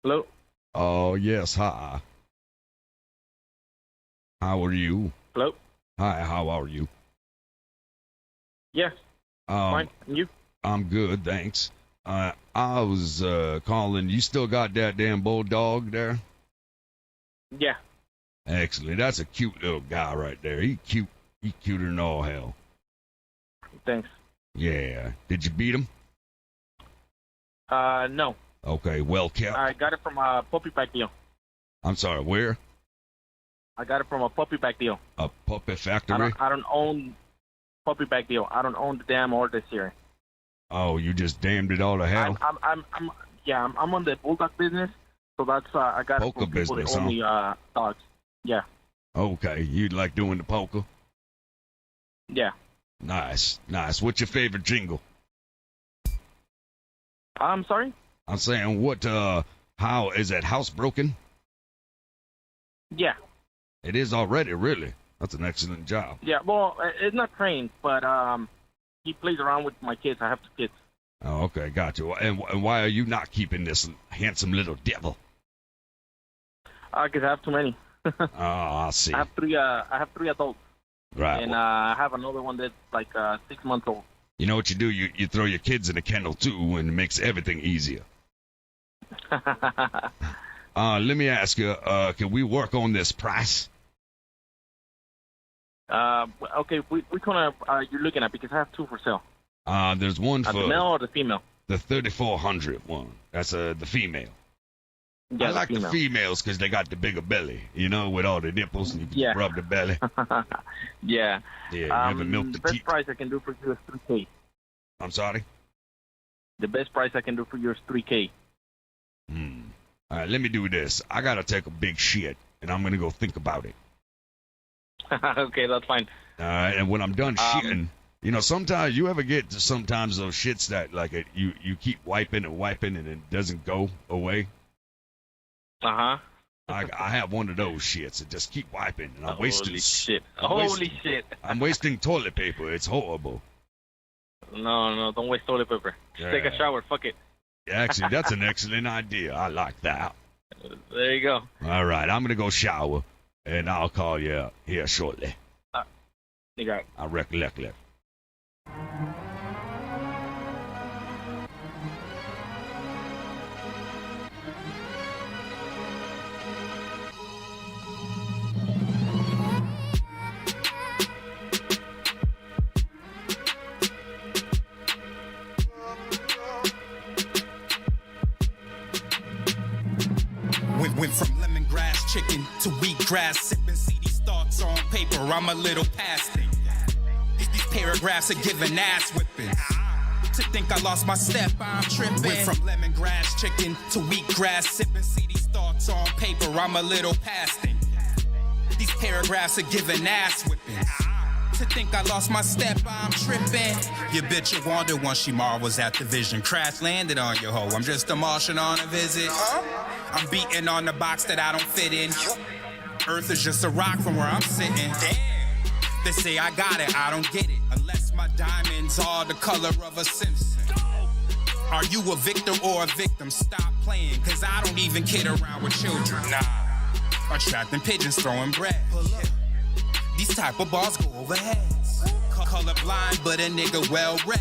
Hello? Oh, yes, hi. How are you? Hello? Hi, how are you? Yes, fine. Um, And you? I'm good, thanks. I was calling. You still got that damn bulldog there? Yeah. Excellent. That's a cute little guy right there. He cute. He cuter than all hell. Thanks. Yeah. Did you beat him? No. Okay, well kept. I got it from a puppy pack deal. I'm sorry, where? I got it from a puppy pack deal. A puppet I factory? don't own puppy pack deal. I don't own the damn order here. Oh, you just damned it all to hell? I'm on the bulldog business, so that's I got it Poker from people business, that own the dogs. Yeah. Okay, you like doing the poker? Yeah. Nice, nice. What's your favorite jingle? I'm sorry? I'm saying, how is that house broken? Yeah. It is already, really. That's an excellent job. Yeah. Well, it's not trained, but he plays around with my kids. I have 2 kids. Oh, okay, got you. And why are you not keeping this handsome little devil? Because I have too many. Oh, I see. I have 3 adults. Right. And I have another one that's like 6 months old. You know what you do? You throw your kids in a kennel, too, and it makes everything easier. Let me ask you, can we work on this price? Okay, which one are you looking at? Because I have 2 for sale. There's one for the male or the female? the 3400 one. That's the female. Yeah, I like female. the females because they got the bigger belly, with all the nipples, and you can Yeah. rub the belly. Yeah. Yeah, you haven't milked The the best teeth. price I can do for you is $3K. I'm sorry? The best price I can do for you is $3K. All right, let me do this. I got to take a big shit, and I'm going to go think about it. Okay, that's fine. All right, and when I'm done shitting, sometimes you ever get to sometimes those shits that, like, you keep wiping and it doesn't go away? Uh-huh. I have one of those shits and just keep wiping, and I'm wasting Holy shit. I'm Holy wasting- shit. I'm wasting toilet paper. It's horrible. No, don't waste toilet paper. Just take a Yeah. shower. Fuck it. Actually, that's an excellent idea. I like that. There you go. All right, I'm going to go shower, and I'll call you here shortly. You got it. I recollect it. Went from lemongrass chicken to wheatgrass, sipping CD thoughts on paper. I'm a little past it. These paragraphs are giving ass whipping. To think I lost my step, I'm tripping. Went from lemongrass chicken to wheatgrass, sipping CD thoughts on paper. I'm a little past it. These paragraphs are giving ass whipping. To think I lost my step, I'm tripping. Your bitch a wonder once she marvels at the vision. Crash landed on your hoe, I'm just a Martian on a visit. I'm beating on the box that I don't fit in. Earth is just a rock from where I'm sitting. Damn. They say I got it, I don't get it. Unless my diamonds are the color of a Simpson. Are you a victim or a victim? Stop playing, cause I don't even kid around with children. Nah. Attracting pigeons, throwing bread. These type of balls go over heads. Color blind, but a nigga well read.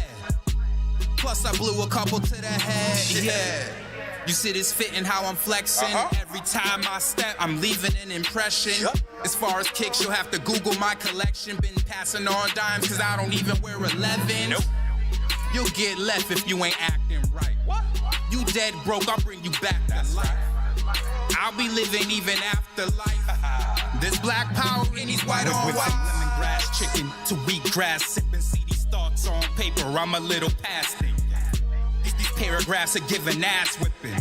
Plus I blew a couple to the head. Yeah. You see this fitting how I'm flexing. Every time I step, I'm leaving an impression. As far as kicks, you'll have to Google my collection. Been passing on dimes, cause I don't even wear 11s. Nope. You'll get left if you ain't acting right. What? You dead broke, I'll bring you back to life. I'll be living even after life. There's black power in these white on white. Lemongrass chicken to wheatgrass, sipping CD thoughts on paper. I'm a little past it. These paragraphs are giving ass whipping.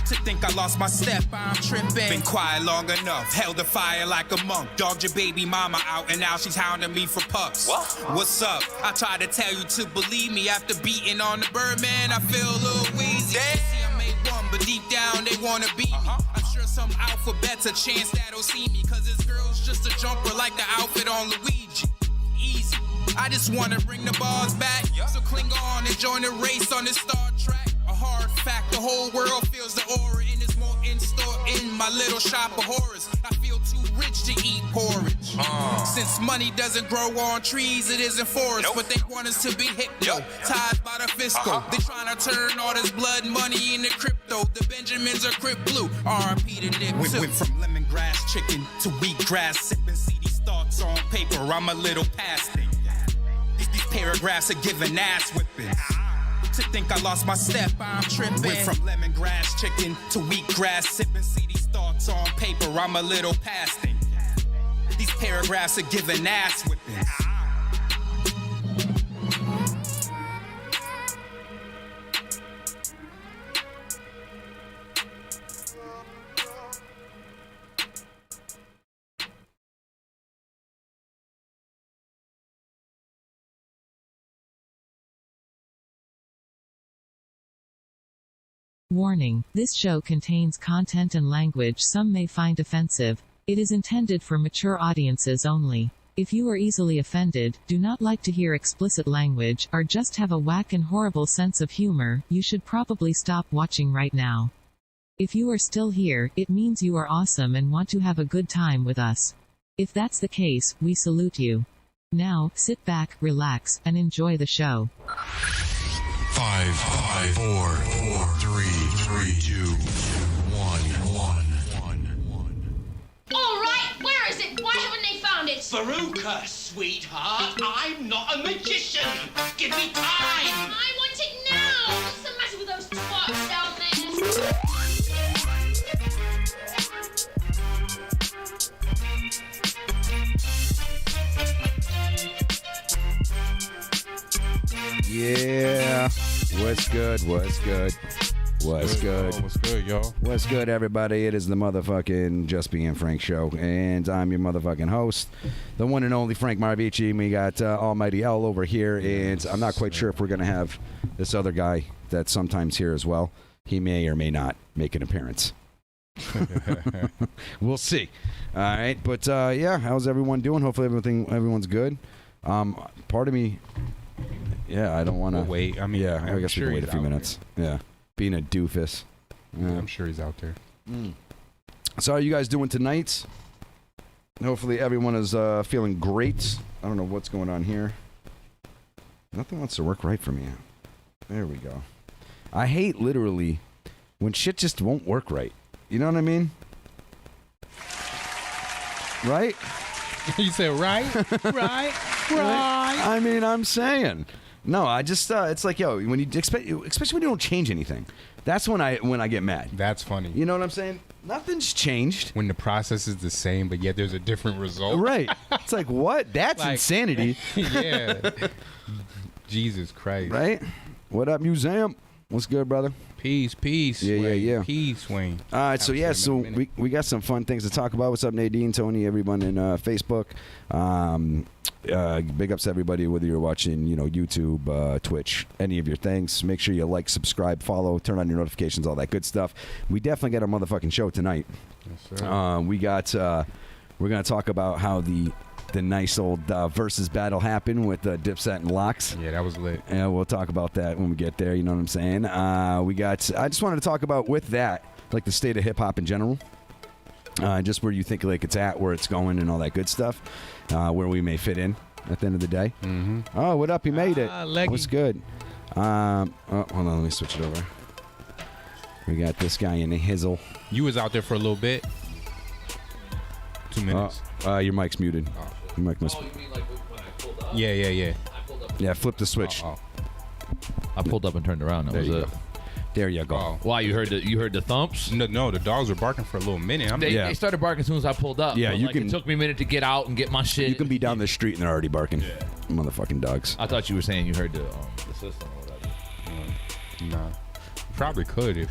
To think I lost my step, I'm tripping. Been quiet long enough, held the fire like a monk. Dogged your baby mama out and now she's hounding me for pups. What's up? I tried to tell you to believe me. After beating on the Birdman, I feel a little wheezy. See, I made one, but deep down they wanna beat me. I'm sure some alphabet's a chance that'll see me. Cause this girl's just a jumper like the outfit on Luigi. Easy. I just wanna bring the bars back. So cling on and join the race on this Star Trek. A hard fact, the whole world feels the aura in this moment. in store in my little shop of horrors. I feel too rich to eat porridge. Since money doesn't grow on trees, it isn't forests. But they want us to be hypnotized by the fiscal. They trying to turn all this blood money into crypto. The Benjamins are crypt blue. R.I.P. to Nip too. Went from lemongrass chicken to wheatgrass, sipping CD thoughts on paper. I'm a little past it. These paragraphs are giving ass whipping. To think I lost my step, I'm tripping. Went from lemongrass chicken to wheatgrass, sipping CD thoughts on paper. I'm a little past it. These paragraphs are giving ass whipping. Warning, this show contains content and language some may find offensive. It is intended for mature audiences only. If you are easily offended, do not like to hear explicit language, or just have a whack and horrible sense of humor, you should probably stop watching right now. If you are still here, it means you are awesome and want to have a good time with us. If that's the case, we salute you. Now, sit back, relax, and enjoy the show. 5, 4, 3, 2, 1. All right, where is it? Why haven't they found it? Veruca, sweetheart, I'm not a magician. Give me time. I want it now. What's the matter with those twats down there? Yeah. What's good? What's good? What's good? What's good, y'all? What's good, everybody? It is the motherfucking Just Being Frank show, and I'm your motherfucking host, the one and only Frank Marvici. And we got Almighty L over here, and I'm not quite sure if we're going to have this other guy that's sometimes here as well. He may or may not make an appearance. We'll see. All right, but yeah, how's everyone doing? Hopefully everyone's good. Part of me, yeah, I don't want to wait. I mean, yeah, I guess we can wait a few minutes. Yeah, being a doofus. Yeah, I'm sure he's out there. So how are you guys doing tonight? Hopefully everyone is feeling great. I don't know what's going on here. Nothing wants to work right for me. There we go. I hate literally when shit just won't work right. You know what I mean? Right? You said right? Right? I mean, I'm saying. No, I just it's like, yo, when you especially when you don't change anything. That's when I get mad. That's funny. You know what I'm saying? Nothing's changed. When the process is the same, but yet there's a different result. Right. It's like, what? That's like, insanity. Yeah. Jesus Christ. Right? What up, Museum? What's good, brother? Peace. Yeah, Wayne. yeah, yeah. Peace, Wayne. All right, so yeah, so we got some fun things to talk about. What's up, Nadine, Tony, everyone in Facebook? Big ups to everybody, whether you're watching, YouTube, Twitch, any of your things. Make sure you like, subscribe, follow, turn on your notifications, all that good stuff. We definitely got a motherfucking show tonight. Yes, sir. We got. We're gonna talk about how the nice old versus battle happened with Dipset and Lox. Yeah, that was lit. And we'll talk about that when we get there. You know what I'm saying? I just wanted to talk about with that, like the state of hip hop in general. Just where you think like it's at, where it's going, and all that good stuff. Where we may fit in at the end of the day. Mm-hmm. Oh, what up? You made it. Leggy. What's good? Oh, hold on. Let me switch it over. We got this guy in the hizzle. You was out there for a little bit. 2 minutes. Your mic's muted. Your mic must. Oh, you mean like when I pulled up? Yeah. I pulled up. Yeah, flip the switch. I pulled up and turned around. That There was you it. go. There you go. Oh. Why you heard the thumps? No, the dogs were barking for a little minute. They started barking as soon as I pulled up. Yeah, but, you like, can- It took me a minute to get out and get my shit. You can be down the street and they're already barking. Yeah. Motherfucking dogs. I thought you were saying you heard the system or whatever. Nah. Probably could if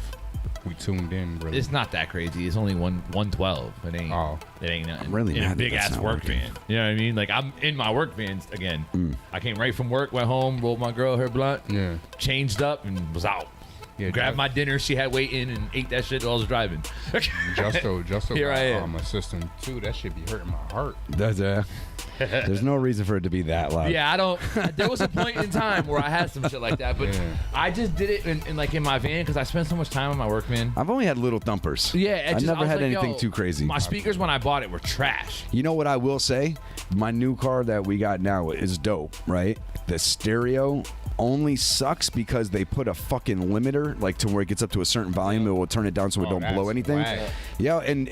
we tuned in, really. It's not that crazy. It's only 112. It ain't. Oh. It ain't nothing. Really in mad a that big that's ass not work working. van. You know what I mean? Like I'm in my work vans again. I came right from work, went home, rolled my girl her blunt, Yeah. changed up, and was out. Grabbed my dinner she had waiting and ate that shit while I was driving. Justo Here got, I am. a system too. That should be hurting my heart. There's no reason for it to be that loud. Yeah, I don't. There was a point in time where I had some shit like that, but I just did it in my van because I spent so much time on my work, man. I've only had little thumpers. Yeah, I never had like, anything too crazy. My speakers when I bought it were trash. You know what I will say? My new car that we got now is dope, right? The stereo only sucks because they put a fucking limiter, like to where it gets up to a certain volume, it will turn it down so it don't blow anything. whack. Yeah, and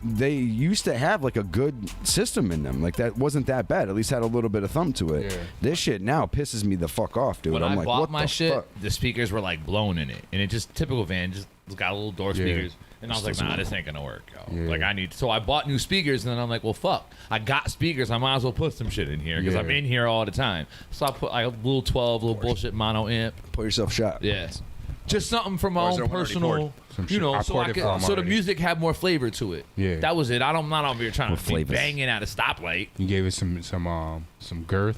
they used to have like a good system in them. Like that wasn't that bad. At least had a little bit of thumb to it. Yeah. This shit now pisses me the fuck off, dude. When I'm I like, bought what my the shit, fuck? the speakers were like blown in it, and it just typical van, just got a little door speakers, and I was like, nah, this ain't gonna work, yo. Yeah. Like I need, so I bought new speakers, and then I'm like, well, fuck, I got speakers, I might as well put some shit in here because I'm in here all the time. So I put like a little 12, little bullshit mono amp. Put yourself shot. Yeah. Just something from my Or is own there one already personal, poured? Some you shit. know, I so poured it for him so the already. music had more flavor to it. Yeah. That was it. I'm not over here trying to be flavors? banging at a stoplight. You gave it some girth.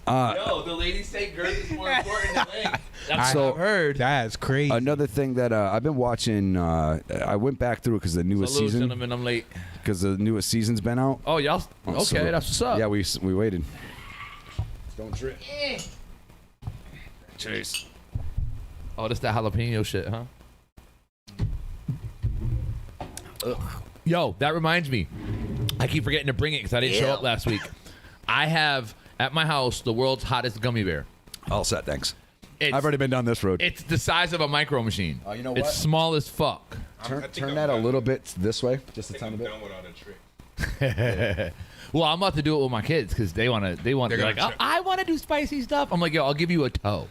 Yo, the ladies say girth is more important than length. That's So- what I've heard. That's crazy. Another thing that I've been watching, I went back through because the newest Salute, season, gentlemen, I'm late. because the newest season's been out. Oh, y'all. Okay, So- that's what's up. Yeah, we waited. Don't trip. Chase. Oh, this that jalapeno shit, huh? Yo, that reminds me. I keep forgetting to bring it because I didn't show up last week. I have at my house the world's hottest gummy bear. All set, thanks. It's, I've already been down this road. It's the size of a micro machine. Oh, you know It's what? small as fuck. Turn that a little bit this way, just a tiny bit. Well, I'm about to do it with my kids because they want to. They're like, gonna oh, I want to do spicy stuff. I'm like, yo, I'll give you a toe.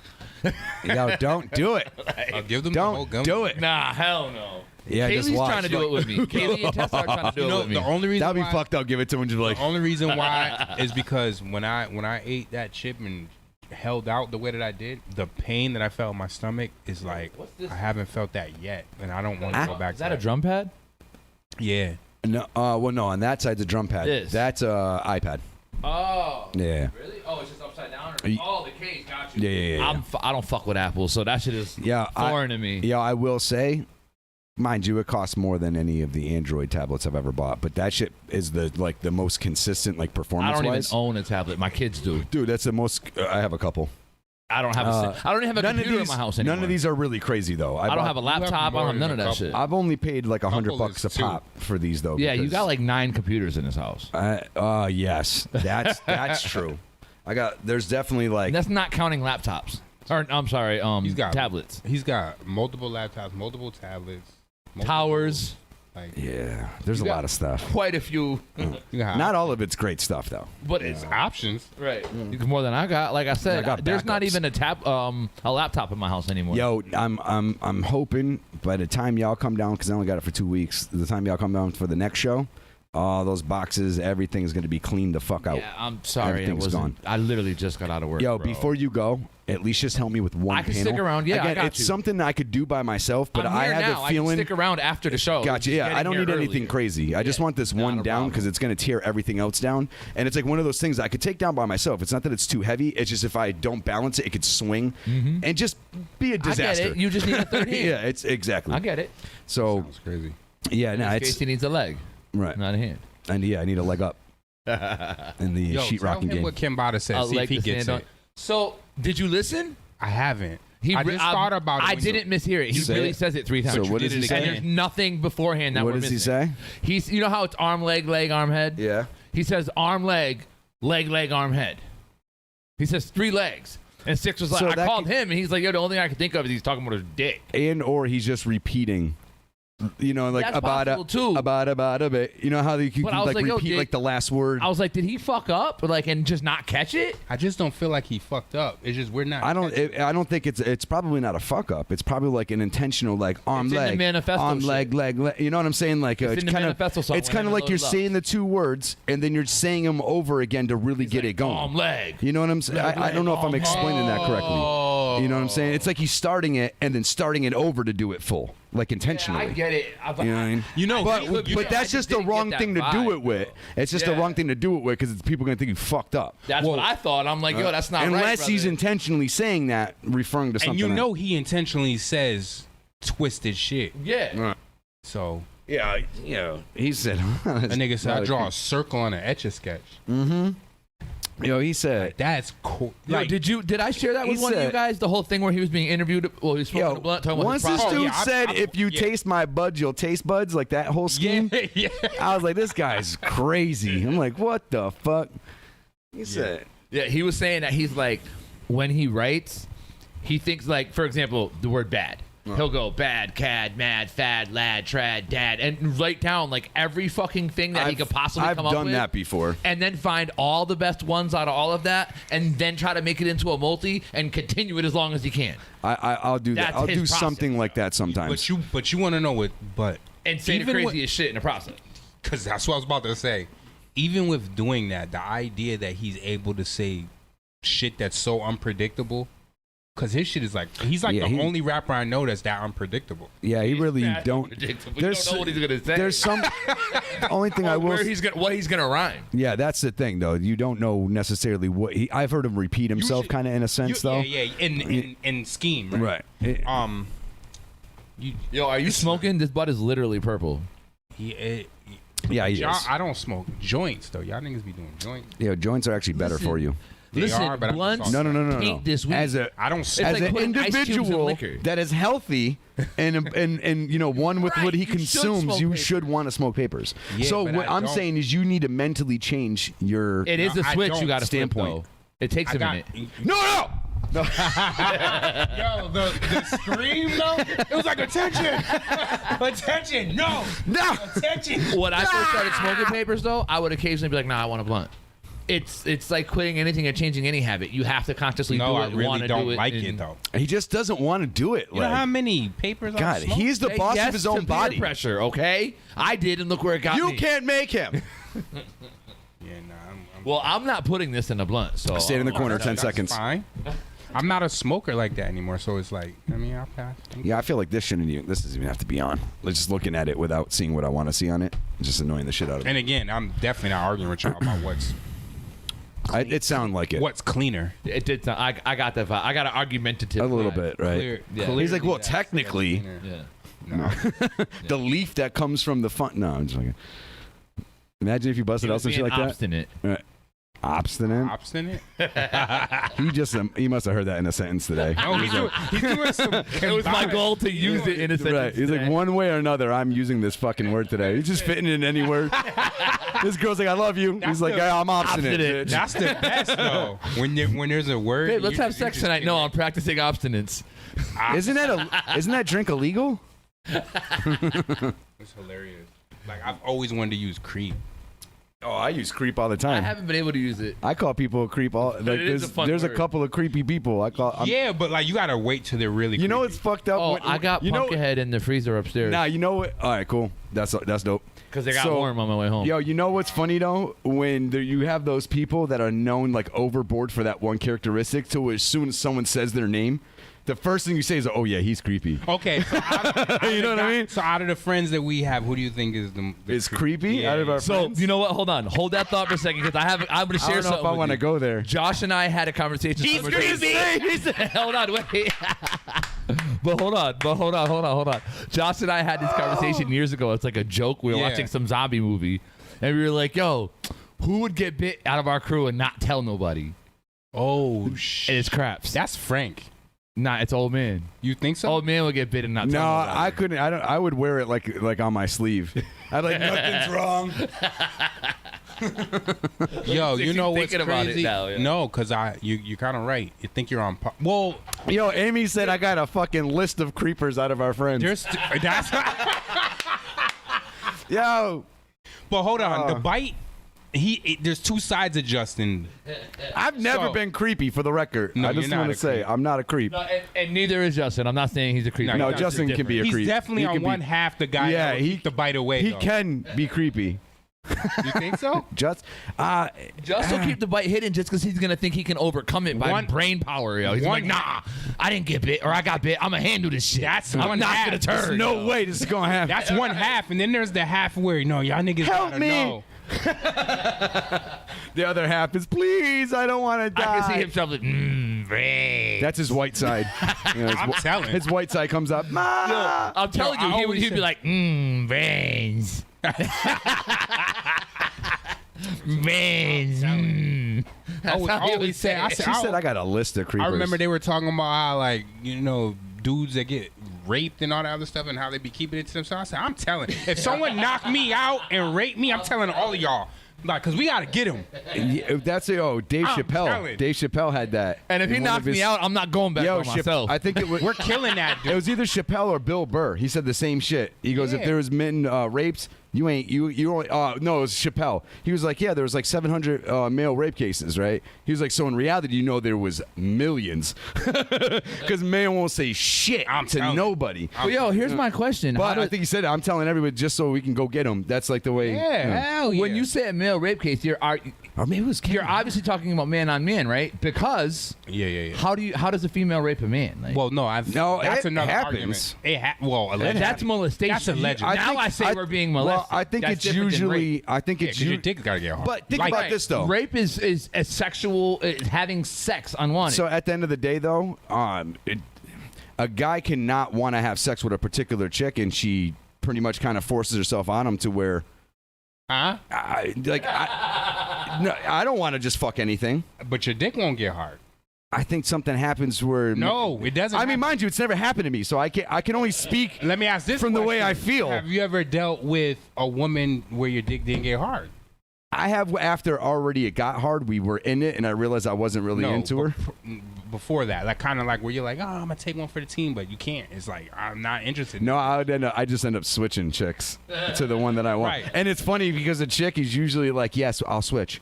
Yo, don't do it. I'll give them the whole Don't gum. do it. Nah, hell no. Yeah, just Kaylee's watch. trying to do it with me. Kaylee and Tessa are trying to do it with me. The only reason That'd be why, fucked up. Give it to him and just be like, The only reason why is because when I ate that chip and held out the way that I did, the pain that I felt in my stomach is like What's this? I haven't felt that yet, and I don't want to go back. Is to that a drum pad? Yeah. no, well, no, on that side's a drum pad. This. That's a iPad. Oh. Yeah. Really? Oh, it's just upside down? Are you- Oh, the case. Got you. Yeah. I don't fuck with Apple, so that shit is Yeah, foreign to me. Yeah, I will say, mind you, it costs more than any of the Android tablets I've ever bought. But that shit is the most consistent, like I performance don't even wise. own a tablet. My kids do. Dude, that's the most. I have a couple. I don't have I don't even have a None of computer these, in my house anymore. None of these are really crazy though. I don't have a laptop. I don't have none of that shit. I've only paid like $100 Couple a is two. pop for these though. Yeah, you because- got like 9 computers in this house. Yes, that's true. There's definitely like. And that's not counting laptops. Or I'm sorry, He's got tablets. He's got multiple laptops, multiple tablets, multiple, Towers. Like Yeah, there's a You got lot of stuff. Quite a few. you got Not all of it's great stuff though. But it's options. right. More than I got. Like I said, I got there's not backups. even a laptop in my house anymore. Yo, I'm hoping by the time y'all come down, because I only got it for 2 weeks. The time y'all come down for the next show, all those boxes, everything's gonna be cleaned the fuck out. Yeah, I'm sorry. It Everything's wasn't. gone. I literally just got out of work. Yo, bro. before you go, at least just help me with one I can panel. stick around. Yeah, I Again, got it's you. something I could do by myself, but I'm I here have now. a feeling. I can stick around after the show. Gotcha. Just Yeah, getting I don't here need anything earlier. crazy. I just want this one Not a down problem. because it's going to tear everything else down. And it's like one of those things I could take down by myself. It's not that it's too heavy. It's just if I don't balance it, it could swing and just be a disaster. I get it. You just need a third hand. Yeah, it's exactly. I get it. So Sounds crazy. yeah, no, In it's case he needs a leg, right. not a hand. And yeah, I need a leg up in the Yo, sheetrocking tell him game. what Kimbada said. A See leg if he to gets stand it. on. So, did you listen? I haven't. I just thought about it. I when you- didn't mishear it. He Say really it. says it 3 times. So what does he And say? there's nothing beforehand that What we're does he missing. say? You know how it's arm, leg, arm, head? Yeah. He says arm, leg, arm, head. He says 3 legs. And Six was like, So I that called could- him, and he's like, yo, the only thing I can think of is he's talking about his dick. And or he's just repeating. You know, like That's about possible, too. about a bit. You know how you can But I was like like, yo, repeat Dick- like the last word. I was like, did he fuck up? Like, and just not catch it? I just don't feel like he fucked up. It's just we're not. I don't think it's probably not a fuck up. It's probably like an intentional like arm It's in the leg manifesto arm shit. leg. You know what I'm saying? Like It's in the kind manifesto of song it's when kind of I like you're load it up. saying the 2 words and then you're saying them over again to really get it going. Arm, leg. You know what I'm saying? I don't know if I'm explaining that correctly. You know what I'm saying? It's like he's starting it and then starting it over to do it full. like intentionally. I get it. You know what I mean? But that's just the wrong thing to do it with. It's just the wrong thing to do it with because people are gonna think you fucked up. That's what I thought. I'm like, yo, that's not right. Unless he's intentionally saying that, referring to something. And he intentionally says twisted shit. Yeah. So. Yeah, he said. A nigga said, I draw a circle on an Etch-a-Sketch. Mm-hmm. He said that's cool. Like, did I share that with one of you guys? The whole thing where he was being interviewed. Well, he was smoking a blunt. Talking once about this dude said, "If you taste my buds, you'll taste buds," like that whole scheme. Yeah. I was like, "This guy's crazy." I'm like, "What the fuck?" He said, "Yeah." He was saying that he's like, when he writes, he thinks like, for example, the word bad. He'll go bad, cad, mad, fad, lad, trad, dad, and write down like every fucking thing that he could possibly come up with. I've done that before. And then find all the best ones out of all of that, and then try to make it into a multi and continue it as long as he can. I'll do that. I'll do something like that sometimes. But you want to know what? And say the craziest shit in the process. Because that's what I was about to say. Even with doing that, the idea that he's able to say shit that's so unpredictable. Because his shit is like, he's like the only rapper I know that's that unpredictable. Yeah, he really don't. You don't know what he's gonna say. There's some. The only thing I will. What he's gonna rhyme. Yeah, that's the thing though. You don't know necessarily what he. I've heard him repeat himself, kind of in a sense though. Yeah. In scheme. Right. Yo, are you smoking? This bud is literally purple. Yeah, he is. I don't smoke joints though. Y'all niggas be doing joints. Yeah, joints are actually better for you. Listen, blunts. No. This week. As an individual that is healthy and you know one with what he consumes, you should want to smoke papers. Yeah, so what I'm saying is you need to mentally change your. It is a switch you got to standpoint. It takes a minute. No. Yo, the scream though, it was like attention, no, attention. When I first started smoking papers though, I would occasionally be like, nah, I want a blunt. It's like quitting anything or changing any habit. You have to consciously do it. I really don't like it though. He just doesn't want to do it. You know how many papers? God, he's the boss of his own body. Pressure, okay? I did, and look where it got me. You can't make him. Well, I'm not putting this in a blunt. So stay in the corner. 10 seconds. Fine. I'm not a smoker like that anymore, so it's like, I mean, I'll pass. Yeah, I feel like this doesn't even have to be on. Like just looking at it without seeing what I want to see on it, it's just annoying the shit out of me. And again, I'm definitely not arguing with y'all about what's. It sounded like it. What's cleaner? It did. I got that vibe. I got an argumentative. A little vibe. bit, right? He's like, well, technically, No. The leaf that comes from the fun. No, I'm just like. Imagine if you busted out some shit like obstinate. that. Right. Obstinate. He must have heard that in a sentence today. No, he's doing some. It was my goal to use it in a sentence. Right. He's today. like, one way or another, I'm using this fucking word today. He's just fitting in any word. This girl's like, I love you. He's like, yeah, I'm obstinate. That's the best though. When there's a word. Hey, let's have sex tonight. No, I'm practicing abstinence. Isn't that drink illegal? It's hilarious. Like I've always wanted to use creep. Oh, I use creep all the time. I haven't been able to use it. I call people a creep all. Like there's a couple of creepy people. Yeah, but like you gotta wait till they're really. You know what's fucked up? Oh, I got Pumpkinhead in the freezer upstairs. Nah, you know what? All right, cool. That's dope. Because they got warm on my way home. Yo, you know what's funny though? When you have those people that are known like overboard for that one characteristic, so as soon as someone says their name, the first thing you say is, "Oh yeah, he's creepy." Okay, so you know what I mean? So out of the friends that we have, who do you think is creepy? Yeah. Out of our friends? So you know what? Hold that thought for a second because I'm going to share I don't know something. if I want to go there. Josh and I had a conversation. He's creepy. Hold on, wait. But hold on. Josh and I had this conversation years ago. It's like a joke. We were watching some zombie movie, and we were like, "Yo, who would get bit out of our crew and not tell nobody?" Oh shit! And it's Craps. That's Frank. Nah, it's Old Man. You think so? Old Man would get bit and not tell nobody. I couldn't. I would wear it like on my sleeve. I'd like nothing's wrong. Yo, you know what's crazy? About it now, yeah. No, because you're kind of right. You think you're on. Well, yo, Amy said I got a fucking list of creepers out of our friends. That's yo. But hold on, the bite. There's two sides of Justin. I've never been creepy, for the record. No, I just want to say I'm not a creep. No, and neither is Justin. I'm not saying he's a creep. No, Justin can be a creep. He's definitely on one half the guy. Yeah, he the bite away. He though. can be creepy. You think so? Just will keep the bite hidden just because he's gonna think he can overcome it by brain power. Yo. He's like, nah, I didn't get bit or I got bit. I'm gonna handle this shit. I'm not gonna turn. There's no way this is gonna happen. That's one half, and then there's the half where y'all niggas help gotta me. know. The other half is, please, I don't want to die. I can see himself like, brains. That's his white side. I'm telling. His white side comes up. Ma! I'm telling you, he'd be like, brains. Brains. That's how he would say. She said I got a list of creepers. I remember they were talking about how, like, dudes that get raped and all that other stuff and how they be keeping it to themselves. I said, I'm telling. If someone knocked me out and raped me, I'm telling all of y'all. Like, because we got to get him. Yeah, that's Dave Chappelle. telling. Dave Chappelle had that. And if he knocks me out, I'm not going back by myself. I think we're killing that dude. It was either Chappelle or Bill Burr. He said the same shit. He goes, if there was men rapes, you only no, it was Chappelle. He was like, yeah, there was like 700 male rape cases, right? He was like, so in reality, there was millions, because man won't say shit to nobody. Well, here's my question. But I think he said, I'm telling everybody just so we can go get him. That's like the way. Hell yeah. When you say a male rape case, you're obviously talking about man on man, right? Because how does a female rape a man? Like, well, no, that's another happens. argument. That's molestation. That's alleged. Now I say we're being molested. Well, I think it's usually. I think it's your dick gotta get hard. But think about this though. Rape is a sexual, having sex unwanted. So at the end of the day, though, a guy cannot want to have sex with a particular chick, and she pretty much kind of forces herself on him to where. I don't want to just fuck anything. But your dick won't get hard. I think something happens where. No, it doesn't. I mean, mind you, it's never happened to me, so I can only speak. Let me ask this from question. the way I feel. Have you ever dealt with a woman where your dick didn't get hard? I have. After already it got hard, we were in it, and I realized I wasn't really into her. Before that, like kind of like where you're like, oh, I'm gonna take one for the team, but you can't. It's like I'm not interested. No, I just end up switching chicks to the one that I want. Right. And it's funny because a chick is usually like, yes, I'll switch.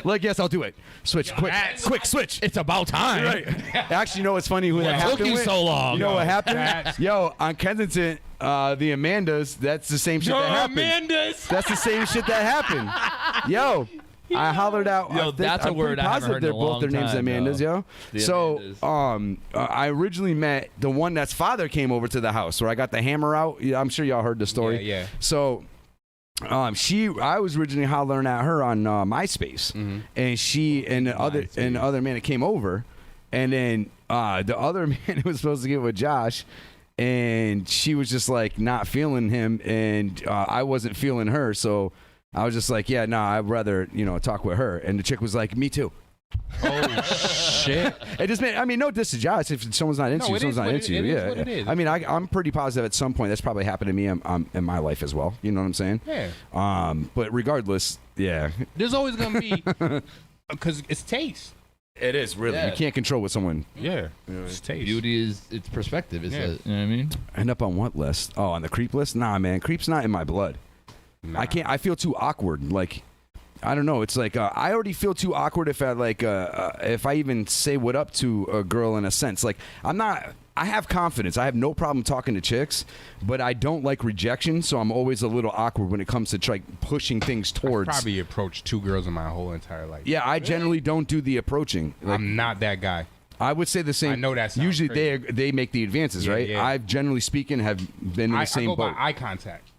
Like, yes, I'll do it. Switch, quick, switch. It's about time. Right. Actually, you know what's funny? Who that happened took you with? so long? You know what happened? Yo, on Kensington, the Amandas, that's the same shit that happened. Amandas. That's the same shit that happened. Yo. I hollered out. Yo, that's a word I haven't heard in a long Both their names time, Amandas, yo. The So, Amandas. I originally met the one that's father came over to the house where I got the hammer out. Yeah, I'm sure y'all heard the story. Yeah. So, I was originally hollering at her on MySpace, and she and the other man that came over, and then the other man was supposed to get with Josh. And she was just like not feeling him, and I wasn't feeling her, so I was just like, yeah, no, I'd rather talk with her. And the chick was like, me too. Oh shit! It just made, no diss to Josh. If someone's not into you, someone's not into you. Yeah, what it is. I mean, I'm pretty positive at some point that's probably happened to me in my life as well. You know what I'm saying? Yeah. But regardless, yeah. There's always gonna be because it's taste. It is really. Yeah. You can't control what someone. Yeah. It's taste. Beauty is its perspective. You know what I mean? End up on what list? Oh, on the creep list? Nah, man, creep's not in my blood. Nah. I can't. I feel too awkward. Like, I don't know. It's like I already feel too awkward if I even say what up to a girl in a sense. Like, I'm not. I have confidence. I have no problem talking to chicks, but I don't like rejection, so I'm always a little awkward when it comes to pushing things towards. I've probably approached 2 girls in my whole entire life. Yeah, I generally don't do the approaching. Like, I'm not that guy. I would say the same. I know that sounds usually crazy. they make the advances, right? Yeah. I've generally speaking have been in the same I go boat. by eye contact.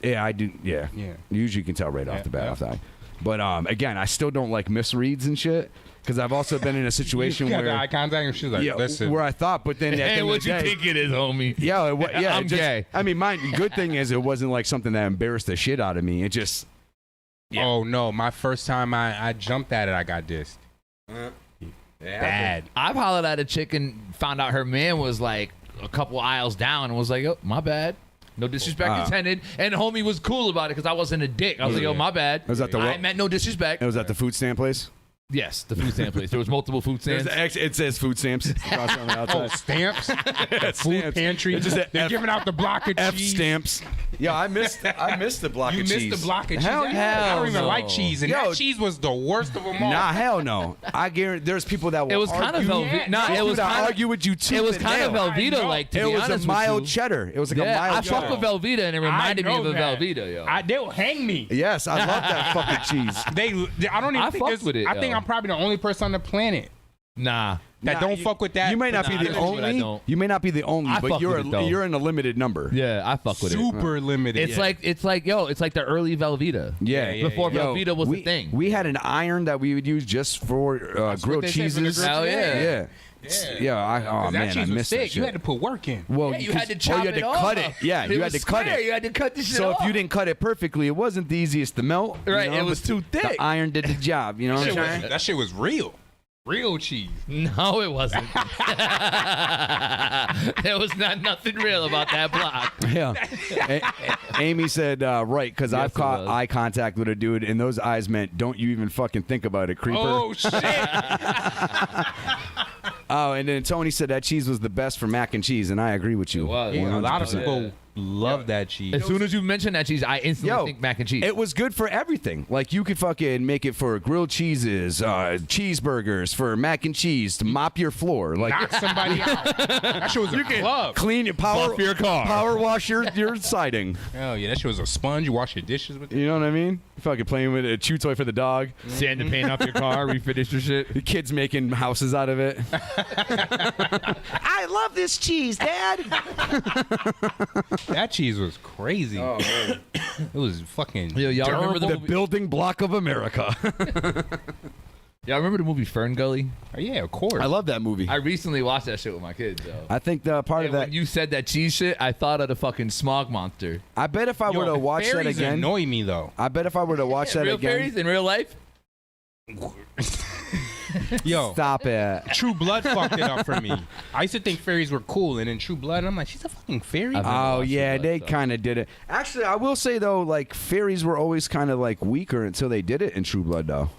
Yeah, I do. Yeah. Usually you can tell right off the bat. Off that. But again, I still don't like misreads and shit because I've also been in a situation you where the eye contact and she's like, listen. where I thought, but then at the Hey, end what of the you day, think it is, homie? Yeah, I'm gay. I mean, good thing is it wasn't like something that embarrassed the shit out of me. It just. Yeah. Oh no! My first time I jumped at it, I got dissed. Bad. I've hollered at a chick and found out her man was like a couple aisles down and was like, oh, my bad. No disrespect intended. And the homie was cool about it because I wasn't a dick. I was like, oh, my bad. Was that the I meant no disrespect. It was at the food stamp place? Yes, the food stamp place. There was multiple food stamps. It says food stamps across on the outside. Oh, stamps? Food Stamps. pantry. It's just They're giving out the block of F cheese. stamps. Yeah, I missed the block You of cheese. missed the block of cheese. Hell yeah. I don't even no. like cheese, and Yo, that cheese was the worst of them all. Nah, hell no. I guarantee there's people that will It was argue. kind of Velveeta. Nah, There's it was people that kind argue with you too. It was kind of Velveeta, know. like to It be was a honest mild with you. cheddar. It was like a Yeah, mild I fuck cheddar. with Velveeta, and it reminded me know of a that. Velveeta, yo. They'll hang me. Yes, I love that fucking cheese. I don't even I think fucked there's- with it, I think yo. I'm probably the only person on the planet Nah. that Nah, don't you- fuck with that. You may not Nah, be the that's what I only. don't. You may not be the only, I but fuck with it, though. you're in a limited number. Yeah, I fuck with it. super limited. It's like it's like the early Velveeta. Yeah, Before Yo, Velveeta was we, a thing. We had an iron that we would use just for grilled they say for the cheeses. grilled Hell yeah. Yeah. Oh that man, cheese I was missed that thick. shit. You had to put work in. Well, Yeah, you had to chop you had it to off. cut it. Yeah, It you had was to cut square. it. You had to cut this shit So off. if you didn't cut it perfectly, it wasn't the easiest to melt. you Right, know, it was but too The thick. iron did the job. You know what I'm saying? That shit was real. Real cheese. No, it wasn't. There was nothing real about that block. Yeah. Amy said, right, because Yes, I've it caught was. eye contact with a dude, and those eyes meant, don't you even fucking think about it, creeper. Oh shit! Oh, and then Tony said that cheese was the best for mac and cheese, and I agree with you. It was. Yeah, a lot of 100%. people love that cheese. As soon as you mention that cheese, I instantly think mac and cheese. It was good for everything. Like you could fucking make it for grilled cheeses, cheeseburgers, for mac and cheese to mop your floor. Like Knock somebody out. That shit was a club. clean your power, Buff your car. power wash your siding. Hell yeah, that shit was a sponge. You wash your dishes with it. You know what I mean? Fucking playing with a chew toy for the dog. Sand the paint off your car, refinish your shit. The kids making houses out of it. I love this cheese, Dad. That cheese was crazy. Oh man, It was fucking. Yo, y'all remember the the movie? building block of America. Y'all remember the movie Fern Gully? Oh, yeah, of course. I love that movie. I recently watched that shit with my kids, though. I think the part of And that. when you said that cheese shit, I thought of the fucking smog monster. I bet if I were to watch that fairies again. annoy me though. I bet if I were to watch that Real again. fairies in real life? Yo, Stop it. True Blood fucked it up for me. I used to think fairies were cool, and in True Blood, I'm like, she's a fucking fairy. I've never Oh watched yeah, True Blood, they so. kind of did it. Actually, I will say though, like fairies were always kind of like weaker until they did it in True Blood though.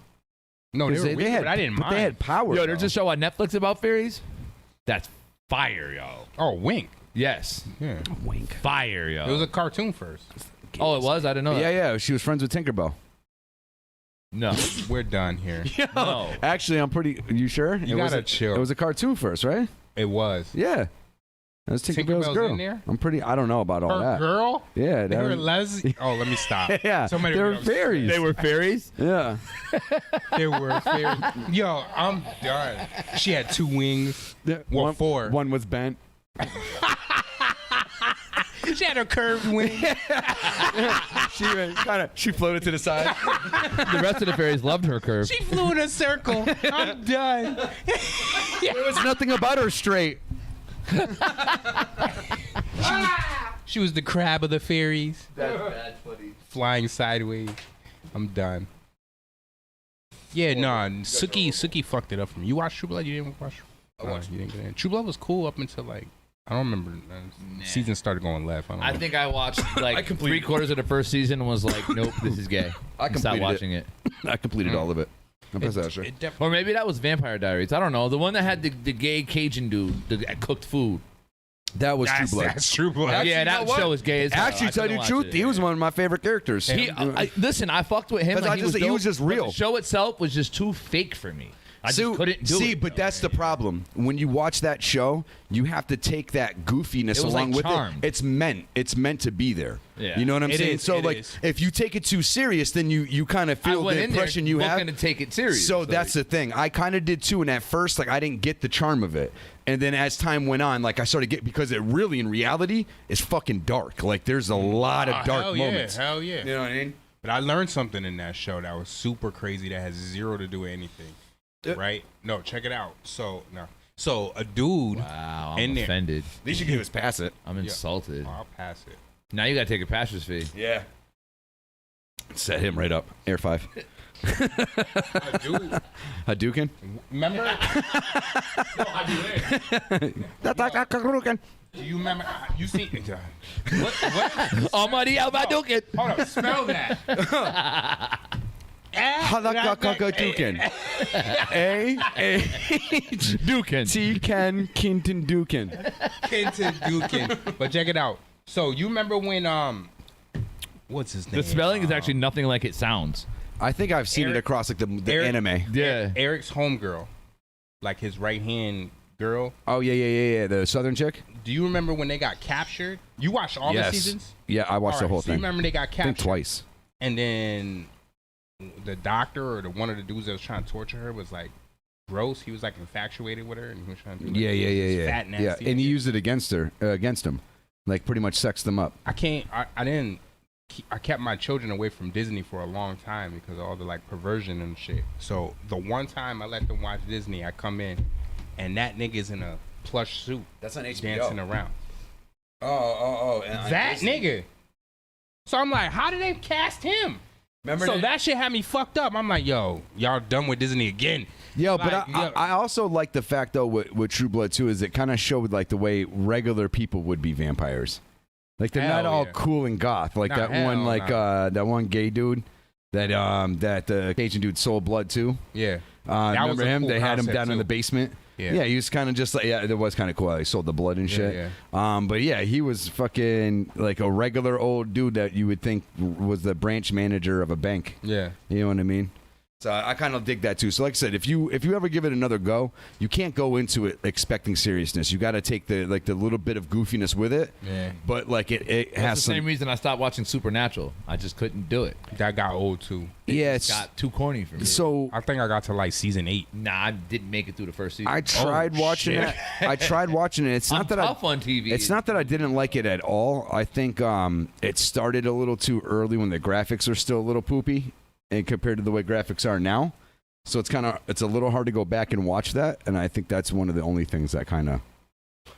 No, they 'Cause were weird, had, but I didn't but mind. they had power. Yo, there's though. a show on Netflix about fairies. That's fire, yo. Oh, Wink. Yes. Yeah. wink. Fire, yo. It was a cartoon first. Oh, it was? I didn't know Yeah, that. yeah. She was friends with Tinkerbell. No. We're done here. No. Actually, I'm pretty. You sure? You It was gotta a- chill. It was a cartoon first, right? It was. Yeah. That was Tinkerbell's Tinkerbell's girl. in there? I'm pretty. I don't know about all Her that. girl? Yeah, They that were was- lesbian. Oh, let me stop. Yeah, Somebody they were else- fairies. They were fairies? Yeah. They were fairies. Yo, I'm done. She had 2 wings. Well, one, 4. One was bent. She had a curved wing. She floated to the side. The rest of the fairies loved her curve. She flew in a circle. I'm done. There was nothing about her straight. She was the crab of the fairies, That's bad funny. flying sideways. I'm done. Yeah, nah. Suki fucked it up for me. You watched True Blood? You didn't watch? You didn't get in. True Blood was cool up until like I don't remember. Season started going left. I don't know. I think I watched like 3/4 of the first season and was like, nope, this is gay. I Stopped completed watching it. I completed all of it. Or maybe that was Vampire Diaries. I don't know. The one that had the gay Cajun dude that cooked food. That was True Blood. That's True Blood. Actually, Yeah, you know that what? show was gay as hell. Actually, I tell you couldn't the truth, watch it. he was one of my favorite characters. Listen, I fucked with him. Because Like, I just- he was dope, just but real. The show itself was just too fake for me. I just couldn't do it. See, but that's the problem. When you watch that show, you have to take that goofiness It was along like with Charmed. it. It's meant to be there. Yeah. You know what I'm It saying? is, So it like, is. if you take it too serious, then you kind of I feel went the in there impression you have. looking to take it serious. So like- that's the thing. I kind of did too, and at first, like, I didn't get the charm of it. And then as time went on, like, I started get because it really, in reality, is fucking dark. Like, there's a lot of dark hell moments. Hell yeah. You know what I mean? But I learned something in that show that was super crazy that has zero to do with anything. Right? No, check it out. So a dude. Wow, I'm in there. offended. At least you can just pass it. I'm insulted. I'll pass it. Now you gotta take a pastor's fee. Yeah. Set him right up. Air 5. A dude. Hadouken? Remember? Do you remember? You see? What? Almighty Albadukin. Hold up. Spell that. Hadouken. Dukin. T. Ken Kinton Dukin. Kenton Dukin. But check it out. So you remember when what's his name? The spelling is actually nothing like it sounds. I think I've seen it across like the anime. Yeah. Eric's homegirl, like his right hand girl. Oh yeah. The Southern chick. Do you remember when they got captured? You watched all the seasons? Yeah, I watched the whole so thing. You remember they got I captured? think twice. And then the doctor or one of the dudes that was trying to torture her was like gross. He was like infatuated with her, and he was trying to do like, Yeah. fat, nasty And he shit. used it against him, like pretty much sexed them up. I kept my children away from Disney for a long time because of all the like perversion and shit. So the one time I let them watch Disney, I come in and that nigga's in a plush suit. That's on HBO. Dancing around. Oh. That nigga. So I'm like, how did they cast him? Remember that shit had me fucked up. I'm like, yo, y'all done with Disney again. Yo, but Like, I also like the fact though with True Blood too is it kind of showed like the way regular people would be vampires. Like they're not Hell all yeah. cool and goth. Like Nah, that one, hell like nah. that one gay dude that the Cajun dude sold blood to. Yeah. Remember a him? cool They had him concept, down in too. the basement. Yeah. He was kind of just like it was kind of cool. He sold the blood and shit. Yeah. But yeah, he was fucking like a regular old dude that you would think was the branch manager of a bank. Yeah. You know what I mean? So I kind of dig that too. So like I said, if you ever give it another go, you can't go into it expecting seriousness. You got to take the little bit of goofiness with it. Yeah. But like it That's has the some. same reason I stopped watching Supernatural. I just couldn't do it. That got old too. Yeah, It got too corny for me. So I think I got to like season 8. Nah, I didn't make it through the first season. I tried watching shit. it. I tried watching it. It's I'm not that tough on TV. It's not that I didn't like it at all. I think it started a little too early when the graphics are still a little poopy, and compared to the way graphics are now. So it's a little hard to go back and watch that, and I think that's one of the only things that kind of.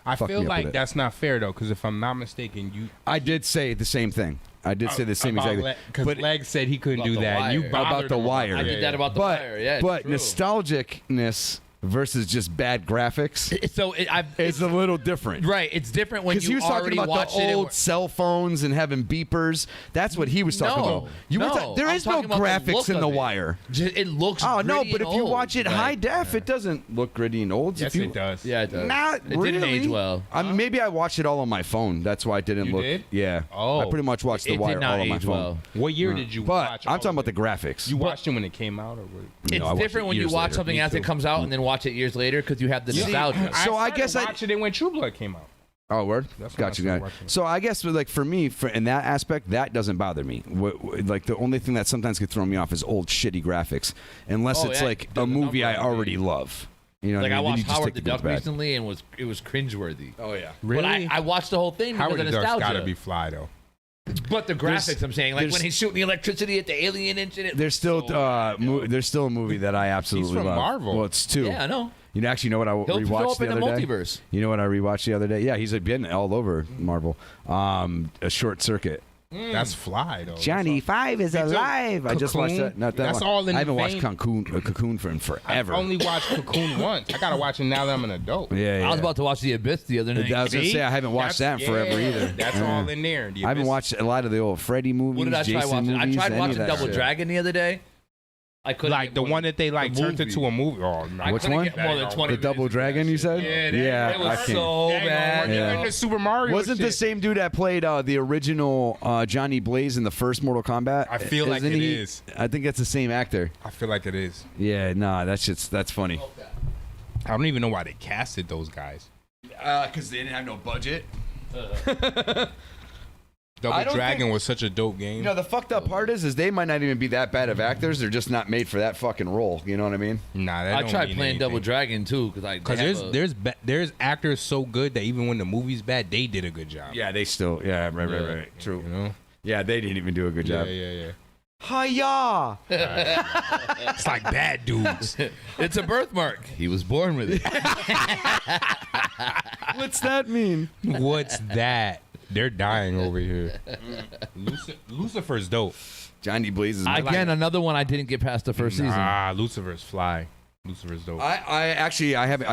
I feel me up like with it. that's not fair though, because if I'm not mistaken, I did say the same thing. I did say the same exact thing. Because Leg said he couldn't About do The that. You Wire. bothered About The him Wire. I did that about The but Wire. Yeah, it's but true. nostalgicness versus just bad graphics So is a little different. right. It's different when Because you he was talking already about watch the it. old cell phones and having beepers. That's what he was talking No, about. You were no, there I'm is no talking about the graphics look in of The it. Wire. It looks. Oh no, gritty but and if you old. watch it high def, it doesn't look gritty and old. Yes, if you, it does. Yeah, it does. Not It really. didn't age well. Maybe I watched it all on my phone. That's why it didn't You look. did? Yeah. Oh. I pretty much watched The It Wire did not all on my age phone. well. What year did you But watch? I'm all talking about of the it? graphics. You watched it when it came out, or what? It's No, I watched different it when you years watch later. something Me as too. it comes out and then watch it years later because you have the nostalgia. So I started guess I- watched it when True Blood came out. Oh, word. That's when I Got you. started Got it. watching it. So I guess like for me, in that aspect, that doesn't bother me. Like the only thing that sometimes could throw me off is old shitty graphics, unless Oh, it's yeah, like it a doesn't movie I number, already love. You know, Like what I I mean? Then you watched just Howard take the good Duck with bad. recently and it was cringeworthy. Oh yeah. Really? But I watched the whole thing because Howard of the the Duck's nostalgia. gotta be fly though. But the graphics, I'm saying, like there's- when he's shooting the electricity at the alien and shit. There's still there's still a movie that I absolutely from love. Marvel. Well, it's two. Yeah, I know. You know, actually, know what I He'll show rewatched up the in other the day? multiverse. You know what I rewatched the other day? Yeah, he's been all over Marvel. A Short Circuit. That's fly though. Johnny Five is alive. I just watched Cocoon? that. Not that That's one. all in I haven't the watched vein. Cocoon for forever. I've only watched Cocoon once. I gotta watch it now that I'm an adult. Yeah, I was yeah. about to watch The Abyss the other night. I was gonna say I haven't watched that in forever either. That's Yeah. all in there. The I haven't Abyss. watched a lot of the old Freddy movies. What did I try Jason watching? movies, I tried any of watching that Double shit. Dragon the other day. I couldn't like get the more one than- that they like the turned movie. into a movie. Oh, no, I Which couldn't one? get more than 20 The Double minutes of that Dragon, you shit. said? Yeah, it I was can't. so Dang, bad. they're Yeah. in the Super Mario. Wasn't the shit. same dude that played the original Johnny Blaze in the first Mortal Kombat? I feel like Isn't it he? is. I think that's the same actor. I feel like it is. Yeah, nah, that's funny. I don't even know why they casted those guys. Because they didn't have no budget. I Double don't Dragon think- was such a dope game. You know, the fucked up part is they might not even be that bad of actors. They're just not made for that fucking role. You know what I mean? Nah, that I don't tried mean playing anything. Double Dragon too because there's actors so good that even when the movie's bad, they did a good job. Yeah, they still. Yeah, right. True. You know? Yeah, they didn't even do a good job. Yeah. Hiya! It's like bad dudes. it's a birthmark. He was born with it. What's that mean? What's that? They're dying over here. Lucifer's dope. Johnny Blaze is. Again, another one I didn't get past the first season. Ah, Lucifer's fly. Lucifer's dope. I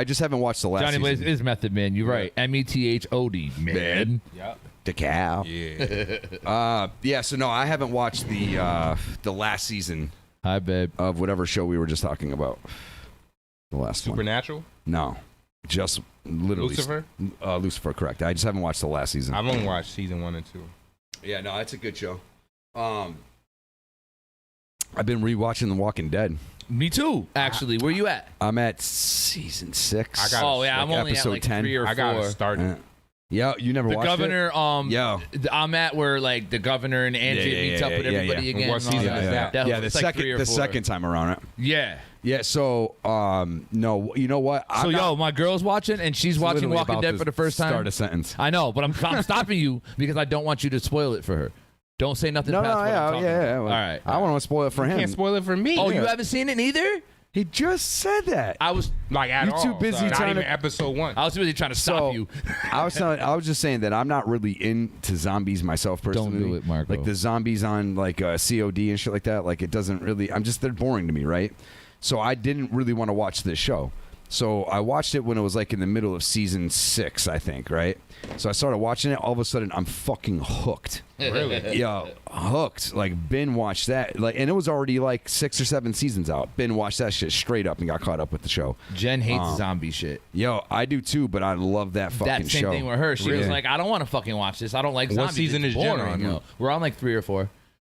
just haven't watched the last Johnny Blaze season. is Method Man. You're right. METHOD man. Yep. The cow. Yeah. Yeah. So no, I haven't watched the last season Hi, babe. of whatever show we were just talking about. The last one. Supernatural? No, just literally Lucifer? Lucifer, correct. I just haven't watched the last season. I've only watched season 1 and 2. Yeah, no, it's a good show. I've been rewatching The Walking Dead. Me too, actually. Where you at? I'm at season 6. I'm only at like 10. 3 or 4. I got to start it. Yeah, you never The watched governor, it? I'm at where like the governor and Andrea meets up with everybody again. What season is that? Yeah, the it's like 3 or 4. second time around it. Yeah. Yeah, so no, you know what? My girl's watching and she's watching Walking Dead for the first time. Start a sentence. I know, but I'm stopping you because I don't want you to spoil it for her. Don't say nothing past what I'm talking about. Well, all right. I want to spoil it for him. Can't spoil it for me. Oh, you haven't seen it neither? He just said that. I was like, at You're all. too busy Not trying even to. episode 1. I was busy trying to stop you. I was just saying that I'm not really into zombies myself personally. Don't do it, Marco. Like the zombies on like COD and shit like that. Like it doesn't really. They're boring to me, right? So I didn't really want to watch this show. So I watched it when it was like in the middle of season 6, I think, right? So I started watching it. All of a sudden, I'm fucking hooked. Really? Yo, hooked. Like, Ben watched that. Like, and it was already like 6 or 7 seasons out. Ben watched that shit straight up and got caught up with the show. Jen hates zombie shit. Yo, I do too, but I love that fucking show. That same thing with her. She was like, I don't want to fucking watch this. I don't like zombies. What season it's is Jen boring. on? We're on like 3 or 4.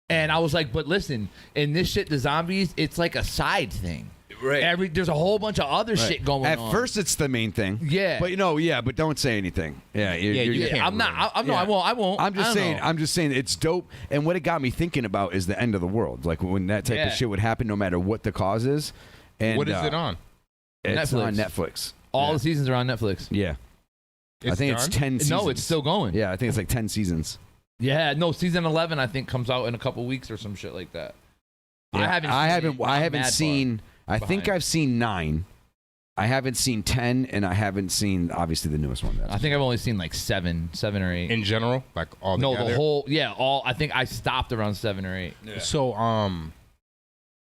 And I was like, but listen, in this shit, the zombies, it's like a side thing. Right. There's a whole bunch of other shit going on. At first, it's the main thing. Yeah. But but don't say anything. Yeah. You can't. I'm not. I won't. I'm just saying it's dope. And what it got me thinking about is the end of the world. Like when that type of shit would happen, no matter what the cause is. And what is it on? It's on Netflix. All the seasons are on Netflix. Yeah. I think it's 10 seasons. No, it's still going. Yeah, I think it's like 10 seasons. Yeah, no, season 11 I think comes out in a couple weeks or some shit like that. Yeah, I haven't seen. I think behind. I've seen 9. I haven't seen 10, and I haven't seen obviously the newest one. I think I've only seen like 7 or 8 in general, like all. No, together? the whole. Yeah, all. I think I stopped around 7 or 8. Yeah. So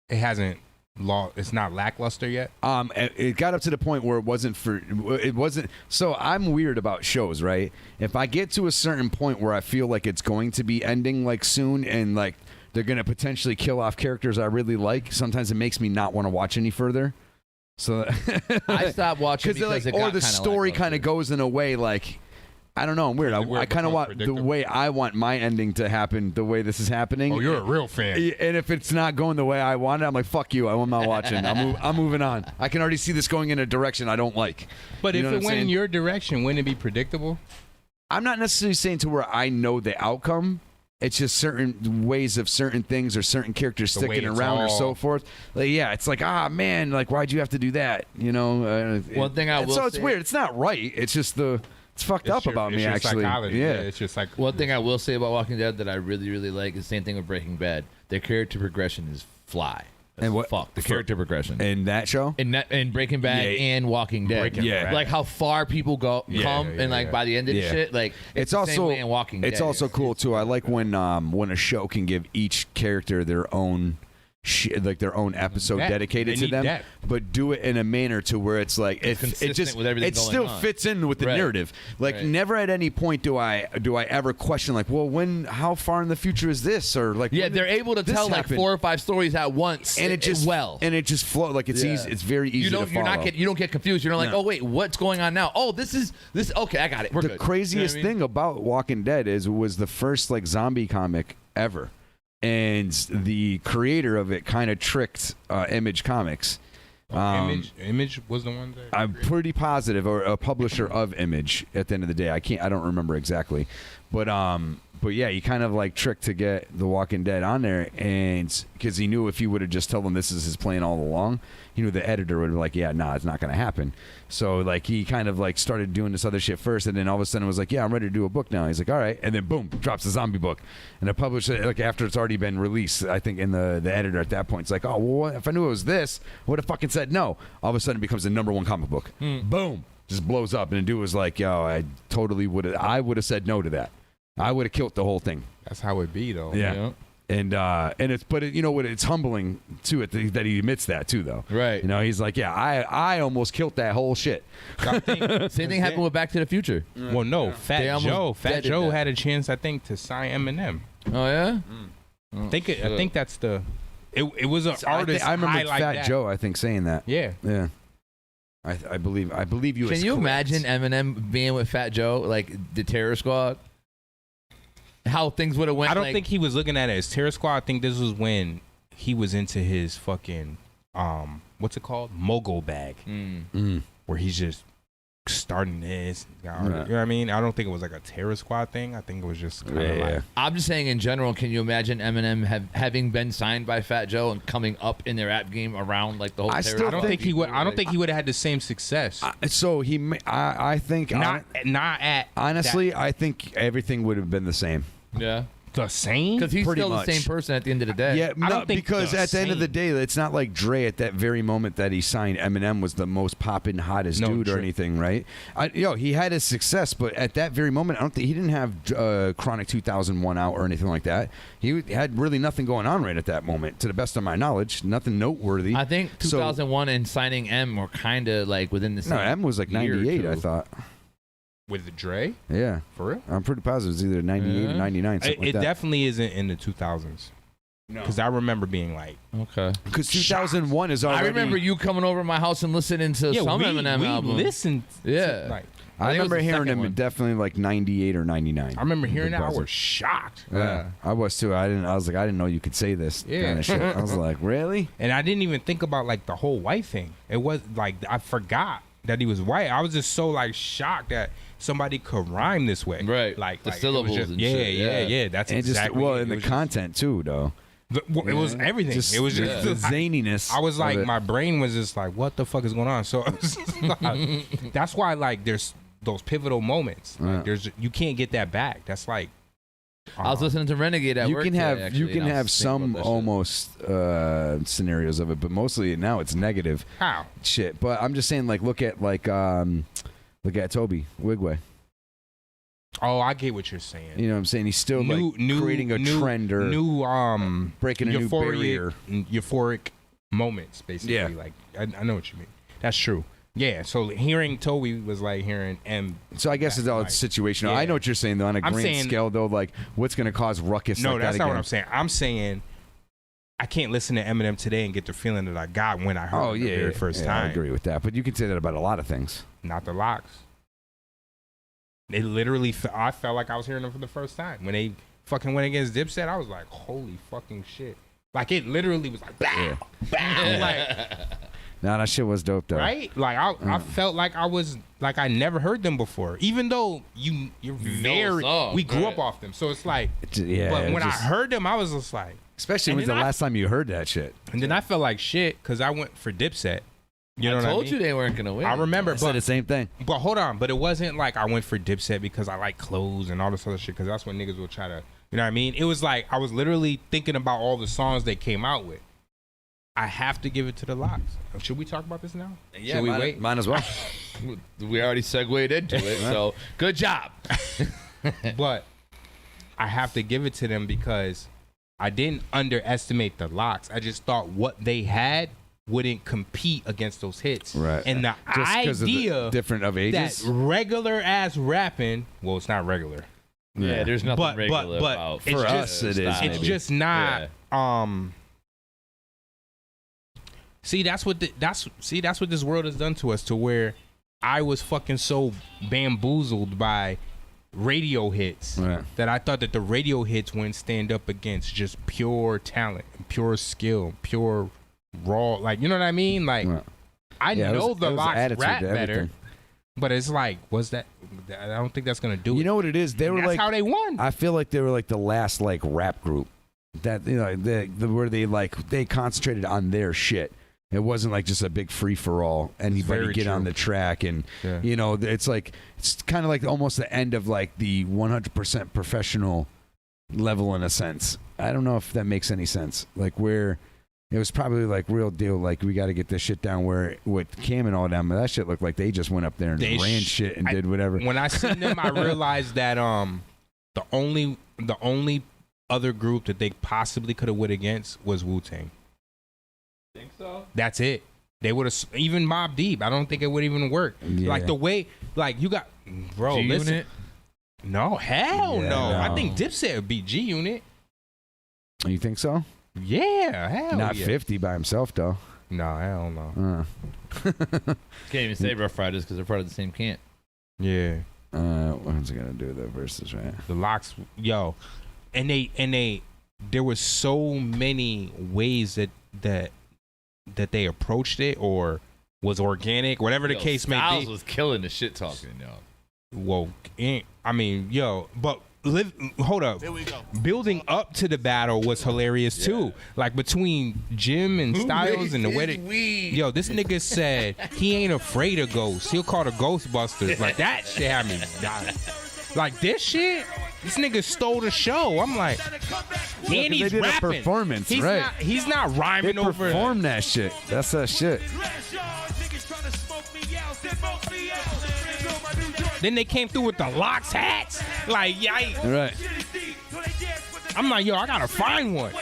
it hasn't. It's not lackluster yet. It got up to the point where it wasn't. So I'm weird about shows, right? If I get to a certain point where I feel like it's going to be ending like soon, and like they're going to potentially kill off characters I really like, sometimes it makes me not want to watch any further. So I stopped watching because or the story kind of goes in a way like. I don't know. I'm weird. I kind of want the way I want my ending to happen, the way this is happening. Oh, you're a real fan. And if it's not going the way I want it, I'm like, fuck you. I'm not watching. I'm moving on. I can already see this going in a direction I don't like. But if it went in your direction, wouldn't it be predictable? I'm not necessarily saying to where I know the outcome. It's just certain ways of certain things or certain characters sticking around or so forth. Like, yeah, it's like, man, like, why'd you have to do that? You know? One thing I will So say, it's weird. It's not right. It's just it's fucked up about me, actually. Psychology. Yeah, it's just like one thing I will say about Walking Dead that I really, really like is the same thing with Breaking Bad. Their character progression is fly. And what? The character progression in that show, in Breaking Bad and Walking Dead. Like how far people come, and like by the end of the shit, like it's the also same way in Walking Dead. It's also cool too. I like when a show can give each character their own. Like their own episode dedicated to them, but do it in a manner to where it's like it still fits in with the narrative. Like never at any point do I ever question like, well, how far in the future is this, or like they're able to tell like 4 or 5 stories at once, and it just flows like it's easy. It's very easy to follow. You don't get confused. You're not like, oh wait, what's going on now? Oh, this is okay. I got it. We're the good. craziest thing about Walking Dead was the first like zombie comic ever. And the creator of it kind of tricked Image Comics. Image was the one that I'm pretty positive, or a publisher of Image. At the end of the day, I don't remember exactly, but yeah, he kind of like tricked to get The Walking Dead on there, and because he knew if he would have just told them this is his plan all along, he knew the editor would be like, yeah, nah, it's not going to happen. So like he kind of like started doing this other shit first, and then all of a sudden was like, yeah, I'm ready to do a book now. He's like, all right, and then boom, drops the zombie book, and the publisher like after it's already been released, I think, in the editor at that point, it's like, oh well, if I knew it was this, I would have fucking said no. All of a sudden, it becomes the #1 comic book. Boom, just blows up, and the dude was like, yo, I would have said no to that. I would have killed the whole thing. That's how it be, though. Yeah. And you know what? It's humbling to it that he admits that too, though. Right. You know, he's like, yeah, I almost killed that whole shit. Same thing happened with Back to the Future. Well, no, Fat Joe had a chance, I think, to sign Eminem. Oh yeah. I think that's the. It was an artist. I remember Fat that. Joe, I think, saying that. Yeah. Yeah. I believe you. Can you imagine Eminem being with Fat Joe, like the Terror Squad? how things would have went. I don't like, think he was looking at it as Terror Squad. I think this was when he was into his fucking what's it called? Mogul bag. Where he's just starting this. You know what I mean? I don't think it was like a Terror Squad thing. I think it was just kind of like. I'm just saying in general, can you imagine Eminem having been signed by Fat Joe and coming up in their rap game around like the whole I don't think he would. I don't think he would have had the same success. I think not at honestly, I think everything would have been the same. Yeah. The same? Because he's Pretty still much. the same person at the end of the day. Yeah, I don't think because the at the end of the same. day, it's not like Dre at that very moment that he signed Eminem was the most poppin', hottest No, dude or true. anything, right? He had his success, but at that very moment, I don't think he didn't have Chronic 2001 out or anything like that. He had really nothing going on right at that moment, to the best of my knowledge, nothing noteworthy. I think 2001 and signing M were kind of like within the same. No, M was like year or 98, I two. thought. With Dre? Yeah, For real? I'm pretty positive it's either 98 or 99. Something It like that. definitely isn't in the 2000s. No. Because I remember being like, Okay. Because 2001 is already. I remember you coming over to my house and listening to some Eminem album. listened. Yeah. Like, I think it was remember the hearing second him one. definitely like 98 or 99. I remember hearing that. I Pretty was shocked. Yeah, I was too. I was like, I didn't know you could say this Yeah. kind of shit. I was like, really? And I didn't even think about like the whole white thing. It was like I forgot that he was white. I was just so like shocked that somebody could rhyme this way. Right. Like The it was syllables just- and yeah, shit, yeah, yeah. yeah. That's And exactly. just it the was content too, though. It was everything. It was just the like, zaniness. I was of like, it. my brain was just like, what the fuck is going on? So it was just like, that's why like there's those pivotal moments. Like, you can't get that back. That's like. I was listening to Renegade at you work can today, have actually, you can and I have was thinking some about that shit. almost scenarios of it, but mostly now it's negative How? shit. But I'm just saying, like, look at Toby Wigway. Oh, I get what you're saying. You know what I'm saying? He's still like creating a trend or breaking a new barrier. Euphoric moments, basically. Yeah. Like I know what you mean. That's true. Yeah. So hearing Toby was like hearing M. So I guess it's all like, situational. yeah. I know what you're saying though. On a I'm grand saying- scale though, like what's going to cause ruckus? No, like that's that not again? what I'm saying. I'm saying I can't listen to Eminem today and get the feeling that I got when I heard Oh it yeah, the very first yeah, time. I agree with that. But you can say that about a lot of things. Not the Locks. It literally, I felt like I was hearing them for the first time when they fucking went against Dipset. I was like, holy fucking shit! Like it literally was like, bow, bow, like Nah, that shit was dope though. right. Like I felt like I was like I never heard them before, even though you're very songs, we grew right. up off them, so it's like. Yeah, But when I just- heard them, I was just like, especially and when's the then I- last time you heard that shit? and then I felt like shit because I went for Dipset. You know I what told I mean? you they weren't gonna win. I remember, I said the same thing. But hold on, but it wasn't like I went for Dipset because I like clothes and all this other shit. Because that's when niggas will try to, you know what I mean? It was like I was literally thinking about all the songs they came out with. I have to give it to the Locks. Should we talk about this now? Yeah, Should we wait? Mine as well. We already segued into it, so good job. But I have to give it to them because I didn't underestimate the Locks. I just thought what they had wouldn't compete against those hits. Right. And the Just 'cause of the idea different of that ages. regular ass rapping, well, it's not regular. Yeah, there's nothing But regular about it's For just, us, it is, It's maybe. just not. See, that's what this world has done to us. To where I was fucking so bamboozled by radio hits Right. that I thought that the radio hits wouldn't stand up against just pure talent, pure skill, pure raw. Like, you know what I mean? Like, Right. I Yeah, it know was- the it was Locks attitude rap to better, everything. but it's like, I don't think that's gonna do it. You know what it is? They were That's like how they won. I feel like they were like the last like rap group that where they concentrated on their shit. It wasn't like just a big free for all. Anybody very get on true. the track and Yeah. it's like it's kind of like almost the end of like the 100% professional level in a sense. I don't know if that makes any sense. Like where it was probably like real deal. Like we got to get this shit down. Where with Cam and all them, that shit looked like they just went up there and They ran shit and did whatever. When I seen them, I realized that the only other group that they possibly could have went against was Wu-Tang. Think so? That's it. They would have even Mobb Deep. I don't think it would even work. Yeah. Like the way, like you got, bro. Listen, G-Unit? no, hell Yeah, no. I no. think Dipset would beat G Unit. You think so? Yeah, hell Not yeah. 50 by himself though. No, hell no. Can't even say Rough Riders because they're part of the same camp. Yeah. What's it gonna do the verses, right? The locks, yo, and they there was so many ways that they approached it or was organic, whatever the case may be. Styles was killing the shit talking, yo. Whoa, I mean, yo, but hold up. Here we go. Building up to the battle was hilarious too. Like between Jim and Styles and the way that, yo, this nigga said he ain't afraid of ghosts. He'll call the Ghostbusters. Like that shit had me dying. Like this shit, this nigga stole the show. I'm like, and he's they did rapping. a performance, he's right? He's not rhyming They over. perform that shit. That's that shit. Then they came through with the locks hats. Like, yikes. Right. I'm like, yo, I gotta find one.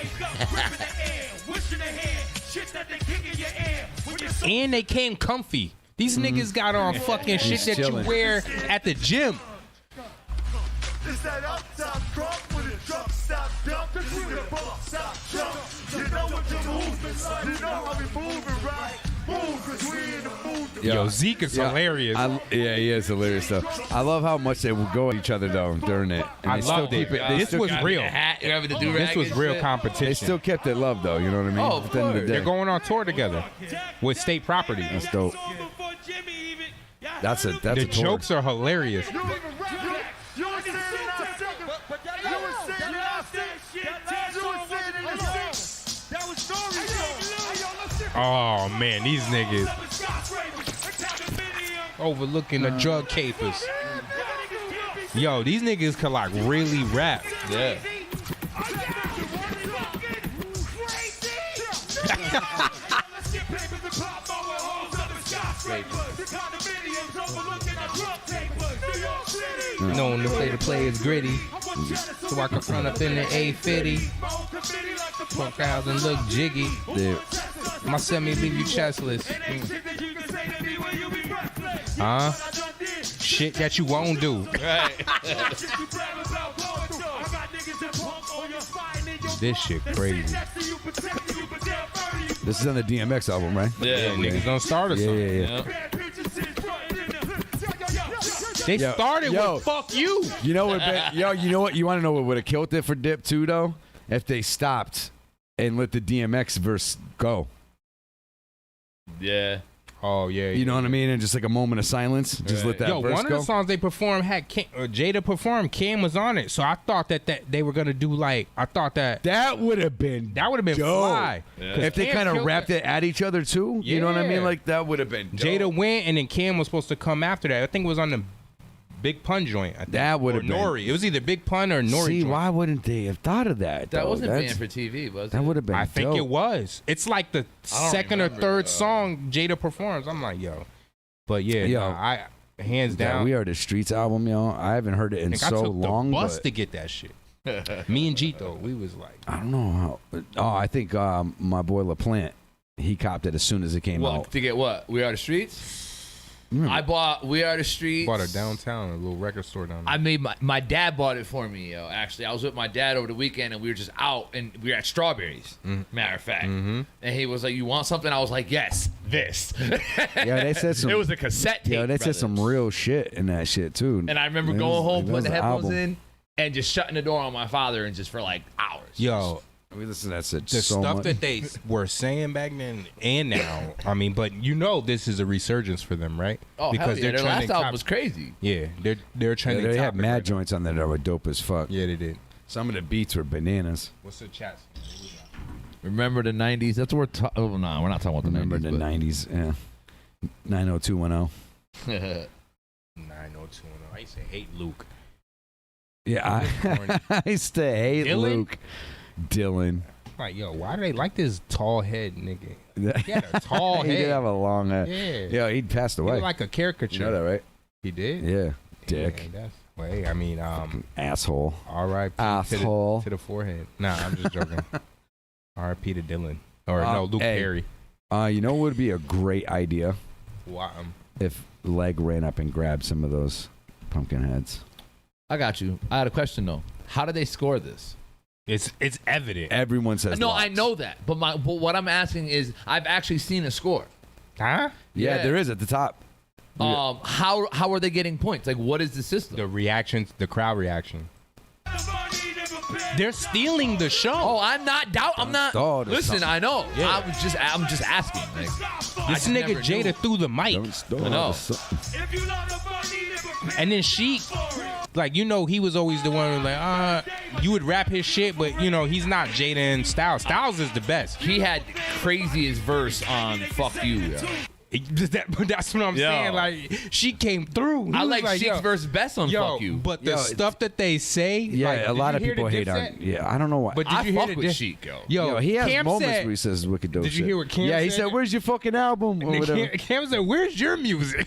And they came comfy. These niggas got on fucking shit He's that chilling. you wear at the gym. Yo, Zeke is hilarious. Yeah, he is hilarious though. I love how much they will go at each other though during it. And I they still loved it. keep They This still was keep- real. This was real They competition. still kept it love though. You know what I mean? Oh, of At the end of the course. day. They're going on tour together with State Property. That's dope. That's a The tour. jokes are hilarious. Oh man, these niggas overlooking the drug capers. Yo, these niggas could like really rap. Yeah. Known to play the players gritty, so I can front up in the A50. 12,000 look jiggy. Dude. My semi leave you chestless. Huh? Shit that you won't do. Right. This shit crazy. This is on the DMX album, right? Yeah. Niggas don't start or something. Yeah. They Yo, started yo. with fuck you. You know what? You know what? You want to know what would have killed it for Dip too, though? If they stopped and let the DMX verse go. Yeah. Oh yeah. You know what I mean? And just like a moment of silence, just let that Yo, verse one go. of the songs they performed had Jada performed. Cam was on it, so I thought that they were gonna do like that would have been dope. Fly. Yeah. 'Cause If they Cam kind of killed rapped it at each other too. You know what I mean? Yeah. Like that would have been dope. Jada went, and then Cam was supposed to come after that. I think it was on the Big Pun joint. I think. That would have Or been. Nori. It was either Big Pun or Nori. See, joint. why wouldn't they have thought of that? That though? wasn't That's- banned for TV, was it? That would have been. I think dope. it was. It's like the I don't second or remember, third song Jada performs. I'm like, yo. But yeah, Yo. nah, I hands That down. We Are the Streets album, yo. I haven't heard it in I so took long. the bus but to get that shit. Me and Gito, we was like, I don't know how. Oh, I think my boy LaPlante, he copped it as soon as it came What, out. to get what? We Are the Streets? I bought We Are the Streets. bought a downtown, a little record store down there. I made my dad bought it for me, yo. Actually, I was with my dad over the weekend, and we were just out, and we were at Strawberries. Matter of fact, and he was like, "You want something?" I was like, "Yes, this." Yeah, they said some. It was a cassette tape. Yeah, they said some brothers. real shit in that shit too. And I remember It going was- home, it putting was the an headphones album. in, and just shutting the door on my father, and just for like hours. Yo, We listened to that shit the so stuff much. that they were saying back then and now. I mean, but you know, this is a resurgence for them, right? Oh, hell yeah. Their last trending album top- was crazy. Yeah, they're Yeah, trending. they had topic mad right now. joints on there that were dope as fuck. Yeah, they did. Some of the beats were bananas. What's the chat? Remember the 90s? That's what we're talking. Oh, no, we're not talking about the Remember 90s. the 90s? Yeah. 90210. 90210. I used to hate Luke. Yeah, I used to hate Dylan? Luke. Dylan. Like, yo, why do they like this tall head nigga? He had a tall He did head. have a long head. Yeah. Yeah, he passed He away. looked like a caricature. You know that, right? He did? Yeah. Dick. Yeah, that's, well, hey, I mean, Asshole. R.I.P. Asshole. To the forehead. Nah, I'm just joking. R.I.P. to Dylan. Or no, Luke hey, Perry. You know what would be a great idea? If Leg ran up and grabbed some of those pumpkin heads. I got you. I had a question though. How did they score this? It's evident. Everyone says No, locks. I know that, but what I'm asking is, I've actually seen a score. Huh? Yeah, Yeah. there is at the top. How are they getting points? Like, what is the system? The reactions, the crowd reaction. They're stealing the show. Oh, I'm not doubt. I'm not. Listen, I know. Yeah. I'm just asking. Like, this nigga Jada threw the mic. I know. And then she, like, you know, he was always the one who like, you would rap his shit, but you know, he's not Jada and Styles. Styles is the best. He had craziest verse on "Fuck You." Yeah. That's what I'm saying. Like, she came through. I like Sheik's verse best on "Fuck You." But the stuff that they say, yeah, like, a lot of people hate on. Yeah, I don't know why. But did you hear the Sheik, Yo, he has Cam moments said, where he says wicked dope Did you shit. hear what Cam Yeah, he said? said, "Where's your fucking album?" Or whatever. Cam said, "Where's your music?"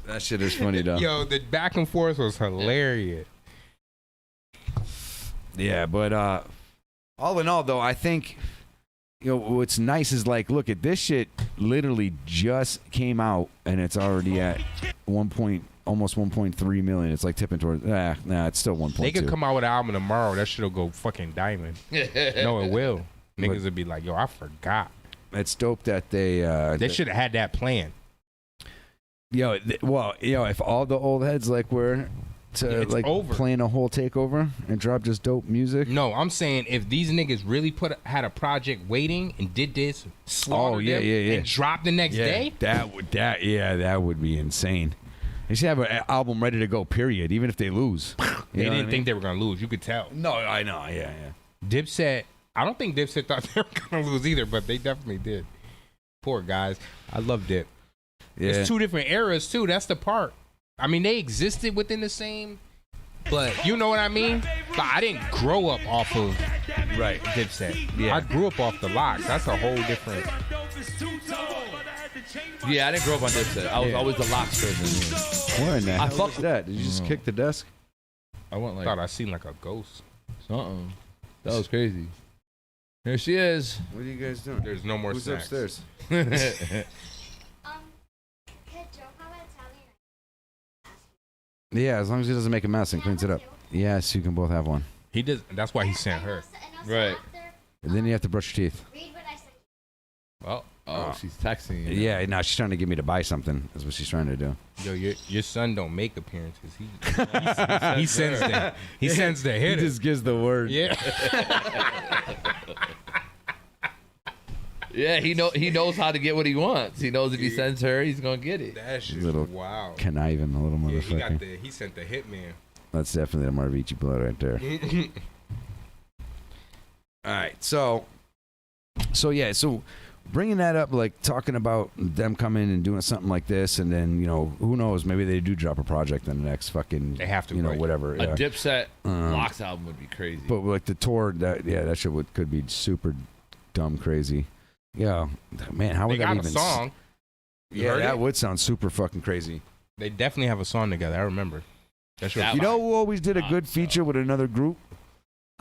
That shit is funny though. Yo, the back and forth was hilarious. Yeah, but all in all, though, I think what's nice is like, look at this shit. Literally just came out, and it's already at almost 1.3 million. It's like tipping towards. Nah, it's still 1.2. They could come out with an album tomorrow. That shit'll go fucking diamond. No, it will. Niggas would be like, "Yo, I forgot." It's dope that they should have had that plan. If all the old heads like were to It's like over. playing a whole takeover and drop just dope music. No, I'm saying if these niggas really had a project waiting and did this, slaughtered them, and dropped the next day, that would be insane. They should have an album ready to go. Period. Even if they lose, they didn't think they were gonna lose. You could tell. No, I know. Yeah. Dipset. I don't think Dipset thought they were gonna lose either, but they definitely did. Poor guys. I love Dip. Yeah. It's two different eras too. That's the part. I mean, they existed within the same, but you know what I mean? But I didn't grow up off of Dipset. Yeah. I grew up off the Locks. That's a whole different. Yeah, I didn't grow up on Dipset. I was always the Locks person. What in the hell fuck was that? Did you just kick the desk? I went I thought I seen like a ghost. Something. That was crazy. Here she is. What are you guys doing? There's no more Who's snacks. upstairs? Yeah, as long as he doesn't make a mess and cleans it up. Yes, you can both have one. He does. That's why he sent her. Right. And then you have to brush your teeth. Oh, she's texting you. Yeah, no, she's trying to get me to buy something. That's what she's trying to do. Yo, your son don't make appearances. He sends the hitter. He just gives the word. Yeah. Yeah, he knows how to get what he wants. He knows if he sends her, he's gonna get it. That shit's Little wow. Conniving, a little Yeah, motherfucker. he sent the hitman. That's definitely the Marvici blood right there. All right, so bringing that up, like talking about them coming and doing something like this, and then who knows, maybe they do drop a project in the next fucking. They have to, whatever. A Dipset Locks album would be crazy. But like the tour, that shit could be super dumb crazy. Yeah, man, how would They that got even? a song. You Yeah, heard that it? would sound super fucking crazy. They definitely have a song together. I remember. That's That- You know who always did a good feature with another group?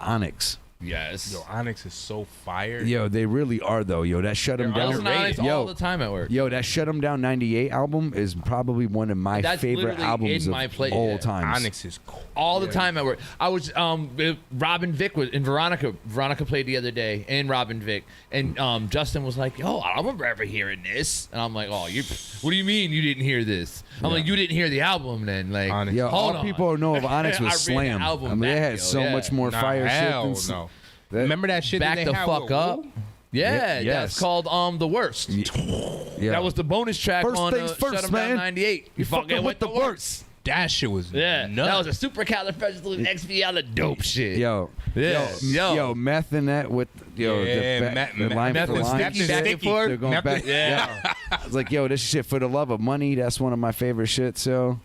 Onyx. Yes. Yo, Onyx is so fire. Yo, they really are though. Yo, that Shut 'Em I listen Down. to Onyx Yo, all the time at work. Yo, that Shut 'Em Down 98 album is probably one of my That's favorite literally albums in my of play- all yeah. times. Onyx is cool. All the time at work. I was Robin Vick was in Veronica. Veronica played the other day, and Robin Vick, and Justin was like, "Yo, I don't remember ever hearing this," and I'm like, "Oh, what do you mean you didn't hear this?" I'm like, "You didn't hear the album then?" Like, Onyx. Yo, hold all on. people know of Onyx I was ran the Slam. album I mean, they back, had yo, so yeah. much more Nah, fire hell shit. no. Remember that shit Back that the they had fuck with up. Wu? Yeah, yes. that's called The Worst. Yeah. That was the bonus track First on things first, Shut 'Em man. Down 98. You fucking with the worst. That shit was Yeah, nuts. that was a supercalifragilisticexpialidocious dope shit. Yo, Yo. meth in that with Yeah, the line meth for was line sticky shit. back and forth. They're going Meth back. was- Yeah. It's like, yo, this shit for the love of money. That's one of my favorite shits. So,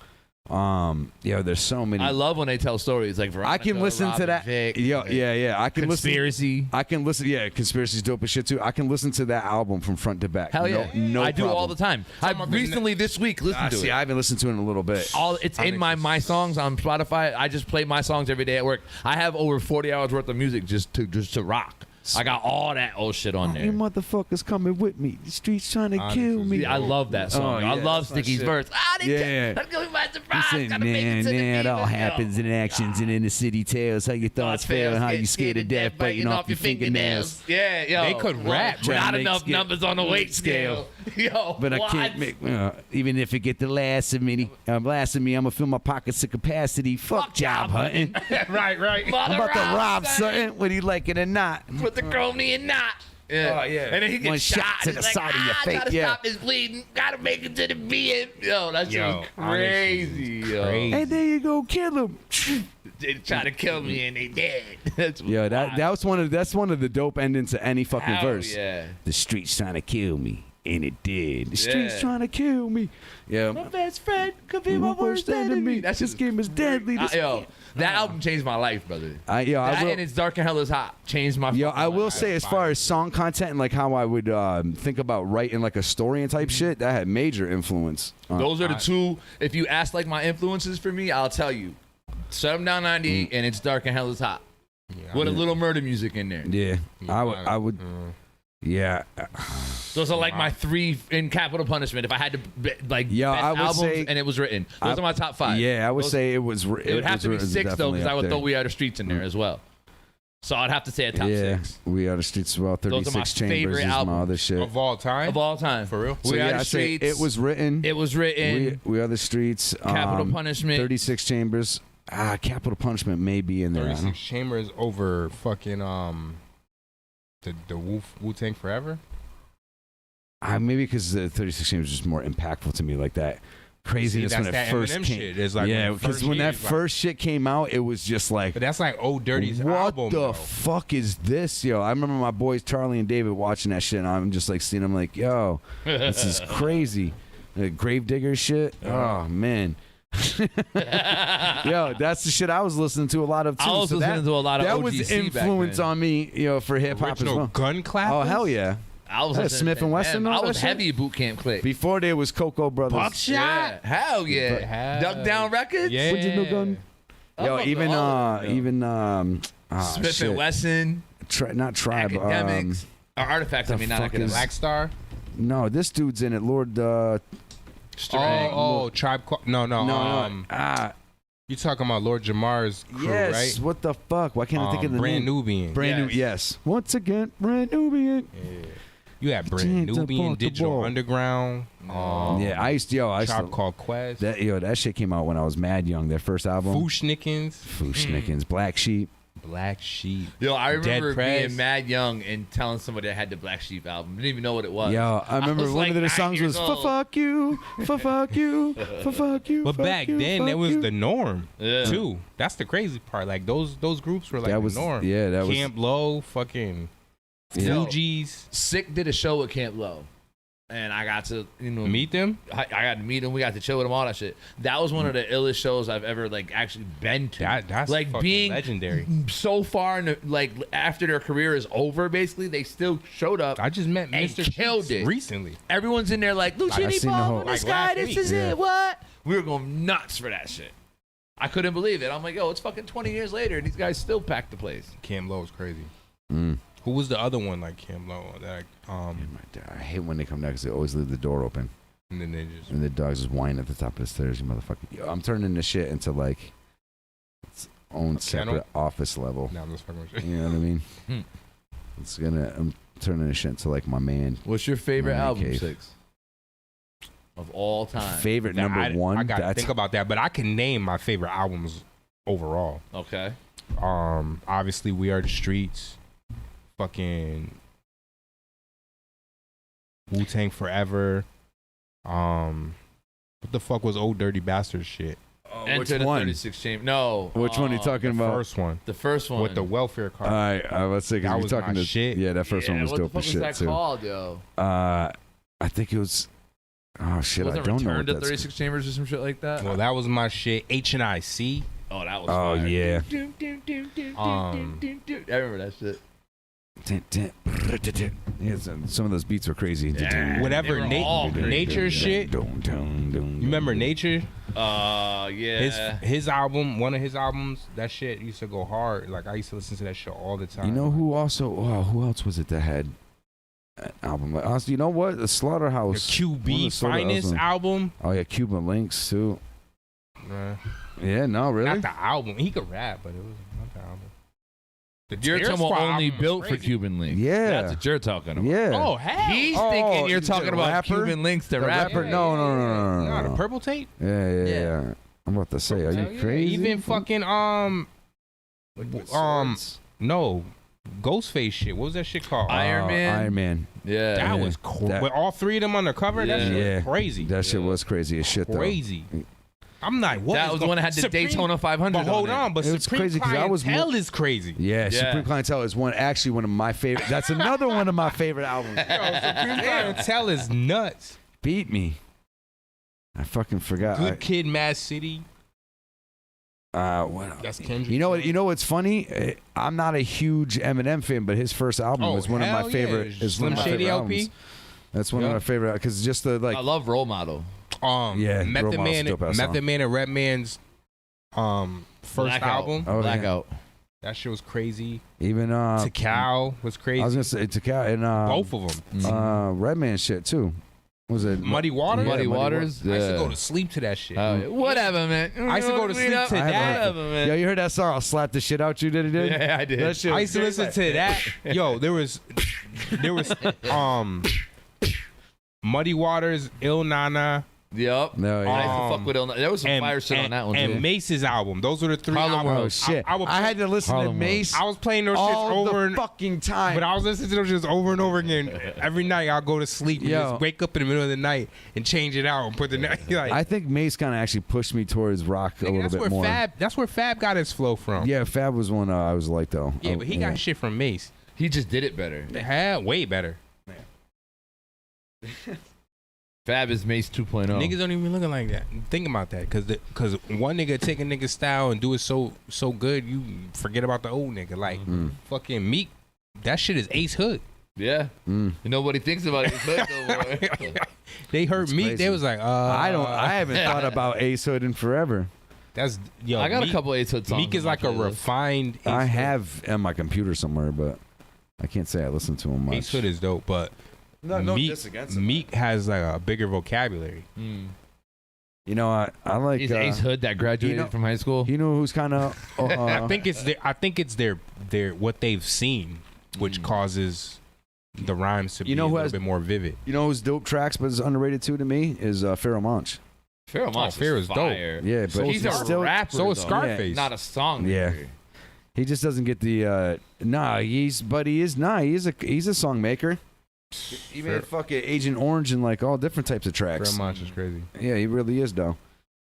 there's so many. I love when they tell stories like Veronica, I can listen to Robin that. Vick, Yeah. I can Conspiracy. listen. I can listen. Yeah, Conspiracy's dope as shit too. I can listen to that album from front to back. Hell yeah, no I do problem. all the time. I recently this week listened to See, it. I haven't listened to it in a little bit. It's in my songs on Spotify. I just play my songs every day at work. I have over 40 hours worth of music just to rock. I got all that old shit on You there. motherfuckers coming with me. The streets trying to kill me. I love that song. I love Sticky's verse. Yeah. Going by surprise. Listen, Gotta make it to the it all demon. happens in actions and in the city tales. How your thoughts fail and how you scared to death, biting off your fingernails. Yeah, yo. They could rap. Not enough numbers on the weight scale. Yo, But I can't make, even if it get the last of me, I'm gonna fill my pockets to capacity. Fuck job hunting. right. I'm about to rob something, whether you like it or not. Put the chromie in knot. Yeah. Oh, yeah. And then he gets One shot. shot to He's the like, side of your face. Gotta Yeah. stop his bleeding. Gotta make it to the BM. Yo, that shit was crazy. Yo. Hey, there you go, kill him. They try to kill me and they dead. That's Yo, that's one of the dope endings to any fucking Hell verse. yeah. The streets trying to kill me, and it did. The streets Yeah. trying to kill me. Yeah. My best friend could be my worst enemy. That's This game is deadly. Yo, that album changed my life, brother. I That will, and It's Dark and Hell is Hot changed my. Yo, fucking I will life. say, as far as song content and like how I would think about writing like a story and type shit, that had major influence. Those are the two. If you ask like my influences for me, I'll tell you. Shut 'em Down 98 and It's Dark and Hell is Hot. With a little murder music in there. Yeah, I would. Yeah. Those are like my three in Capital Punishment. If I had to like Yeah, best I would albums say- and it was written, those are my top 5. Yeah, I would Those- say it was. It would have to be 6 though, because I would throw We Are the Streets in there as well. So I'd have to say a top 6 We Are the Streets. Well, Those are my 36 Chambers favorite is my albums other shit. Of all time? of all time. For real? So We Are yeah, the I say Streets. it was written. It was written. We Are the Streets. Capital Punishment. 36 Chambers. Capital Punishment may be in there. 36 Chambers over fucking the Wu-Tang Forever? Maybe because the 36 Chambers is more impactful to me, like that craziness that's when it that first Eminem came. shit. It's like yeah, when it because first when hit, that it's like- first shit came out, it was just like, But that's like Old Dirty's what album. the though. fuck is this, yo? I remember my boys Charlie and David watching that shit, and I'm just like seeing them like, yo, this is crazy. Gravedigger shit. Oh man. Yo, that's the shit I was listening to a lot of too. I was listening to a lot of that was OGC back influence then. on me, for hip hop as Original well. gun clappers? Oh hell yeah! I was Yeah, listening Smith to and Wesson them. and all I that was shit? heavy Boot Camp Click. Before there was Cocoa Brothers. Buckshot. Yeah. Hell yeah. Hell Duck Down Records. Yeah. Original gun. Yo, fuck even with all of them, Smith Smith and Wesson. not Tribe. Academics. Or Artifacts. I mean, not fuck Academics. is- Black Star? No, this dude's in it. Lord. Tribe Called. No. You talking about Lord Jamar's crew, Yes. right? What the fuck? Why can't I think of the Brand name? Nubian. Brand new. Yes. Once again, Brand Nubian. You had Brand James Nubian, above the Digital ball. Underground. Yeah, I used to. Tribe Called Quest. That shit came out when I was mad young. Their first album. Fushnikins. Fushnikins. Black Sheep. Black Sheep. Yo, I remember Dead Prez. being mad young and telling somebody I had the Black Sheep album. Didn't even know what it was. Yo, I remember was one like of their 9 songs years was old. fuck you, fuck you, fuck you. But fuck back you, then, fuck that was you. the norm Yeah. too. That's the crazy part. Like those groups were like That the was- norm. yeah, that was- Camp Low, fucking Yeah. Fugees. Sick did a show at Camp Low. And I got to, Meet them. I got to meet them. We got to chill with them, all that shit. That was one of the illest shows I've ever actually been to. That's like fucking being legendary. so far in the, after their career is over, basically they still showed up. I just met and Mr. killed Sheets it recently. Everyone's in there like I Lucini seen the Ball whole- in the like sky. last This week. is Yeah. it. What? We were going nuts for that shit. I couldn't believe it. I'm like, yo, it's fucking 20 years later, and these guys still pack the place. Camp Low is crazy. Mm. Who was the other one like Camp Low? That I hate when they come down because they always leave the door open. and then they just And the dogs just whine at the top of the stairs, you motherfucker. Yo, I'm turning this shit into like its own A separate kennel? office level. No, I'm just fucking with you. You know what I mean? Hmm. I'm turning this shit into like my man. What's your favorite Man album, cave. Six? Of all time. Favorite Now, number one. I gotta that's think about that, but I can name my favorite albums overall. Okay. Obviously We Are the Streets, fucking Wu-Tang Forever. What the fuck was Old Dirty Bastard shit? Enter the one? 36 Chamber. No. Which one are you talking The about? first one The first one. with the welfare All card. right, I was saying That because was we're my talking to shit. yeah, that first one was what dope the as fuck shit was that too. called, yo? I think it was. Oh shit, Wasn't I don't know. Return What to that's 36 Chambers or some shit like that? Well, that was my shit. H&IC. Oh, that was Oh fire. yeah. I remember that shit. Yeah, some of those beats were crazy. Yeah. Whatever They were all crazy. nature shit. You remember Nature? Yeah. His album, one of his albums, that shit used to go hard. Like I used to listen to that shit all the time. You know who also? Who else was it that had an album? Like, also, you know what? The Slaughterhouse. The QB Finest album. Oh yeah, Cuban Links too. Yeah, no, really. Not the album. He could rap, but it was not the album. The You're Terror talking about Squad only album built was for crazy. Cuban Links. Yeah. That's what you're talking about. Yeah. Oh, hell. He's thinking you're the talking about rapper? Cuban Links, the rapper. No. The Purple Tape. Yeah. I'm about to say, are you crazy? Even fucking no, Ghostface shit. What was that shit called? Iron Man. Iron Man. Yeah. That was cool. With all three of them on the cover, that shit was crazy. That shit was crazy as shit, though. Crazy. I'm not. What that was the one that had the Daytona 500. But hold on, but it was Supreme crazy 'cause I was Clientele is crazy. Yeah, Supreme Clientele is one of my favorite. That's another one of my favorite albums. Supreme Clientele is nuts. Beat me. I fucking forgot. Good Kid, Mad City. What else? That's Kendrick. You know what's funny? I'm not a huge Eminem fan, but his first album was one of my favorite. Is one of my favorite albums. That's one of my favorite because just the like. I love Role Model. Method Man and Redman's first Blackout. album. Blackout. That shit was crazy. Even Tikal was crazy. I was gonna say Tikal and both of them. Redman shit too. Was it Muddy Waters? Muddy Waters. I used to go to sleep to that shit. Whatever, man. I used to go to sleep to that. Whatever, man. Yo, you heard that song? I'll slap the shit out you. Did it? Yeah, I did. That shit I was used to great. listen to that. Yo, there was Muddy Waters, Il Nana. Yep. No, yeah. I used to fuck with Il Nana. There was some fire shit on that one and too. Mace's album. Those were the three Harlem albums. World. Oh shit! would I play- had to listen to Harlem Mace. I was playing those shits all over the and fucking time. But I was listening to those shits over and over again. Every night I'll go to sleep and Yo. just wake up in the middle of the night and change it out and put the like. I think Mace kind of actually pushed me towards rock a little that's bit where more. That's where Fab got his flow from. Yeah, Fab was one I was like though. Yeah, but he got shit from Mace. He just did it better. Way better. Fab is Mace 2.0. Niggas don't even looking like that. Think about that, cause one nigga take a nigga's style and do it so good, you forget about the old nigga. Like fucking Meek, that shit is Ace Hood. Yeah. Nobody thinks about Ace Hood no more. They heard Meek, crazy. they was like, I haven't thought about Ace Hood in forever. That's yo. I got Meek, a couple Ace Hood songs. Meek is like a refined. Ace I Hood. have on my computer somewhere, but I can't say I listen to him much. Ace Hood is dope, but no Meek, diss against him. Meek has like a bigger vocabulary. You know, I like. He's Ace Hood that graduated from high school. You know who's kind of? I think it's their what they've seen, which causes the rhymes to be a little bit more vivid. You know who's dope tracks, but is underrated too to me is Pharoah Monch. Pharoah Monch Pharaoh's dope. fire. Yeah, but So he's a still, rapper. So is though. Scarface. Not a song. Yeah. He just doesn't get the he's a song maker. He made fucking Agent Orange and like all different types of tracks. Pharoah Monch is crazy. Yeah, he really is though.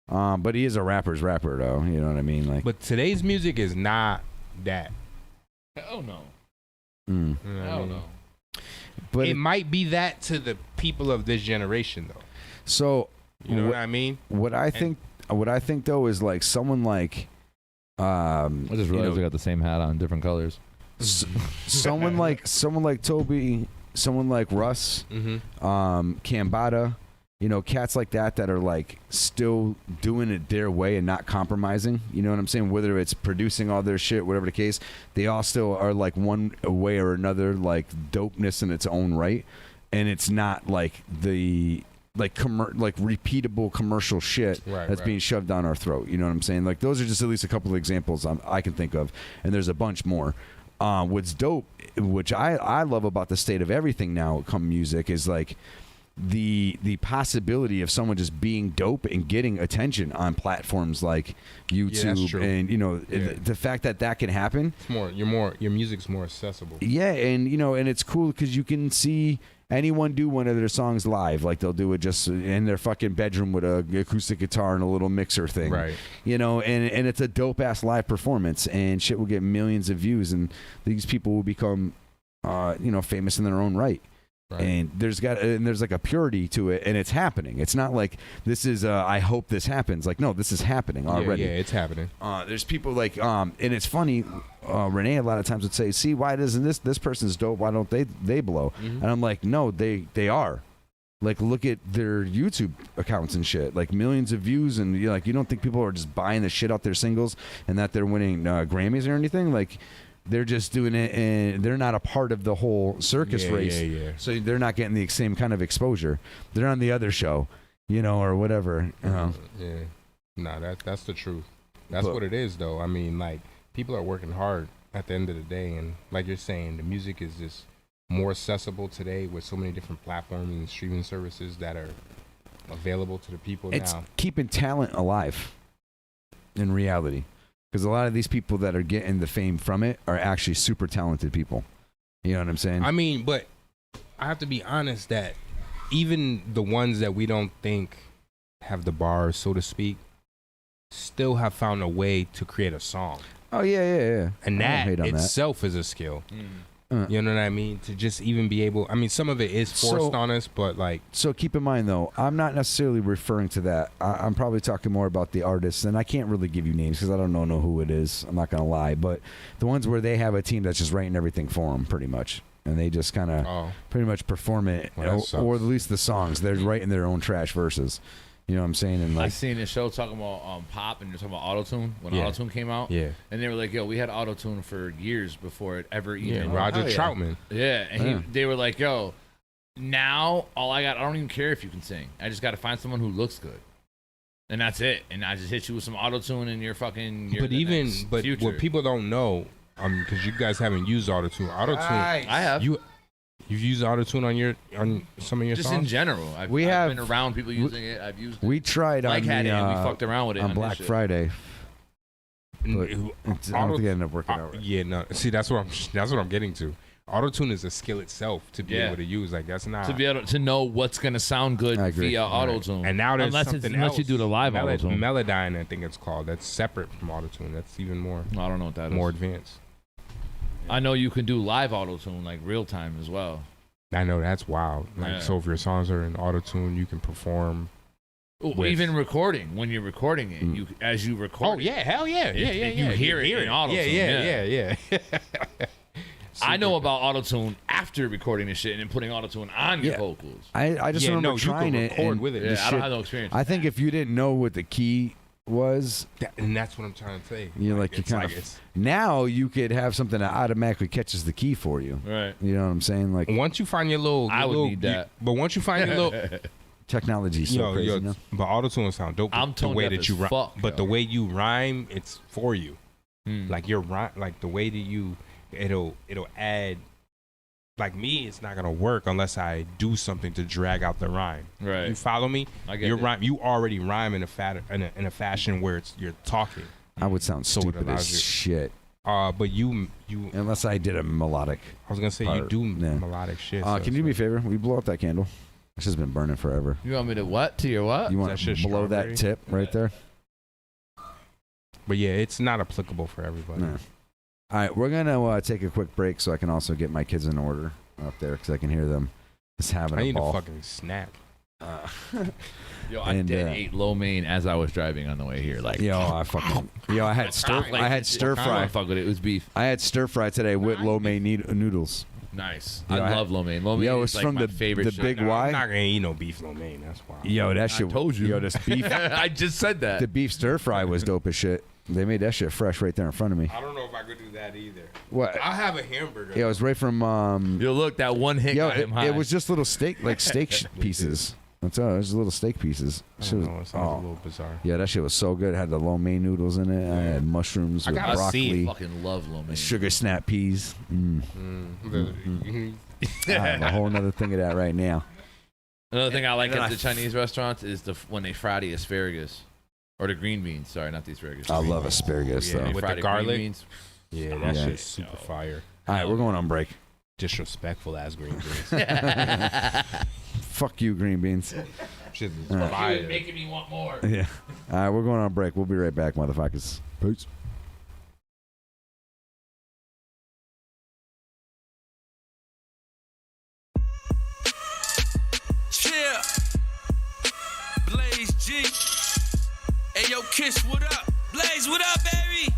But he is a rapper's rapper though. You know what I mean? Like, But today's music is not that. Hell no. You know what I Hell mean? no. but It might be that to the people of this generation, though. so You know what I mean? What I think though is like someone like I just realized we got the same hat on, different colors. someone like Toby, someone like Russ, Cambada, you know, cats like that are like still doing it their way and not compromising. You know what I'm saying? Whether it's producing all their shit, whatever the case, they all still are like one way or another like dopeness in its own right, and it's not like the like repeatable commercial shit that's being shoved down our throat. You know what I'm saying? Like those are just at least a couple of examples I can think of, and there's a bunch more. What's dope, which I love about the state of everything now come music, is like the possibility of someone just being dope and getting attention on platforms like YouTube, and you know the fact that can happen. It's your music's more accessible. Yeah, and you know, and it's cool because you can see anyone do one of their songs live. Like they'll do it just in their fucking bedroom with a acoustic guitar and a little mixer thing, right? You know, and it's a dope ass live performance, and shit will get millions of views, and these people will become, you know, famous in their own right. Right. And there's like a purity to it, and it's happening. It's not like this is I hope this happens. Like no, this is happening already. Yeah, it's happening. There's people like and it's funny. Renee a lot of times would say, "See, why doesn't this person's dope? Why don't they blow?" And I'm like, "No, they are. Like, look at their YouTube accounts and shit. Like, millions of views, and you don't think people are just buying the shit out their singles and that they're winning Grammys or anything? Like, they're just doing it, and they're not a part of the whole circus race. Yeah. So they're not getting the same kind of exposure. They're on the other show, or whatever. Yeah. Nah, that's the truth. That's what it is, though. I mean, like, people are working hard at the end of the day, and like you're saying, the music is just more accessible today with so many different platforms and streaming services that are available to the people It's now. keeping talent alive in reality, because a lot of these people that are getting the fame from it are actually super talented people. You know what I'm saying? I mean, but I have to be honest that even the ones that we don't think have the bars, so to speak, still have found a way to create a song. Oh yeah. And I don't that hate on itself is a skill. You know what I mean? To just even be able, I mean, some of it is forced on us, but like. So keep in mind, though, I'm not necessarily referring to that. I'm probably talking more about the artists, and I can't really give you names because I don't know who it is. I'm not going to lie. But the ones where they have a team that's just writing everything for them, pretty much. And they just kind of pretty much perform it, or at least the songs. They're writing their own trash verses. You know what I'm saying? And I seen this show talking about pop, and you're talking about auto-tune when auto-tune came out. Yeah. And they were like, yo, we had auto-tune for years before it ever even. Roger Troutman. Yeah. And they were like, yo, now I don't even care if you can sing. I just got to find someone who looks good. And that's it. And I just hit you with some auto-tune and you're fucking. But future. what people don't know, because you guys haven't used auto-tune. Auto-tune. I have. You've used autotune on some of your just songs? in general. I've been around people using it. I've used it. We tried Mike on had the, it and we fucked around with it on Black Friday. But I don't think it ended up working out. Yeah, no. See, that's what I'm getting to. Autotune is a skill itself to be able to use. Like that's not to be able to know what's gonna sound good via autotune. And now there's unless something unless else. you do the live autotune. Melodyne, I think it's called. That's separate from autotune. That's even more. I don't know what that more is. advanced. I know you can do live autotune like real time as well. I know that's wild. Like so, if your songs are in autotune, you can perform. Even recording, when you're recording it, you as you record. Oh yeah, hell yeah, You hear it in autotune. Yeah. I know about autotune after recording this shit and then putting autotune on your vocals. I just remember trying you can record with it. I don't have no experience. I think if you didn't know what the key was, and that's what I'm trying to say. You're like you kind of now you could have something that automatically catches the key for you. Right. You know what I'm saying? Like once you find your little, I would need that. But once you find your little. Technology is so crazy. No? But autotune sound dope. I'm the way that you rhyme, but the way you rhyme, it's for you. Like your rhyme, like the way that you, it'll add. Like me, it's not gonna work unless I do something to drag out the rhyme. Right. You follow me? I get your it. rhyme. You already rhyme in a fashion where you're talking. I would sound So it stupid allows as you- shit. But you unless I did a melodic. I was gonna say you do melodic shit. so Can you do me a favor? Will you blow out that candle? It's just been burning forever. You want me to what? To your what? You want to blow that tip right there? But yeah, it's not applicable for everybody. No. All right, we're gonna take a quick break so I can also get my kids in order up there because I can hear them just having I a need ball. a fucking snack. Yo, I did ate lo mein as I was driving on the way here. Like, I had stir fry. Fuck with it. It was beef. I had stir fry today with lo mein noodles. Nice. Yo, I love lo mein. Lo mein Yo, is it's like from my the favorite the shit. Big No, Y. I'm not gonna eat no beef lo mein. That's wild. Yo, that shit. I told you. Yo, this beef. I just said that. The beef stir fry was dope as shit. They made that shit fresh right there in front of me. I don't know if I could do that either. What? I'll have a hamburger. Yeah, it was right from. Yo, look, that one hit Yo, got him high. it was just little steak pieces. That's all. It was little steak pieces. I don't know, it sounds a little bizarre. Yeah, that shit was so good. It had the lo mein noodles in it. I had mushrooms with broccoli. I fucking love lo mein. Sugar snap peas. I have a whole nother thing of that right now. Another thing I like then at I the Chinese restaurants is when they fry the asparagus. Or the green beans. Sorry, not the asparagus. I love asparagus, though. They With fry the green garlic? beans. Yeah, that shit's super fire. All right, we're going on break. Disrespectful ass green beans. Fuck you, green beans. Shit is All right. fire. You're making me want more. Yeah. All right, we're going on break. We'll be right back, motherfuckers. Peace. Chill. Blaze G. Hey, yo, Kiss, what up? Blaze, what up, baby?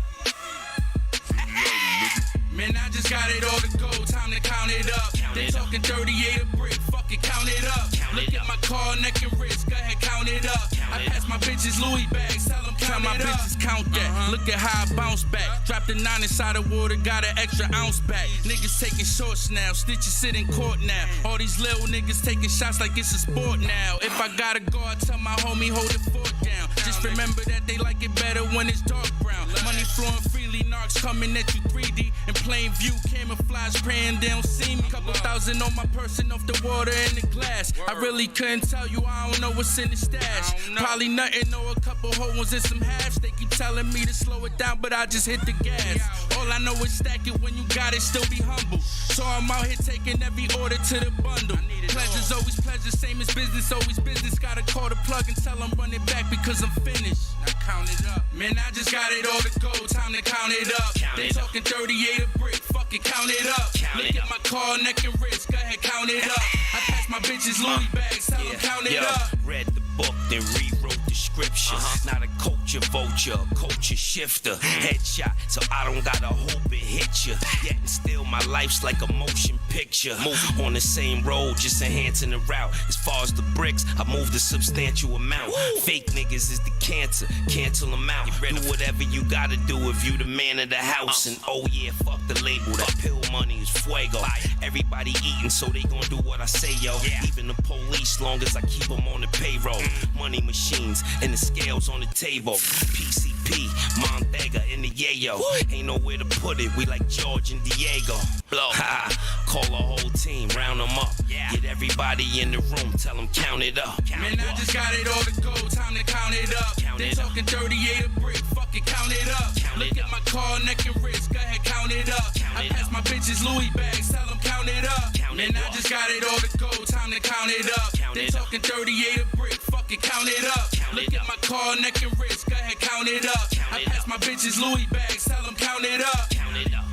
Man, I just got it all to go. Time to count it up. They talking 38 a brick. Fuck it, count it up. Look at my car, neck and wrist, go ahead, count it up. I pass my bitches Louis bags, tell them count my bitches count that. Look at how I bounce back. Drop the 9 inside the water, got an extra ounce back. Niggas taking shorts now, snitches sit in court now. All these little niggas taking shots like it's a sport now. If I gotta go, I tell my homie hold the fort down. Just remember that they like it better when it's dark brown. Money flowing freely, narcs coming at you 3D. In plain view, camouflage, praying they don't see me. Couple thousand on my person off the water and the glass. I really couldn't tell you, I don't know what's in the stash. Probably nothing, or a couple whole ones and some halves. They keep telling me to slow it down, but I just hit the gas. All I know is stack it when you got it, still be humble. So I'm out here taking every order to the bundle. Pleasure's always pleasure, same as business, always business. Gotta call the plug and tell them run it back because I'm finished. Now count it up. Man, I just got it all to go, time to count it up. They talking 38 a brick, fuck it, count it up. Look at my car, neck and wrist, go ahead, count it up. I pass my bitches Louis bags, tell them count it up. Read the book, then rewrote the scripture. Not a culture vulture, a culture shifter. Headshot, so I don't gotta hope it hit you. Yet and still my life's like a motion picture. Moving on the same road, just enhancing the route. As far as the bricks, I moved a substantial amount. Fake niggas is the cancer, cancel them out. Do whatever you gotta do if you the man of the house. And oh yeah, fuck the label, that pill money is fuego. Everybody eating, so they gon' do what I say, yo. Even the police, long as I keep them on the payroll. Money machines and the scales on the table. PCP, Montega in the yayo. Ain't nowhere to put it, we like George and Diego. Blow, ha, call a whole team, round them up. Get everybody in the room, tell them count it up. Man, I just got it all to go, time to count it up. They talking 38 a brick, fuck it, count it up. Look at my car, neck and wrist, go ahead, count it up. I pass my bitches Louis bags, tell them count it up. Man, I just got it all to go, time to count it up. They talking 38 a brick, fuck it, count it up. Look at my car, neck and wrist, go ahead, count it up. I pass my bitches Louis bags, tell them count it up. Count it up.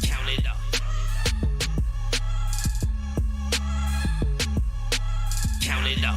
Count it up. Count it up.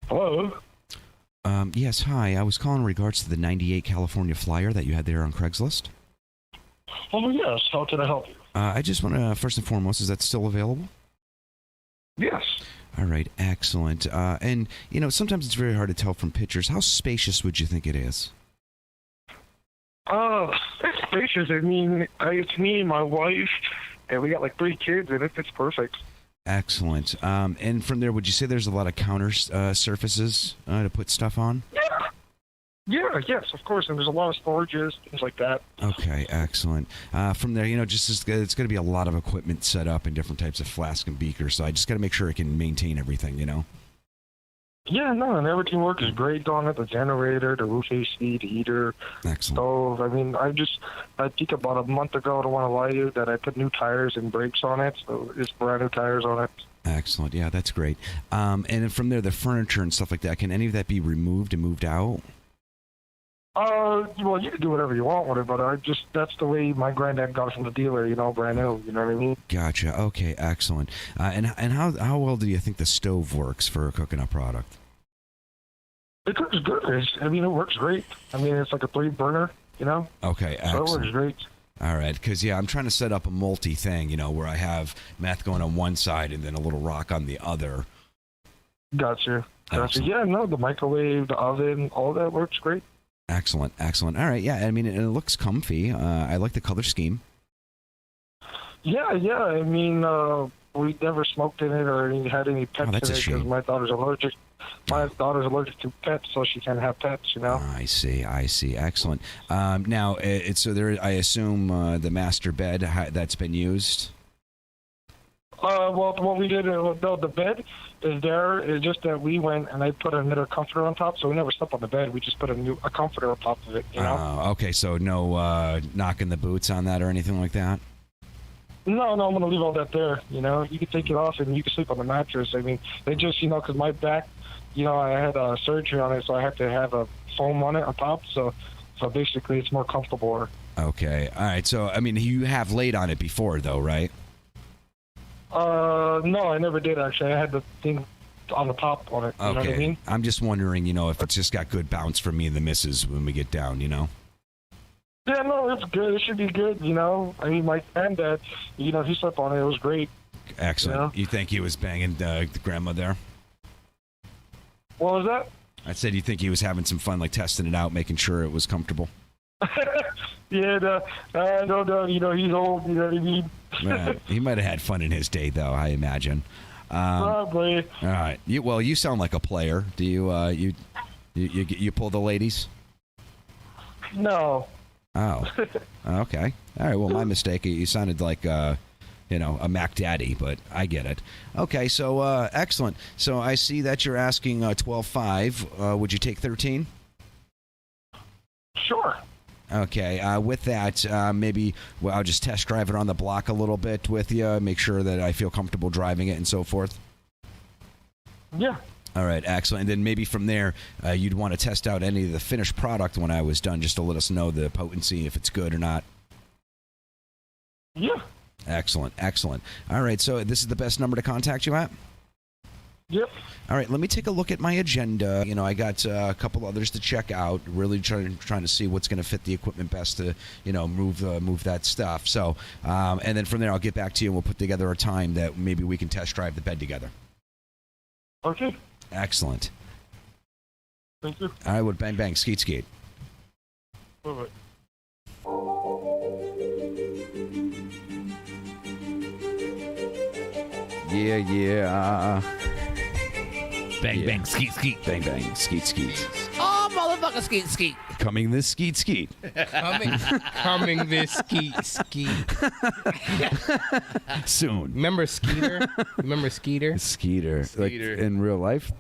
Hello? Yes, hi. I was calling in regards to the 98 California Flyer that you had there on Craigslist. Oh, yes. How can I help you? I just want to, first and foremost, is that still available? Yes. All right, excellent. And, you know, sometimes it's very hard to tell from pictures. How spacious would you think it is? It's spacious. I mean, it's me and my wife, and we got like 3 kids, and it fits perfect. Excellent. And from there, would you say there's a lot of counter surfaces to put stuff on? Yeah, yes, of course. And there's a lot of storages, things like that. Okay, excellent. From there, you know, just it's going to be a lot of equipment set up in different types of flask and beakers, so I just got to make sure it can maintain everything, you know? Yeah, no, and everything works great on it. The generator, the roof AC, the heater, stove. I mean, I think about a month ago, I don't want to lie to you, that I put new tires and brakes on it, so it's brand new tires on it. Excellent. Yeah, that's great. And then from there, the furniture and stuff like that, can any of that be removed and moved out? Well, you can do whatever you want with it, but that's the way my granddad got it from the dealer, you know, brand new, you know what I mean? Gotcha. Okay, excellent. And how well do you think the stove works for cooking a product? It cooks good. I mean, it works great. I mean, it's like a 3-burner, you know? Okay, So it works excellent. great. All right, because, I'm trying to set up a multi thing, where I have meth going on one side and then a little rock on the other. Gotcha. Excellent. Yeah, no, the microwave, the oven, all that works great. Excellent, excellent. All right, yeah, I mean, it looks comfy. I like the color scheme. Yeah. I mean, we never smoked in it or had any pets that's in a it shame. because my daughter's allergic. My daughter's allergic to pets, so she can't have pets. I see. Excellent. Now, so there. I assume the master bed that's been used. Well, what we did, no, the bed is there. It's just that we went and I put another comforter on top, so we never slept on the bed. We just put a comforter on top of it. Okay, so no knocking the boots on that or anything like that. No, I'm gonna leave all that there. You can take it off and you can sleep on the mattress. I mean, they just, because my back, I had surgery on it, so I had to have a foam on it on top. So basically, it's more comfortable. Okay, all right. So I mean, you have laid on it before, though, right? No, I never did actually. I had the thing on the top on it. You know what I mean? I'm just wondering, if it's just got good bounce for me and the missus when we get down, Yeah, no, it's good. It should be good, I mean, my granddad, he slept on it. It was great. Excellent. You think he was banging the grandma there? What was that? I said you think he was having some fun, like testing it out, making sure it was comfortable. Yeah, no, he's old. You know what I mean? Yeah, he might have had fun in his day, though. I imagine. Probably. All right. You sound like a player. Do you you pull the ladies? No. Oh. Okay. All right. Well, my mistake. You sounded like a Mac Daddy, but I get it. Okay. So excellent. So I see that you're asking 12.5. Would you take 13? Sure. Okay. With that, maybe I'll just test drive it on the block a little bit with you, make sure that I feel comfortable driving it and so forth. Yeah. All right, excellent. And then maybe from there, you'd want to test out any of the finished product when I was done, just to let us know the potency, if it's good or not. Yeah. Excellent. All right, so this is the best number to contact you at? Yep. All right, let me take a look at my agenda. I got a couple others to check out. Really trying to see what's going to fit the equipment best to, move that stuff. So, and then from there, I'll get back to you and we'll put together a time that maybe we can test drive the bed together. Okay. Excellent. Thank you. All right, well, bang bang, skeet skeet. Bye-bye. Yeah. Bang, bang, skeet, skeet. Bang, bang, skeet, skeet. Oh, motherfucker, skeet, skeet. Coming this skeet, skeet. Coming this skeet, skeet. Soon. Remember Skeeter? Skeeter? Skeeter. Like in real life?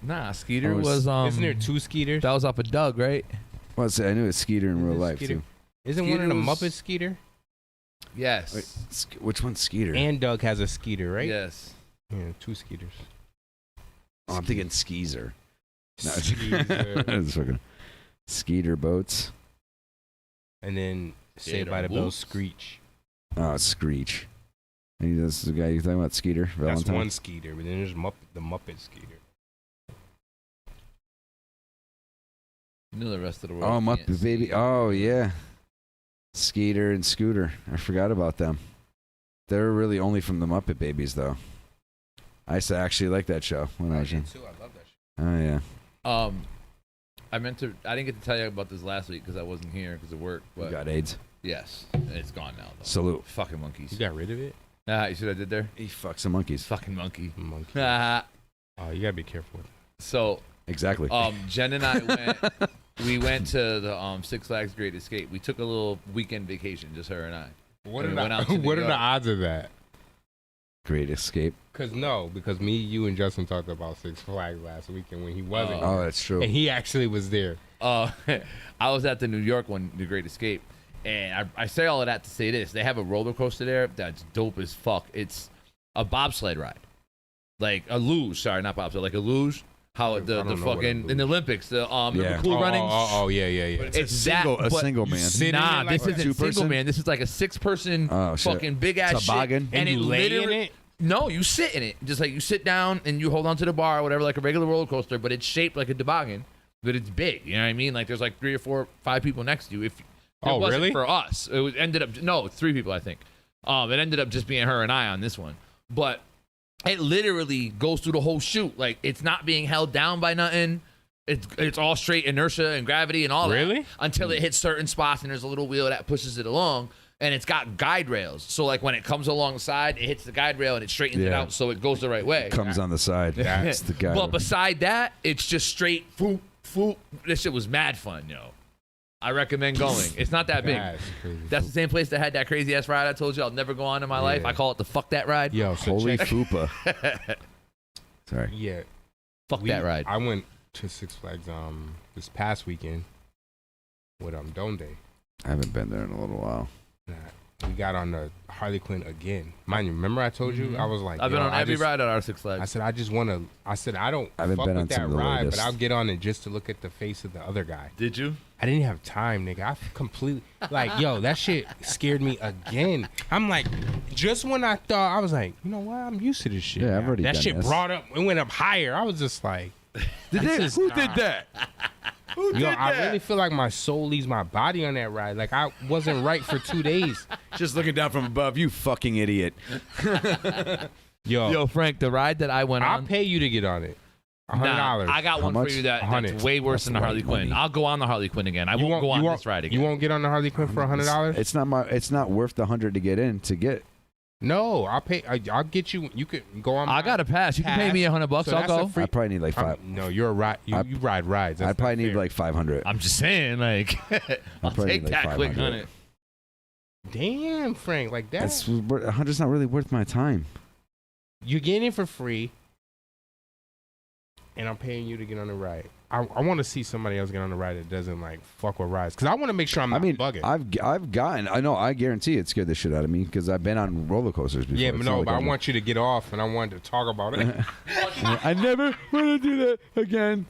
Nah, Skeeter Oh, was Isn't there two Skeeters? That was off of Doug, right? Well, I knew it's Skeeter in real life, Skeeter? too. Isn't one of the Muppets Skeeter? Yes. Wait, which one's Skeeter? And Doug has a Skeeter, right? Yes. Yeah, two Skeeters. Oh, I'm thinking Skeezer. No, Skeezer. it's fucking Skeeter boats. And then Saved by the Bell Screech. Oh, Screech. And that's the guy you're talking about, Skeeter Valentine? That's one Skeeter, but then there's the Muppet Skeeter. You know the rest of the world. Oh, can't Muppet see. Baby. Oh, yeah. Skeeter and Scooter. I forgot about them. They're really only from the Muppet Babies, though. I used to actually like that show when I was young. Too. I love that show. Oh, yeah. I didn't get to tell you about this last week because I wasn't here because of work. But You got AIDS? yes, and it's gone now. Though. Salute. Fucking monkeys. You got rid of it? You see what I did there? He fucks some monkeys. Fucking monkey. Monkey. Oh, you gotta be careful. So Exactly. Jen and I went to the Six Flags Great Escape. We took a little weekend vacation, just her and I. What And are we went out to New what are the York. odds of that? Great Escape. Because me, you, and Justin talked about Six Flags last weekend when he wasn't. Oh, that's true. And he actually was there. I was at the New York one, the Great Escape, and I say all of that to say this: they have a roller coaster there that's dope as fuck. It's a bobsled ride, like a luge. Sorry, not bobsled, like a luge. How the fucking in the Olympics, the cool runnings. Oh, yeah. It's single, that, a but single man. Nah, like this isn't single man. This is like a 6-person Oh, shit. fucking big ass Toboggan? shit, and you it lay in literally. it? No, you sit in it. Just like you sit down and you hold on to the bar or whatever, like a regular roller coaster, but it's shaped like a toboggan, but it's big. You know what I mean? Like there's like 3 or 4, 5 people next to you. If it wasn't really? for us, it ended up 3 people, I think. It ended up just being her and I on this one, but it literally goes through the whole chute. Like it's not being held down by nothing. It's all straight inertia and gravity and all that until it hits certain spots and there's a little wheel that pushes it along. And it's got guide rails. So, like, when it comes alongside, it hits the guide rail and it straightens it out so it goes the right way. Comes on the side. That's the guy. But beside that, it's just straight foop, foop. This shit was mad fun, yo. I recommend going. It's not that big. That's the same place that had that crazy-ass ride I told you I'll never go on in my life. I call it the fuck that ride. Yo, so Holy fupa. Sorry. Yeah. Fuck that ride. I went to Six Flags this past weekend with Donde. I haven't been there in a little while. We got on the Harley Quinn again. Mind you, remember I told you? I was like, I've been on every ride at our Six Flags. I said, I just want to, I haven't fuck been on with that some of the ride, latest. but I'll get on it just to look at the face of the other guy. Did you? I didn't have time, nigga. I completely, like, yo, that shit scared me again. I'm like, just when I thought, I was like, you know what? I'm used to this shit. Yeah, now. I've already That done shit this. it went up higher. I was just like, Who did that? Yo, I really feel like my soul leaves my body on that ride. Like I wasn't right for 2 days. Just looking down from above, you fucking idiot. Yo, Frank, the ride that I went I'll on. pay you to get on it. $100. Nah, I got one for you that's way worse than the Harley Quinn. I'll go on the Harley Quinn again. I won't go on this ride again. You won't get on the Harley Quinn for $100? It's not worth the $100 to get in to get. No, I'll pay. I'll get you. You could go on. I got a pass. You can pay me $100. So I'll go. I probably need like $500. No, you're a ride. You ride rides. I probably need like $500. I'm just saying, like, I'll probably take need like that quick $500. on it. Damn, Frank, like that. That's $100's not really worth my time. You're getting it for free, and I'm paying you to get on the ride. I want to see somebody else get on the ride that doesn't like fuck with rides, because I want to make sure I'm not bugging. I've gotten. I know. I guarantee it scared the shit out of me because I've been on roller coasters before. Yeah, It's but not no, like but I I'm- want you to get off, and I wanted to talk about it. I never want to do that again.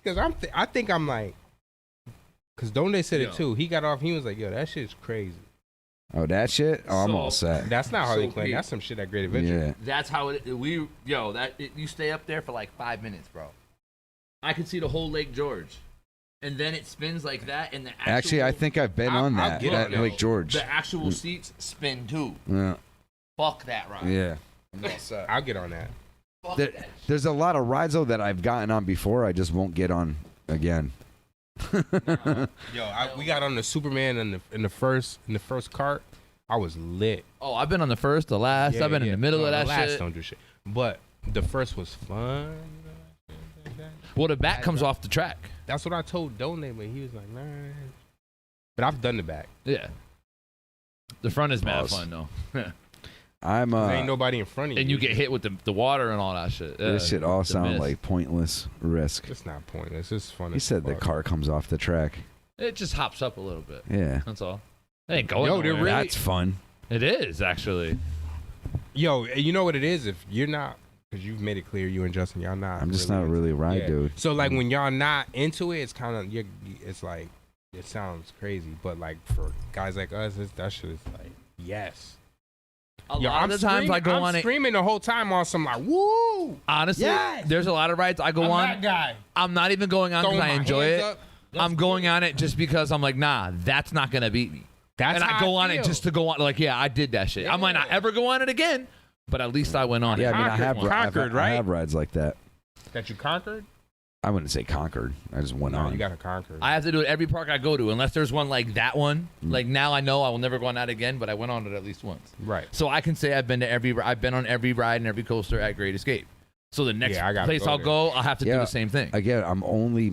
Because I think I'm like, because Donde said it too. He got off. He was like, "Yo, that shit's crazy." Oh, that shit. Oh, I'm all set. That's not Harley So Quinn. Pete. That's some shit at Great Adventure. Yeah. That's how it. You stay up there for like 5 minutes, bro. I could see the whole Lake George, and then it spins like that, and the actual, Actually, I think I've been on that at Lake George. The actual seats spin too. Yeah. Fuck that ride. Yeah. I'll get on that. There's a lot of rides though that I've gotten on before. I just won't get on again. Yo, we got on the Superman in the first cart. I was lit. Oh, I've been on the first, the last. I've been in the middle of that the last shit. Don't do shit. But the first was fun. Well, the back comes off the track. That's what I told Donde, but he was like, nah. But I've done the back. Yeah. The front is mad Pause. fun though. I'm There ain't nobody in front of you. And you get hit with the water and all that shit. This shit all the sound mist. like pointless risk. It's not pointless. It's fun. He as said the fuck. car comes off the track. It just hops up a little bit. Yeah. That's all. It ain't going Yo, they're nowhere. really- That's fun. It is actually. Yo, you know what it is? If you're not, because you've made it clear, you and Justin, y'all not. I'm just not into- really a ride Yeah. dude. So like when y'all not into it, it's kind of it's like it sounds crazy, but like for guys like us, that shit is like yes. A lot of the times I go I'm on it. screaming the whole time on some like woo. Honestly, Yes! there's a lot of rides I go I'm on. that guy. I'm not even going on because Throwing I my enjoy hands it. up. I'm going on it just because I'm like, nah, that's not gonna beat me. That's and I how go I on it feel. just to go on. Like, yeah, I did that shit. I might not ever go on it again, but at least I went on Yeah, it. I mean, I have Conquered, I right? have rides like that. That you conquered? I wouldn't say conquered. I just went No, on. you got to conquer. I have to do it every park I go to, unless there's one like that one. Mm. Like now I know I will never go on that again, but I went on it at least once. Right. So I can say I've been on every ride and every coaster at Great Escape. So the next Yeah, I gotta place go I'll there. go, I'll have to do the same thing. Again,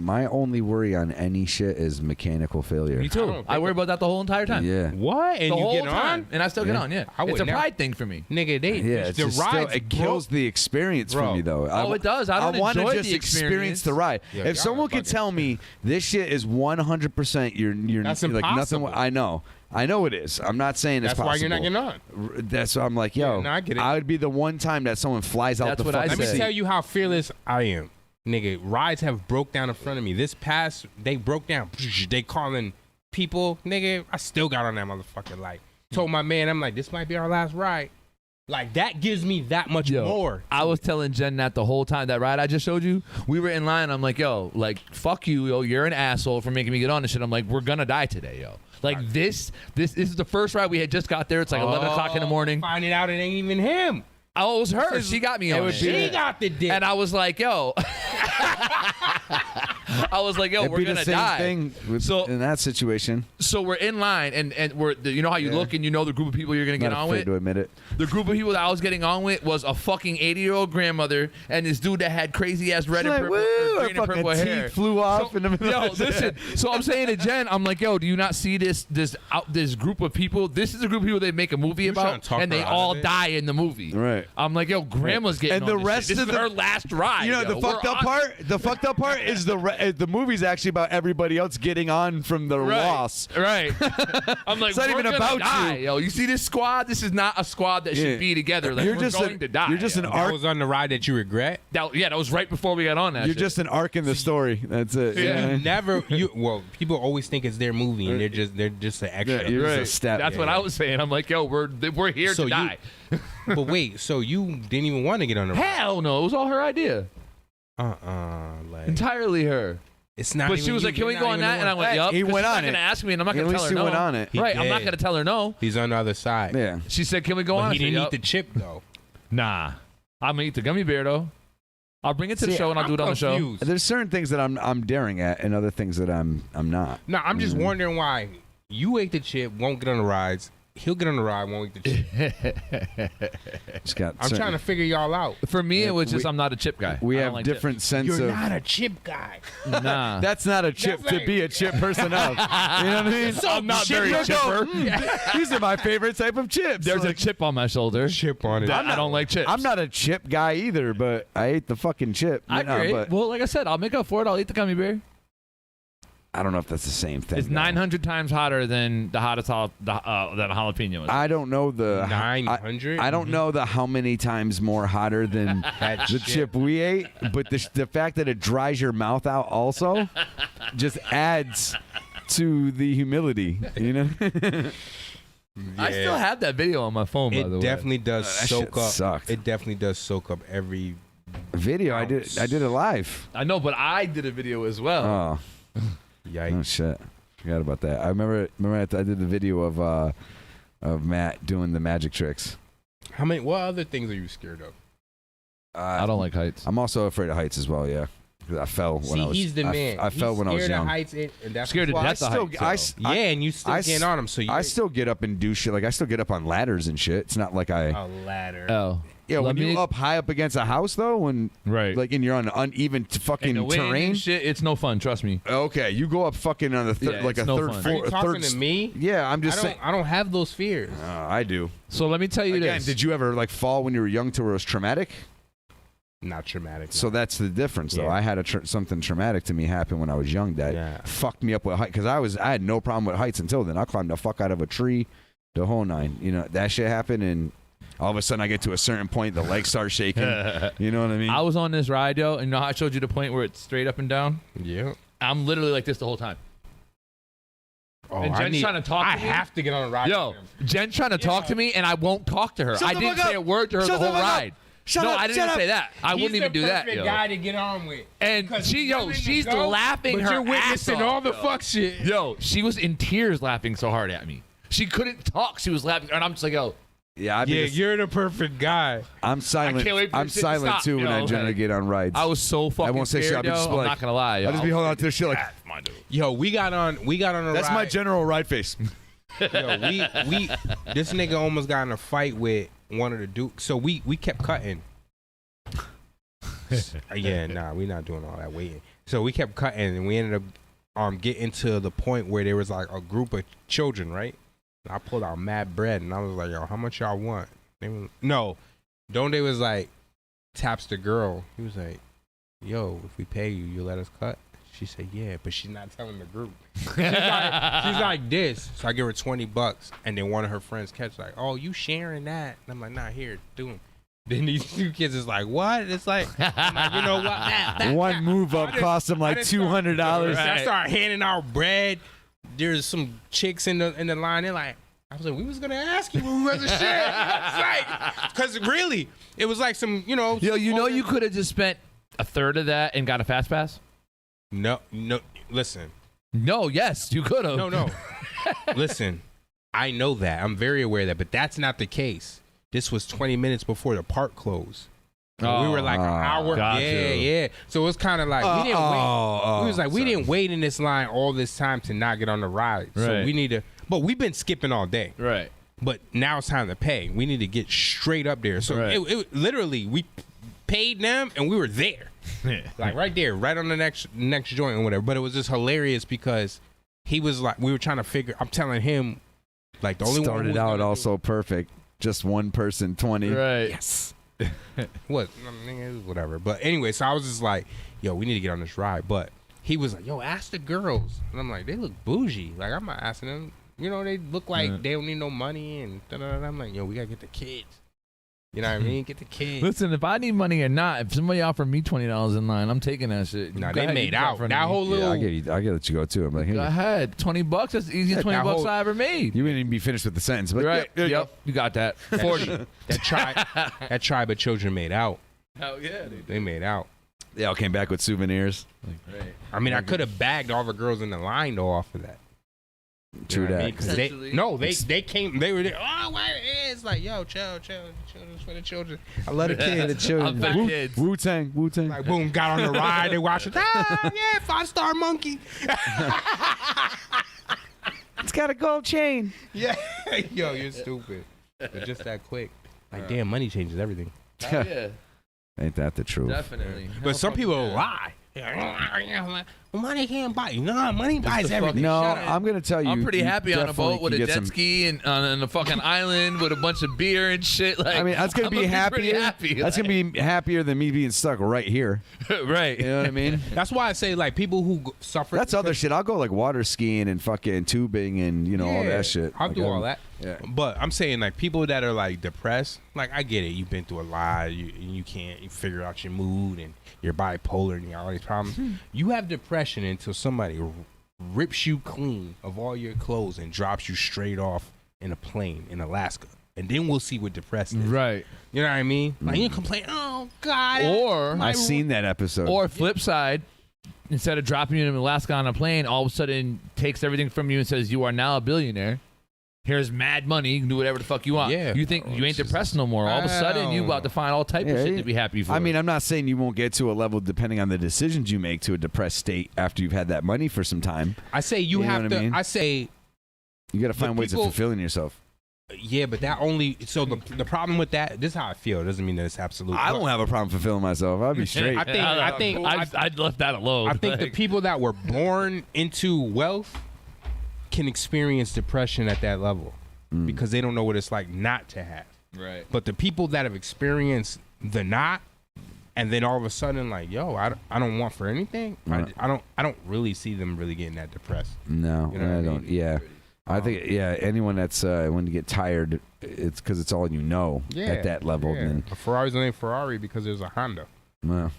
my only worry on any shit is mechanical failure. Me too. I worry about that the whole entire time. Yeah. What? And the you whole get time, on? and I still get on. Yeah, I would it's a never- pride thing for me. Nigga, they Yeah, it's the just still, rides it kills the experience for me though. Oh, it does. I don't wanna enjoy just the experience experience. the ride. Yeah, if y'all someone are could bugging. tell me this shit is 100%, you're That's like nothing. impossible. I know it is. I'm not saying it's That's why you're not possible. getting on. That's why I'm like, yo, Yeah, no, I get it. would be the one time that someone flies out That's the what I fucking Let me said. seat. tell you how fearless I am. Nigga, rides have broke down in front of me. This past, they broke down. They calling people. Nigga, I still got on that motherfucking light. Told my man, I'm like, this might be our last ride. Like, that gives me that much more. I was telling Jen that the whole time. That ride I just showed you, we were in line. I'm like, yo, like, fuck you, yo. You're an asshole for making me get on this shit. I'm like, we're going to die today, yo. Like, this is the first ride. We had just got there. It's like 11 o'clock in the morning. Finding out it ain't even him. Oh, it was her. She got me on it. She got the dick. And I was like, yo. I was like, yo, It'd we're be going the to same die. thing in that situation. So we're in line, and we're, you know how you look and you know the group of people you're going to get Not on afraid with? to admit it. The group of people that I was getting on with was a fucking 80-year-old grandmother and this dude that had crazy-ass red and purple, or green and purple hair. Flew off in the middle Yo, of the listen. So I'm saying to Jen, I'm like, yo, do you not see this group of people? This is a group of people they make a movie about, and they all die in the movie. Right. I'm like, yo, grandma's getting and on the this rest shit. This of is her last ride. You know, yo. the fucked up part. The fucked up part is the movie's actually about everybody else getting on from the loss. Right. I'm like, It's not we're even gonna about die, you. Yo, you see this squad? This is not a squad that should be together. Like, You're we're just going to die. You're just yo. an That arc. was on the ride that you regret? That was right before we got on that You're shit. just an arc in the story. That's it. See, You know what I mean? well, people always think it's their movie, and they're just an extra. Yeah, you're just a step. That's what I was saying. I'm like, yo, we're here So to die. But wait, so you didn't even want to get on the ride? Hell no, it was all her idea. Like, Entirely her. it's not. But even she was you. like, "Can we You're go not on even that?" And I one. went, "Yup." He 'cause went she's on not gonna it. ask me, and I'm not At gonna tell least her he no. went on it. He Right, I'm not did. gonna tell her no. He's on the other side. Yeah. She said, "Can we go on?" But I he said, didn't "Yup." eat the chip though. Nah, I'm gonna eat the gummy bear though. I'll bring it to the See, show and I'll do it on the show. confused. There's certain things that I'm daring at, and other things that I'm not. No, I'm just wondering why you ate the chip, won't get on the rides. He'll get on the ride, won't eat the chip. Just got I'm trying to figure y'all out. For me, Yeah, it was just we- I'm not a chip guy. We I don't have like different sense You're of. not a chip guy. chips. Nah, That's not a chip That's to like- be a chip person of. You know what I mean? I'm not very You'll go, chipper. These are my favorite type of chips. There's a Like, chip on my shoulder. Chip on it. I don't like chips. I'm not a chip guy either, but I ate the fucking chip. I No, agree. but Well, like I said, I'll make up for it. I'll eat the gummy bear. I don't know if that's the same thing. It's though. 900 times hotter than the hottest than a jalapeno is. I don't know the 900? I don't know the how many times more hotter than the chip we ate, but the fact that it dries your mouth out also just adds to the humility. You know. I still have that video on my phone, by the It way. definitely does that soak shit up. sucked. It definitely does soak up every. Video I did it live. I know, but I did a video as well. Oh Yikes. shit! Forgot about that. I remember I did the video of Matt doing the magic tricks. What other things are you scared of? I don't like heights. I'm also afraid of heights as well. Yeah, 'cause I fell when I was. he's the man. I fell He's when I was scared of young. heights, and that's Scared to why- death of heights. Yeah, and you still can't on them. So you I still get up and do shit. Like I still get up on ladders and shit. It's not like I. a ladder. Oh. Yeah, when Let me- you up high up against a house though, when Right. like and you're on uneven fucking And the wind terrain. and shit, it's no fun. Trust me. Okay, you go up fucking on the Yeah, like it's a no third fun. Are floor. you a talking third to me? Yeah, I'm just saying. I don't have those fears. I do. So let me tell you Again, this. did you ever like fall when you were young to where it was traumatic? Not traumatic. So that's the difference, though. Yeah. I had something traumatic to me happen when I was young that fucked me up with height because I had no problem with heights until then. I climbed the fuck out of a tree, the whole nine. You know that shit happened, and all of a sudden I get to a certain point, the legs start shaking. You know what I mean? I was on this ride, yo, and you know how I showed you the point where it's straight up and down? Yeah. I'm literally like this the whole time. Oh, And Jen's trying to talk to me. I have to get on a ride. Yo, with him. Jen trying to talk to me, and I won't talk to her. Shut I the didn't fuck say up. a word to her Shut the the whole fuck up. ride. Shut no, up, I didn't shut even up. say that. I He's wouldn't even the do that, perfect yo. guy to get on with. And Because she, he's yo, willing to she's go, laughing but her you're witnessing ass off, all the yo. fuck shit. Yo, she was in tears laughing so hard at me. She couldn't talk. She was laughing, and I'm just like, yo. Yeah, you're the perfect guy. I'm silent. I can't wait for I'm this shit to silent stop, too when yo, I generally like, get on rides. I was so fucking I won't say shit. scared, I'll be just yo. I'm like, not gonna lie, yo. I'll just be holding on to this shit like. Yo, we got on a That's ride. my general ride face. Yo, we this nigga almost got in a fight with one of the dudes. So we kept cutting. Yeah, nah, we not doing all that waiting. So we kept cutting, and we ended up getting to the point where there was like a group of children, right? And I pulled out mad bread, and I was like, "Yo, how much y'all want?" They was, no, Don't they was like taps the girl. He was like, "Yo, if we pay you, you let us cut." She said, "Yeah," but she's not telling the group. she's like this. So I give her $20, and then one of her friends catch like, "Oh, you sharing that?" And I'm like, "Nah, here, do them." Then these two kids is like, "What?" It's like, I'm like, you know what? One move up cost him like $200. I start handing out bread. There's some chicks in the line. They're like, I was like, we was gonna ask you when we was a shit. Like, because really, it was like some, you know. Yo, you know, you could have just spent a third of that and got a fast pass. No, listen. No, yes, you could have. No. Listen, I know that. I'm very aware of that, but that's not the case. This was 20 minutes before the park closed. So we were like an hour. Yeah. So it was kind of like we didn't wait. We was like, we didn't wait in this line all this time to not get on the ride. So Right. we need to. But we've been skipping all day. Right. But now it's time to pay. We need to get straight up there. So Right. it literally, we paid them and we were there. Like right there, right on the next joint or whatever. But it was just hilarious because he was like, we were trying to figure. I'm telling him, like the only one Started who was out also perfect. Just one person, 20. Right. Yes. What? Whatever. But anyway, so I was just like, yo, we need to get on this ride. But he was like, yo, ask the girls. And I'm like, they look bougie. Like, I'm not asking them. You know, they look like they don't need no money. And da-da-da. I'm like, yo, we got to get the kids. You know what I mean? Get the kids. Listen, if I need money or not, if somebody offered me $20 in line, I'm taking that shit. Nah, Go they ahead, made you got out. in front That of me. whole little. I get let you go too. I'm like, Go here. ahead, $20. That's the easiest That $20 whole- I ever made. You didn't even be finished with the sentence, but Right. yeah, Yep. You got that. 40. That tribe of children made out. Hell yeah, They made out. They all came back with souvenirs. Right. I mean, I could have bagged all the girls in the line though off of that. True You know what I that. mean? 'Cause they came. They were there. Oh, why? It's like, yo, chill. Children's for the children. I love the kids. The children. I'm fat kids. Wu-Tang. Like, boom, got on the ride. They watched it. Ah, yeah, 5-star monkey. It's got a gold chain. Yeah. Yo, you're stupid. But just that quick. Like, damn, money changes everything. Hell yeah. Ain't that the truth? Definitely. But some people will lie. Money can't buy you. No, money buys everything. No, Shut up. I'm gonna tell you. I'm pretty you happy on a definitely boat with can a get jet ski and on a fucking island with a bunch of beer and shit. Like, I mean, that's gonna I'm be happier. pretty happy. That's gonna be happier than me being stuck right here. Right. You know what I mean? That's why I say, like, people who suffer. That's other shit. I'll go like water skiing and fucking tubing and all Yeah, that shit. I'll Like, do all that. Yeah. But I'm saying, like, people that are like depressed, like, I get it. You've been through a lot. You can't figure out your mood and you're bipolar and you got all these problems. You have depression until somebody rips you clean of all your clothes and drops you straight off in a plane in Alaska. And then we'll see what depressed is. Right. You know what I mean? Like, you complain, oh, God. Or I've seen that episode. Or flip side, instead of dropping you in Alaska on a plane, all of a sudden takes everything from you and says you are now a billionaire. Here's mad money. You can do whatever the fuck you want. Yeah. You think you ain't depressed no more. All of a sudden, you about to find all type of shit to be happy for. I mean, I'm not saying you won't get to a level depending on the decisions you make to a depressed state after you've had that money for some time. I say you know have what to. I mean? I say, You got to find ways of people- fulfilling yourself. yeah, but that only. So the problem with that, this is how I feel. It doesn't mean that it's absolute. I don't have a problem fulfilling myself. I'd be straight. I think I'd left that alone. I think the people that were born into wealth can experience depression at that level because they don't know what it's like not to have. Right. But the people that have experienced the not, and then all of a sudden, like, yo, I don't want for anything. Right. I don't really see them really getting that depressed. No, You know what I I don't. mean? Yeah. I think, anyone that's when you get tired, it's because it's all you know at that level. Yeah. Then, A Ferrari's named Ferrari because there's a Honda. well,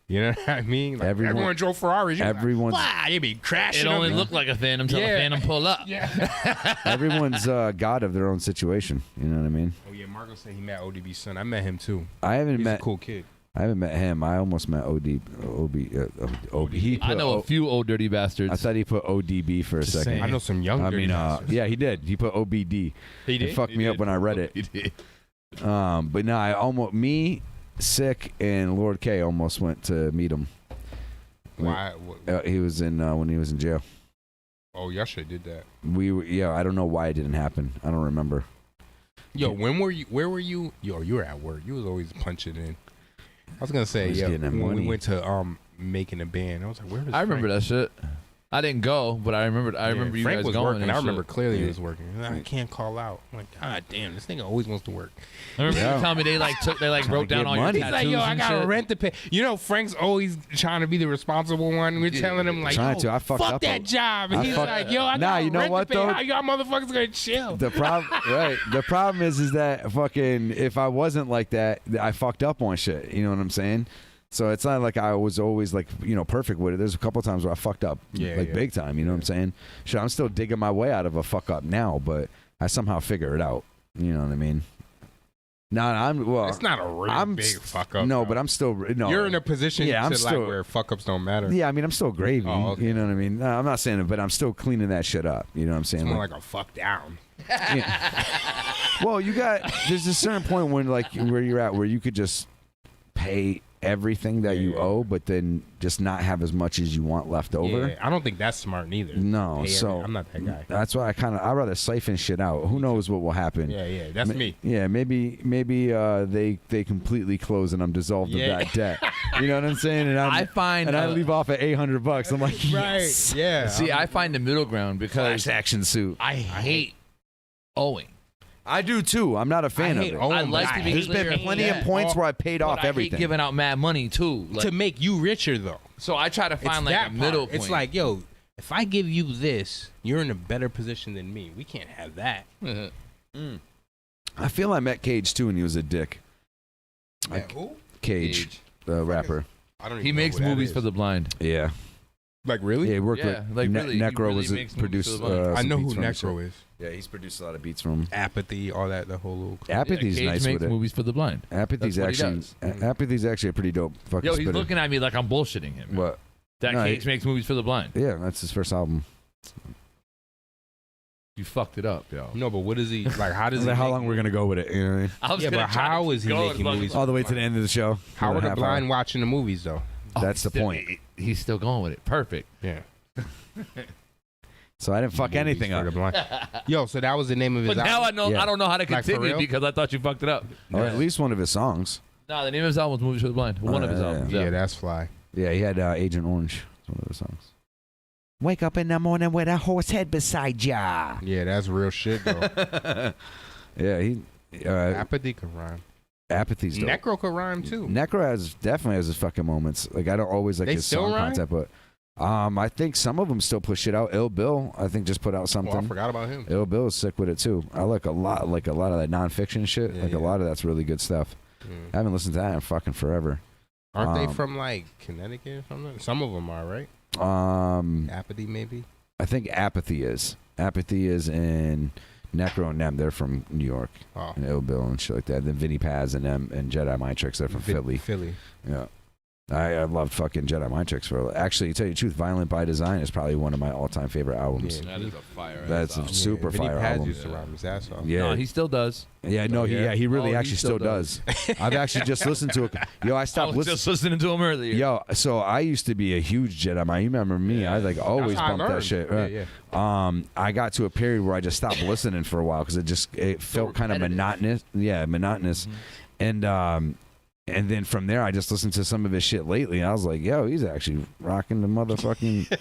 You know what I mean? Like, Everyone- everyone drove Ferraris. You're everyone's- like, wow, you be crashing. It only them. looked like a Phantom until Yeah. a Phantom pull up. Yeah. everyone's god of their own situation. You know what I mean? Oh yeah, Marco said he met ODB's son. I met him too. I haven't He's met. a cool kid. I haven't met him. I almost met OB. He I put know a few old dirty bastards. I thought he put ODB for a Just second. saying. I know some young. I dirty mean, bastards. yeah, he did. He put OBD. He did? It fucked He me up did. when I read it. He did. But no, I almost Sick and Lord K almost went to meet him. Why? He was in when he was in jail. Oh, y'all should did that. I don't know why it didn't happen. I don't remember. Yo, when were you? Where were you? Yo, you were at work. You was always punching in. I was gonna say, was yeah, getting that when we money. went to making a band, I was like, where is I remember Frank? that shit. I didn't go, but I remember. I remember you Frank guys was going. working. and I remember shit. clearly he Yeah. was working. I can't call out. I'm like, God damn, this nigga always wants to work. I remember you telling me they wrote down get all money. your He's tattoos like, yo, I and got shit. rent to pay. You know, Frank's always trying to be the responsible one. We're telling him like, Trying yo, to. I fucked fuck up that a- job. And I he's fucked- like, yo, I Nah, got you know rent what, to pay. though? How y'all motherfuckers gonna chill? The problem, right? The problem is that fucking if I wasn't like that, I fucked up on shit. You know what I'm saying? So it's not like I was always like, perfect with it. There's a couple times where I fucked up, big time. You know what I'm saying? Shit, I'm still digging my way out of a fuck up now, but I somehow figure it out. You know what I mean? It's not a real big fuck up. No, but I'm still You're in a position I'm to still, like where fuck ups don't matter. Yeah, I mean I'm still gravy. Oh, okay. You know what I mean? No, I'm not saying it, but I'm still cleaning that shit up. You know what I'm saying? It's more like a fuck down. Well, there's a certain point when where you're at where you could just pay everything that you owe, but then just not have as much as you want left over. Yeah, I don't think that's smart neither. No, so I'm not that guy. That's why I'd rather siphon shit out. Who knows what will happen? Yeah, that's me. Yeah, maybe they completely close and I'm dissolved of that debt. You know what I'm saying? And I leave off at $800. I'm like, yes. Right? Yeah. See, I find the middle ground because class action suit. I hate owing. I do too. I'm not a fan of it. I like to be There's clear. been plenty of points where I paid off everything. I hate giving out mad money too, to make you richer though. So I try to find It's like that a middle part. point. It's like, yo, if I give you this, you're in a better position than me. We can't have that. I feel I met Cage too, and he was a dick. Who? Cage, the rapper. I don't. He makes movies for the blind. Yeah. Like really? Yeah, he worked with really, he Necro really was makes movies produced. for the blind. I know who beats from him, so- Necro is. Yeah, he's produced a lot of beats from him. Apathy, all that, the whole little. Apathy's Cage nice makes with it. movies for the blind. Apathy's That's what he actually does. Apathy's actually a pretty dope fucking Yo, he's spitter. looking at me like I'm bullshitting him. What? That No, Cage makes movies for the blind. Yeah, that's his first album. You fucked it up, yo. No, but what is he like? How does he? How make long we're gonna go with it? You know what I mean? I was Yeah, gonna but try to how keep is he going making as long movies? as- All the way to the end of the show. How are the Half blind hour. watching the movies though? That's the Still- point. He's still going with it. Perfect. Yeah. So I didn't fuck anything up. Yo, so that was the name of his But now album? I know Yeah. I don't know how to Like, for continue real? because I thought you fucked it up. Or at least one of his songs. No, the name of his album was Movies for the Blind. One of his albums. Yeah, that's fly. Yeah, he had Agent Orange. It's one of his songs. Wake up in the morning with a horse head beside ya. Yeah, that's real shit though. Yeah, he. Apathy can rhyme. Apathy's dope. Necro could rhyme too. Necro definitely has his fucking moments. Like I don't always like They his still song rhyme? content, but I think some of them still push it out. Ill Bill, I think, just put out something. Oh, I forgot about him. Ill Bill is sick with it too. I like a lot of that nonfiction shit. Yeah, like yeah. a lot of that's really good stuff. I haven't listened to that in fucking forever. Aren't they from like Connecticut or something? Some of them are, right? Apathy maybe. I think Apathy is. Apathy is in Necro and them. They're from New York. Oh. And Ill Bill and shit like that. Then Vinny Paz and them and Jedi Mind Tricks. They're from Philly. Philly. Yeah. I loved fucking Jedi Mind Tricks for. Actually, to tell you the truth, Violent by Design is probably one of my all-time favorite albums. Yeah, That is a fire. That's a super Vinny fire Paz album. used to rhyme his ass off. Yeah, No, he still does. yeah, no, he really Oh, actually he still still does. I've actually just listened to it. Yo, I I stopped was listening. just listening to him earlier. Yo, so I used to be a huge Jedi Mind. You remember me? I like always how I bumped that learned. shit. Yeah, Right? I got to a period where I just stopped listening for a while because it felt kind of repetitive. monotonous. Yeah, monotonous. And then from there, I just listened to some of his shit lately, and I was like, yo, he's actually rocking the motherfucking.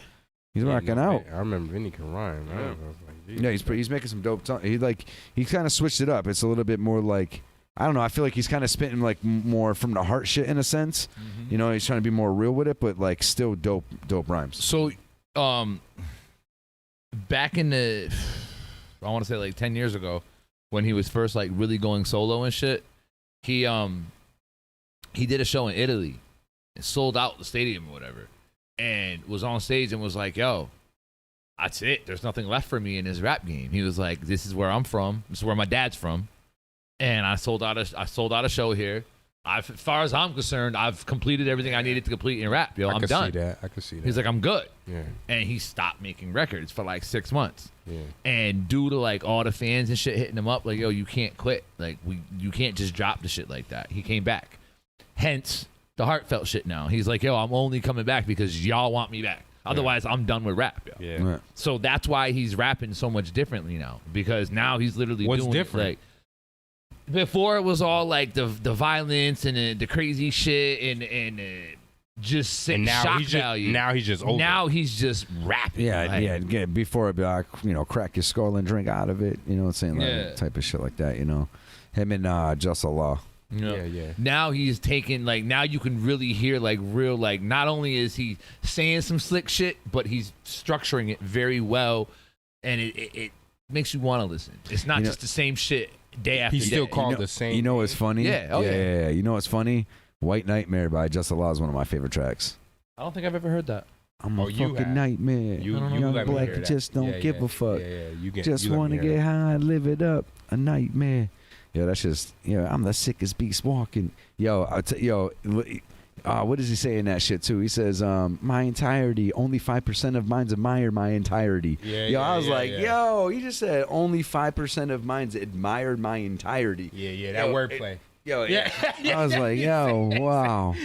He's rocking out. I remember Vinny can rhyme. I was like, geez. Yeah, he's making some dope. He kind of switched it up. It's a little bit more like. I don't know. I feel like he's kind of spitting like more from the heart shit in a sense. Mm-hmm. You know, he's trying to be more real with it, but like still dope rhymes. So, back in the, I want to say like 10 years ago, when he was first like really going solo and shit, he did a show in Italy and sold out the stadium or whatever, and was on stage and was like, "Yo, that's it. There's nothing left for me in this rap game." He was like, "This is where I'm from. This is where my dad's from, and I sold out a show here. As far as I'm concerned, I've completed everything I needed to complete in rap. Yo, I'm done." I could see that. He's like, "I'm good." Yeah. And he stopped making records for like 6 months. Yeah. And due to like all the fans and shit hitting him up, like, "Yo, you can't quit. Like, you can't just drop the shit like that." He came back. Hence the heartfelt shit now. He's like, "Yo, I'm only coming back because y'all want me back. Otherwise, I'm done with rap." Yo. Yeah. Right. So that's why he's rapping so much differently now, because now he's literally What's doing different? It, like, before it was all like the violence and the crazy shit and just sick And now shock he's just- value. now he's just over Now he's just rapping. Yeah, like, yeah. Before it'd be like, crack your skull and drink out of it. You know what I'm saying? Like, Yeah. type of shit like that. You know, him and Just Allah. You know? Yeah. Now he's taking like, now you can really hear like real, like, not only is he saying some slick shit, but he's structuring it very well, and it makes you want to listen. It's not just the same shit day after He's day. still called the same. You know what's funny? Yeah. Oh, yeah. You know what's funny? White Nightmare by Just Allah is one of my favorite tracks. I don't think I've ever heard that. I'm a fucking nightmare. Young black just don't give a fuck. Just want to get high and live it up. A nightmare. Yo, that's just, I'm the sickest beast walking. Yo, what does he say in that shit too? He says, my entirety, only 5% of minds admire my entirety. I was like, yo, he just said only 5% of minds admired my entirety. That wordplay. I was like, yo, wow.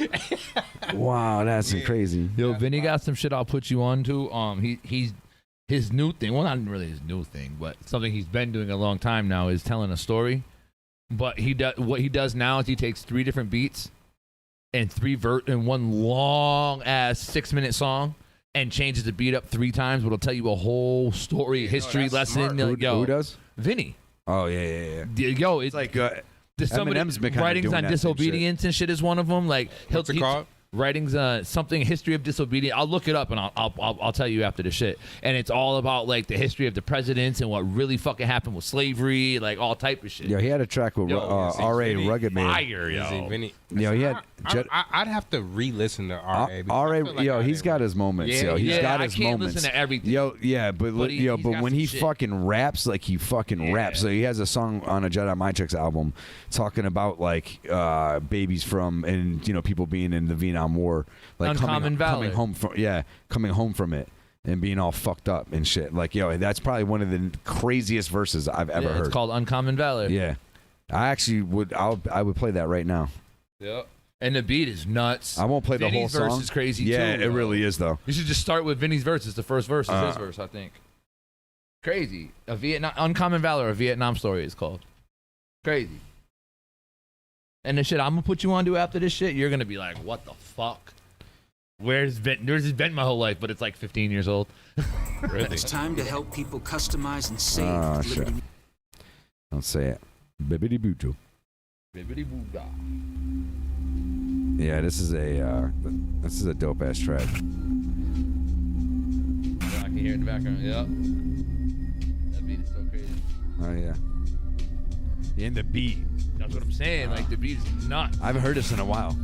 Wow, that's crazy. Yo, Vinny got some shit I'll put you on to. He's his new thing. Well, not really his new thing, but something he's been doing a long time now is telling a story. But what he does now is he takes 3 different beats and one long ass 6-minute song and changes the beat up 3 times, but it'll tell you a whole story, history lesson. Who does? Vinny. Oh yeah. Yo, it's like Eminem's been writings on disobedience and shit is one of them. Like what's it called? Writings, something history of disobedience. I'll look it up and I'll tell you after the shit. And it's all about like the history of the presidents and what really fucking happened with slavery, like all type of shit. Yo, he had a track with R.A. Rugged Man. Fire, yo. He had. I'd have to re-listen to R.A. R.A. He's got his moments. Yo, he's got his moments. I can't listen to everything. But when he fucking raps, like he fucking raps. So he has a song on a Jedi Mind Tricks album talking about like babies from and people being in the Vietnam War, like coming home from it and being all fucked up and shit. Like that's probably one of the craziest verses I've ever heard. It's called Uncommon Valor. Yeah, I actually would. I would play that right now. Yep. And the beat is nuts. I won't play the whole song. Vinny's verse is crazy too. Yeah, it really is though. You should just start with Vinny's verse. It's the first verse. It's his verse, I think. Crazy. Uncommon Valor, a Vietnam story is called. Crazy. And the shit I'm gonna put you on to after this shit, you're gonna be like, what the fuck? Where's this been my whole life? But it's like 15 years old. Really? It's time to help people customize and save. Oh shit! Don't say it. Bibbidi boodoo. Bibbidi boodah. Yeah, this is a dope ass track. I can hear it in the background. Yep. That beat is so crazy. Oh yeah. And the beat. That's what I'm saying. Like the beat is nuts. I haven't heard this in a while.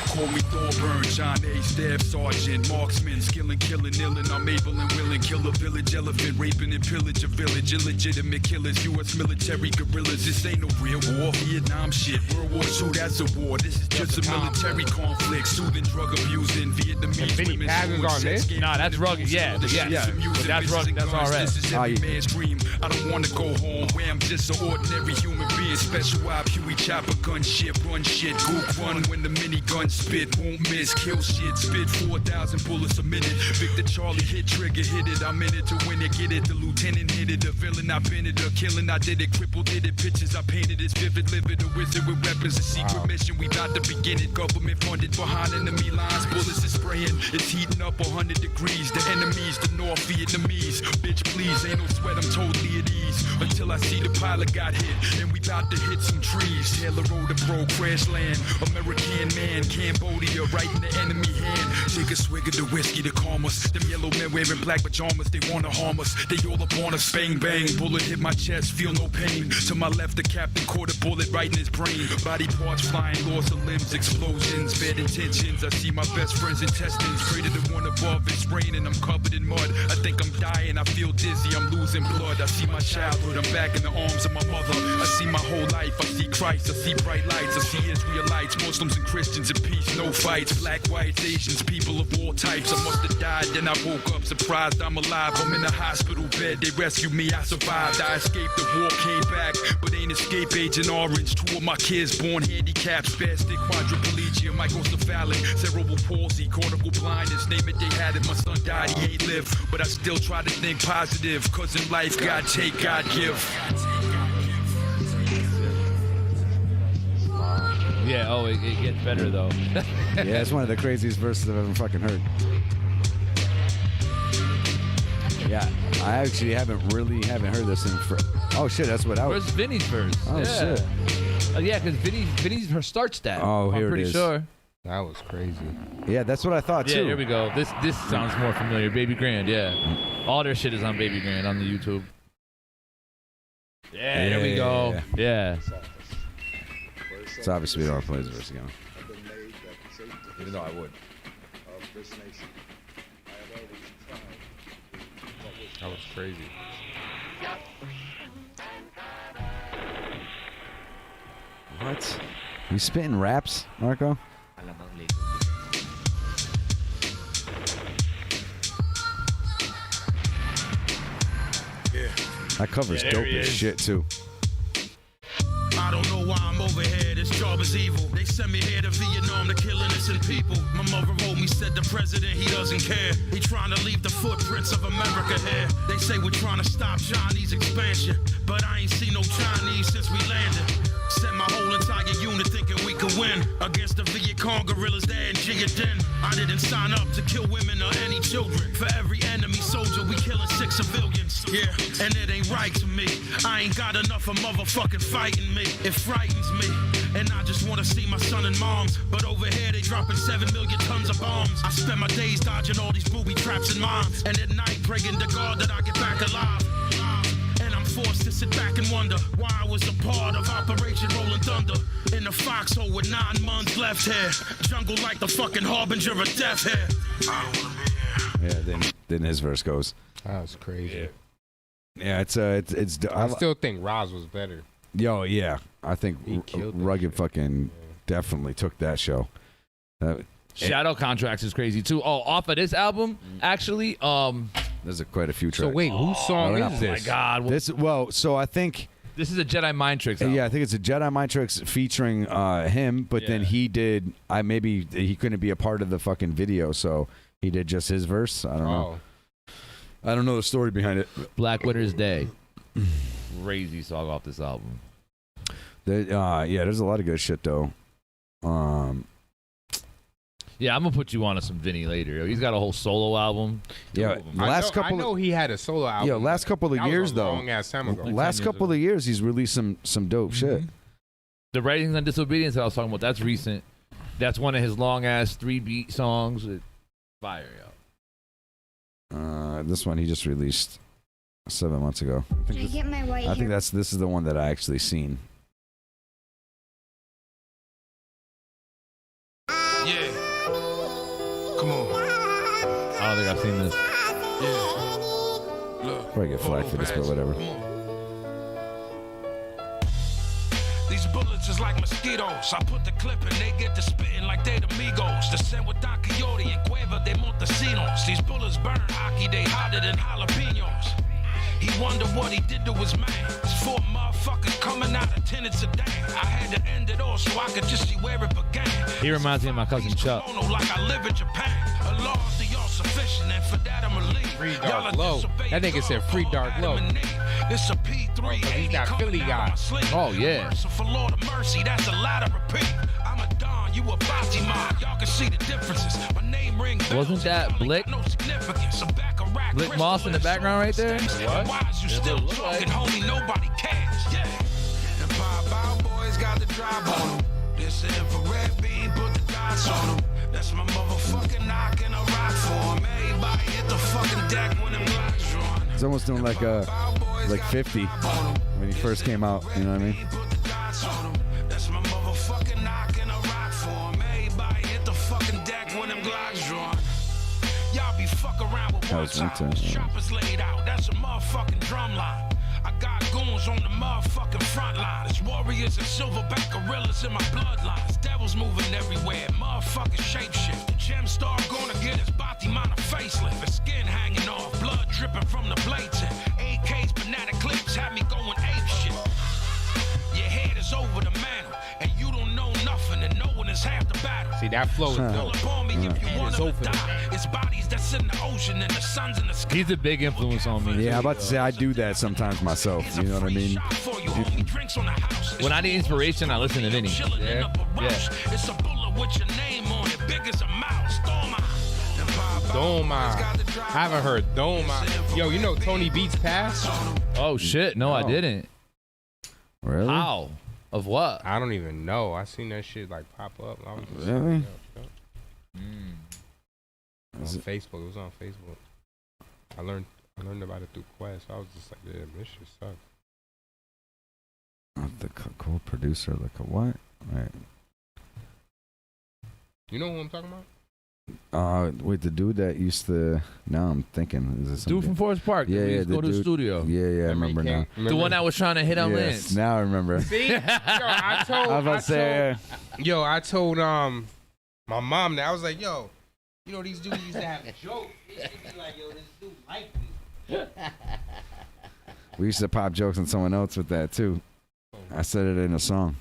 Call me Thorburn, John A. Staff Sergeant, marksman, skillin', killing, illin'. I'm able and willing, kill a village elephant, raping and pillage a village, illegitimate killers, U.S. military guerrillas. This ain't no real war, Vietnam shit, World War II, that's a war. This is just a military conflict, soothing, drug abusing, Vietnamese women, on this? Nah, that's rugged. Yeah. But that's rugged. That's all right. This is every man's dream. I don't want to go home where I'm just an ordinary human being. Special op, Huey chopper, gun shit, run shit, gook run when the minigun spit, won't miss, kill shit, spit 4,000 bullets a minute. Victor Charlie hit trigger, hit it, I'm in it to win it, get it. The lieutenant hit it, the villain I been it, a killing I did it, crippled did it, pictures I painted, it's vivid, livid, a wizard with weapons, a secret mission, we about to begin it. Government funded behind enemy lines, bullets is spraying, it's heating up 100 degrees. The enemies, the North Vietnamese, bitch please, ain't no sweat, I'm totally at ease. Until I see the pilot got hit, and we about to hit some trees. Taylor Road to Bro, crash land, American man, Cambodia, right in the enemy hand. Take a swig of the whiskey to calm us. Them yellow men wearing black pajamas, they wanna harm us. They all up on us, bang bang. Bullet hit my chest, feel no pain. To my left, the captain caught a bullet right in his brain. Body parts flying, loss of limbs, explosions, bad intentions. I see my best friend's intestines. Pray to the one above, it's raining, I'm covered in mud. I think I'm dying, I feel dizzy, I'm losing blood. I see my childhood, I'm back in the arms of my mother. I see my whole life, I see Christ, I see bright lights, I see Israelites, Muslims and Christians in peace, no fights. Black, whites, Asians, people of all types. I must have died, then I woke up surprised I'm alive. I'm in a hospital bed, they rescued me, I survived. I escaped the war, came back, but ain't escape Agent Orange. 2 of my kids born handicapped, spastic, quadriplegia, microcephalic, cerebral palsy, cortical blindness, name it, they had it. My son died, he ain't live, but I still try to think positive, cause in life, God take, God give. Yeah, it gets better though. Yeah, it's one of the craziest verses I've ever fucking heard. Yeah, I actually haven't heard this in oh shit, that's what I was. Where's Vinny's verse? Oh shit. Yeah, because Vinny's starts that. Oh, here I'm pretty it is. Sure. That was crazy. Yeah, that's what I thought too. Yeah, here we go. This sounds more familiar. Baby Grand, yeah. All their shit is on Baby Grand on the YouTube. Yeah, there we go. Yeah. So obviously we don't want to play this verse again. Even though I would. That was crazy. What? You spitting raps, Marco? That cover's dope as shit too. I don't know why I'm over here, this job is evil. They sent me here to Vietnam to kill innocent people. My mother wrote me, said the president, he doesn't care. He trying to leave the footprints of America here. They say we're trying to stop Chinese expansion, but I ain't seen no Chinese since we landed. Sent my whole entire unit thinking we could win against the Viet Cong guerrillas there in Gia Dinh. I didn't sign up to kill women or any children. For every enemy soldier, we killing 6 civilians. Yeah, and it ain't right to me. I ain't got enough of motherfucking fighting me. It frightens me, and I just wanna see my son and moms. But over here they dropping 7 million tons of bombs. I spend my days dodging all these booby traps and mines, and at night praying to God that I get back alive. And I'm forced to sit back and wonder why I was a part of Operation Rolling Thunder. In the foxhole with 9 months left here. Jungle like the fucking harbinger of death here. I don't wanna be here. Yeah, then his verse goes. That was crazy. Yeah, it's I still think Roz was better. Yo, yeah. I think killed that Rugged fucking definitely took that show. Shadow Contracts is crazy too. Oh, off of this album, actually, there's quite a few tracks. So wait, whose song is this? Oh my God! So I think this is a Jedi Mind Tricks album. Yeah, I think it's a Jedi Mind Tricks featuring him, but then he did. Maybe he couldn't be a part of the fucking video, so he did just his verse. I don't know. I don't know the story behind it. Black Winter's Day, crazy song off this album. Yeah, there's a lot of good shit though. Yeah, I'm gonna put you on to some Vinny later. Yo. He's got a whole solo album. Yeah, I know he had a solo album. Yeah, last couple of years though. Long ass time ago. Last couple of years, he's released some dope shit. The Writings on Disobedience that I was talking about, that's recent. That's one of his long ass 3-beat songs. Fire, yo. This one he just released 7 months ago. Can I get my white hair? I think this is the one that I actually seen. Yeah. Come on. I don't think I've seen this. Yeah. Look. Probably get flagged for this, but whatever. These bullets is like mosquitoes. I put the clip in, they get to spitting like they the Migos. The same with Don Quixote and Cueva de Montesinos. These bullets burn hockey, they hotter than jalapenos. He wondered what he did to his man. It's 4 motherfuckers coming out of tenants a day. I had to end it all so I could just see where it began. He reminds me of my cousin Chuck. Like I live in Japan. A law to y'all sufficient, and for that I'ma leave. Free Dark Low. That nigga said Free Dark Low. It's a P3. He's that Philly guy. Oh yeah. For Lord of mercy, that's a lot of repeat. I'm a Don, you a Batima. Y'all can see the differences. My name ring. Wasn't that Blick? Blick Moss in the background right there? What? You still talking, homie, nobody cares. Yeah. And Bob boys got the drive on them. This infrared beam, put the dots on them. That's my motherfucking knock and a rock for him. Everybody hit the fucking deck when them blocks drawn. He's almost doing like 50 when he first came out. You know what I mean? That's my motherfucking knock and a rock for him. Everybody hit the fucking deck when them glocks drawn. Y'all be fuck around with one time. Choppers laid out. That's a motherfucking drum line. I got goons on the motherfucking front line. There's warriors and silverback gorillas in my bloodlines. Devils moving everywhere. Motherfucking shapeshift. The gem star gonna get his body man a facelift. His skin hanging off. Blood dripping from the blade tip. AKs, banana clips had me going ape shit. Your head is over the mantle. And you don't know nothing. And no one is half the battle. See, that flow is dope. It's bodies that's in the ocean and the sun's in the sky. He's a big influence on me. Yeah, I'm about to say I do that sometimes myself. You know what I mean? When I need inspiration, I listen to Vinny. Yeah. It's a bullet with your name on it, big as a mouse. Doma. I haven't heard Doma. Yo, you know Tony Beats passed? Oh shit, no, I didn't. Really? How? Of what? I don't even know. I seen that shit like pop up. I was just really? On Facebook. It was on Facebook. I learned about it through Quest. I was just like, yeah, this shit sucks. The co-producer, like a what? Right. You know who I'm talking about? Wait, the dude that used to. Now I'm thinking, is it some Dude from Forest Park. Yeah, we yeah. used to go to the studio. Yeah, I remember now. The one that was trying to hit on Yes, Lance. now I remember. See, I told my mom that I was like, yo, you know these dudes used to have jokes. They used to be like, yo, this dude like me. We used to pop jokes on someone else with that too. I said it in a song.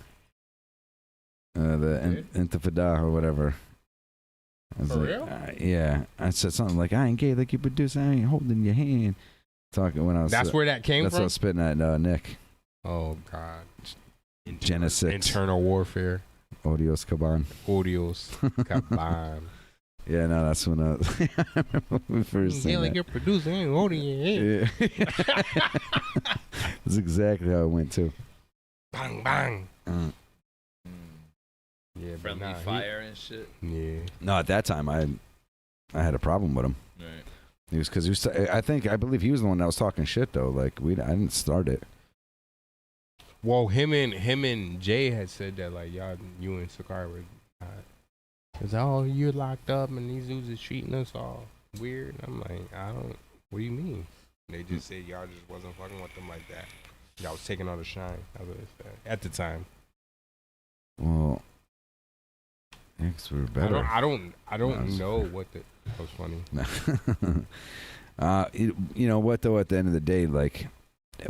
The Intifada or whatever. I was For like, real? Yeah. I said something like, I ain't gay like you producer, I ain't holding your hand. Talking when I was. That's where that came that's from? what I was spitting at Nick. Oh, God. Genesis. Internal warfare. Odios Caban. Odios Caban. Yeah, no, that's when I was. I remember when we first sang like that. your producer ain't holding your hand. Yeah. That's exactly how it went too. Bang, bang. Yeah, but Friendly fire and shit. Yeah. No, at that time I had a problem with him. Right. He was because he was. I believe he was the one that was talking shit though. Like I didn't start it. Well, him and Jay had said that like y'all, you and Sakari were. Cause you're locked up and these dudes is treating us all weird. I'm like, what do you mean? They just said y'all just wasn't fucking with them like that. Y'all was taking all the shine. That's what it said at the time. Well, yeah, 'cause we were better. I don't know what that was funny. You know what though? At the end of the day, like,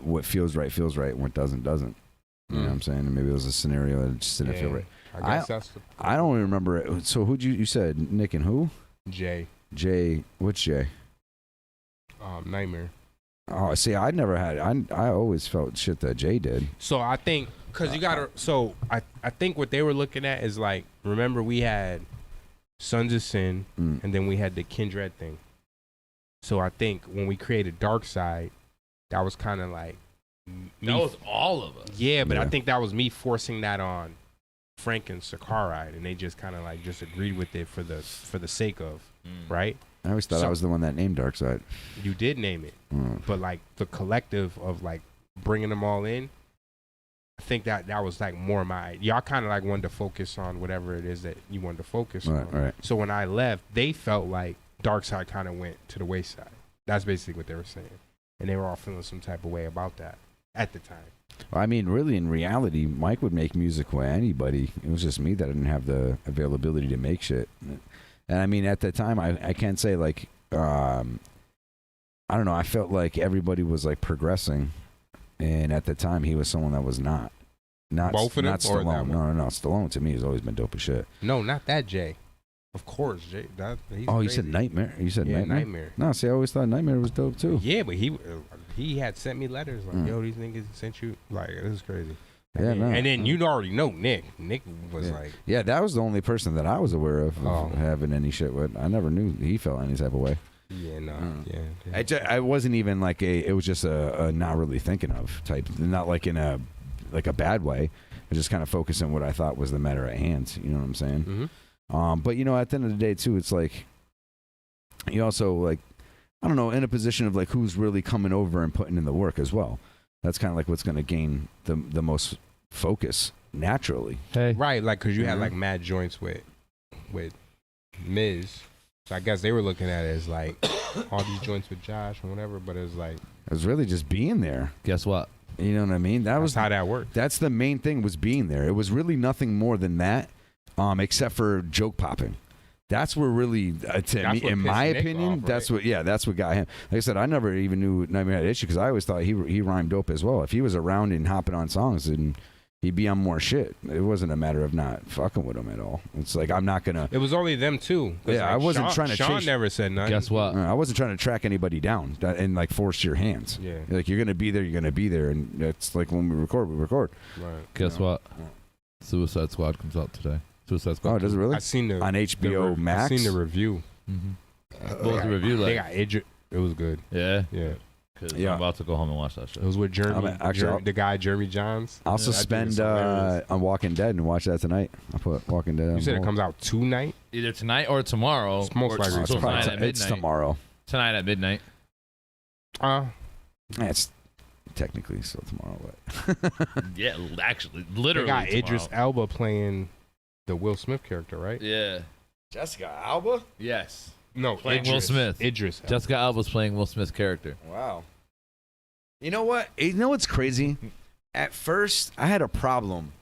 what feels right, and what doesn't. You know what I'm saying? And maybe it was a scenario that just didn't feel right. I guess that's I don't even remember it. So who'd you said Nick and who? Jay. Which Jay? Nightmare. Oh, see, I never had. I always felt shit that Jay did. So I think because you gotta. So I think what they were looking at is like, remember we had Sons of Sin, and then we had the Kindred thing. So I think when we created Dark Side, that was kind of like that was all of us. Yeah, but I think that was me forcing that on Frank and Sakaride, and they just kind of like just agreed with it for the sake of right. I always thought I was the one that named Dark Side. You did name it, but like the collective of like bringing them all in, I think that was like more my. Y'all kind of like wanted to focus on whatever it is that you wanted to focus on. Right. So when I left, they felt like Dark Side kind of went to the wayside. That's basically what they were saying, and they were all feeling some type of way about that at the time. I mean, really, in reality, Mike would make music with anybody. It was just me that didn't have the availability to make shit. And I mean, at the time, I can't say like, I don't know. I felt like everybody was like progressing, and at the time, he was someone that was not both of them, not or Stallone. that one? No. Stallone to me has always been dope as shit. No, not that Jay. Of course, Jay. He's you crazy. said Nightmare. You said Yeah, Nightmare. Nightmare. No, see, I always thought Nightmare was dope too. Yeah, but he had sent me letters like, yo, these niggas sent you. Like, this is crazy. Yeah, no. And then you already know Nick. Nick was like, yeah, that was the only person that I was aware of having any shit with. I never knew he felt any type of way. yeah, no, yeah. I wasn't even like it was just a not really thinking of type, not like in a bad way. I was just kind of focusing on what I thought was the matter at hand. You know what I'm saying? Mm-hmm. But you know, at the end of the day, too, it's like you also like I don't know, in a position of like who's really coming over and putting in the work as well. That's kind of like what's going to gain the most focus naturally. Right, like because you had like mad joints with Miz. So I guess they were looking at it as like all these joints with Josh or whatever, but it was like it was really just being there. Guess what? You know what I mean? That was how that worked. That's the main thing, was being there. It was really nothing more than that, except for joke popping. That's where really, to me, in my opinion, that's what got him. Like I said, I never even knew Nightmare had an issue because I always thought he rhymed dope as well. If he was around and hopping on songs, then he'd be on more shit. It wasn't a matter of not fucking with him at all. It's like I'm not gonna. It was only them two. Yeah, like I wasn't trying to. Sean never said nothing. Guess what? I wasn't trying to track anybody down and like force your hands. Yeah. Like you're gonna be there, and it's like when we record. Right. Guess what? Suicide Squad comes out today. Suicide Squad. Oh, does it really? I seen the on HBO Max. I seen the review. Mm-hmm. What was the review like? They got It was good. Yeah. Yeah. I'm about to go home and watch that shit. It was with the guy Jeremy Johns. I'll suspend on Walking Dead and watch that tonight. I'll put Walking Dead on. You said it comes out tonight? Either tonight or tomorrow. It's most likely tonight at midnight. It's tomorrow. Tonight at midnight. It's technically still tomorrow, but Yeah, actually, They literally. got Idris tomorrow. Elba playing the Will Smith character, right? Yeah. Jessica Alba. Yes. No, Playing Idris. Will Smith. Idris Elba. Jessica Alba's playing Will Smith's character. Wow. You know what? You know what's crazy? At first, I had a problem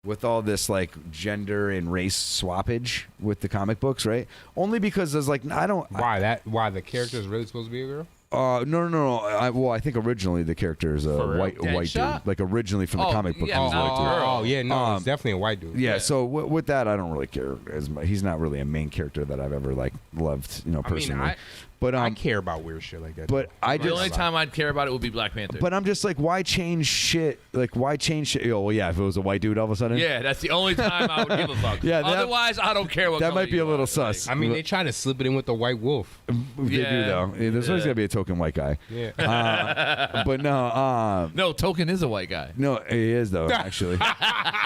with all this like gender and race swappage with the comic books, right? Only because there's like I don't. Why the character is really supposed to be a girl? No. I think originally the character is a For real? white dude. Deadshot? Like originally from the Oh, comic book, yeah, he was a white dude. Oh, yeah, no, it's definitely a white dude. Yeah, so with that, I don't really care as much. He's not really a main character that I've ever like loved, personally. But I care about weird shit like that. But I The just only time I'd care about it would be Black Panther. But I'm just like, why change shit? Like, why change shit? Oh, well, yeah, if it was a white dude all of a sudden. yeah, that's the only time I would give a fuck. Yeah, that- Otherwise, I don't care what. That color might be you a little are. sus. I mean, they try to slip it in with the white wolf. They do Yeah. though. Yeah, there's always Yeah. gotta be a token white guy. Yeah. But no. No, Token is a white guy. No, he is though actually,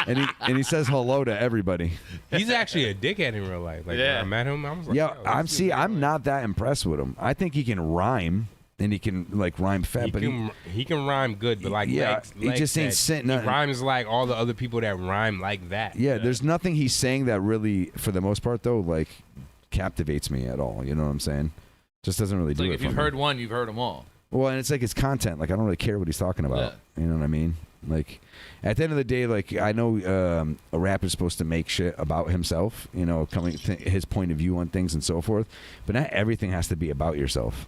and he says hello to everybody. He's actually a dickhead in real life. Like, when I met him, I was like, Yeah, yo, I'm not that impressed with him. I think he can rhyme and he can like rhyme fat, but he can rhyme good, but like Yeah, legs, he just ain't sitting He nothing. rhymes like all the other people that rhyme like that. yeah, there's nothing he's saying that really, for the most part though, like captivates me at all. You know what I'm saying? Just doesn't really It's do like it if for you've me. heard one, you've heard them all. Well, and it's like his content. Like I don't really care what he's talking about. You know what I mean? Like at the end of the day, like I know a rapper's supposed to make shit about himself. Coming to his point of view on things and so forth. But not everything has to be about yourself.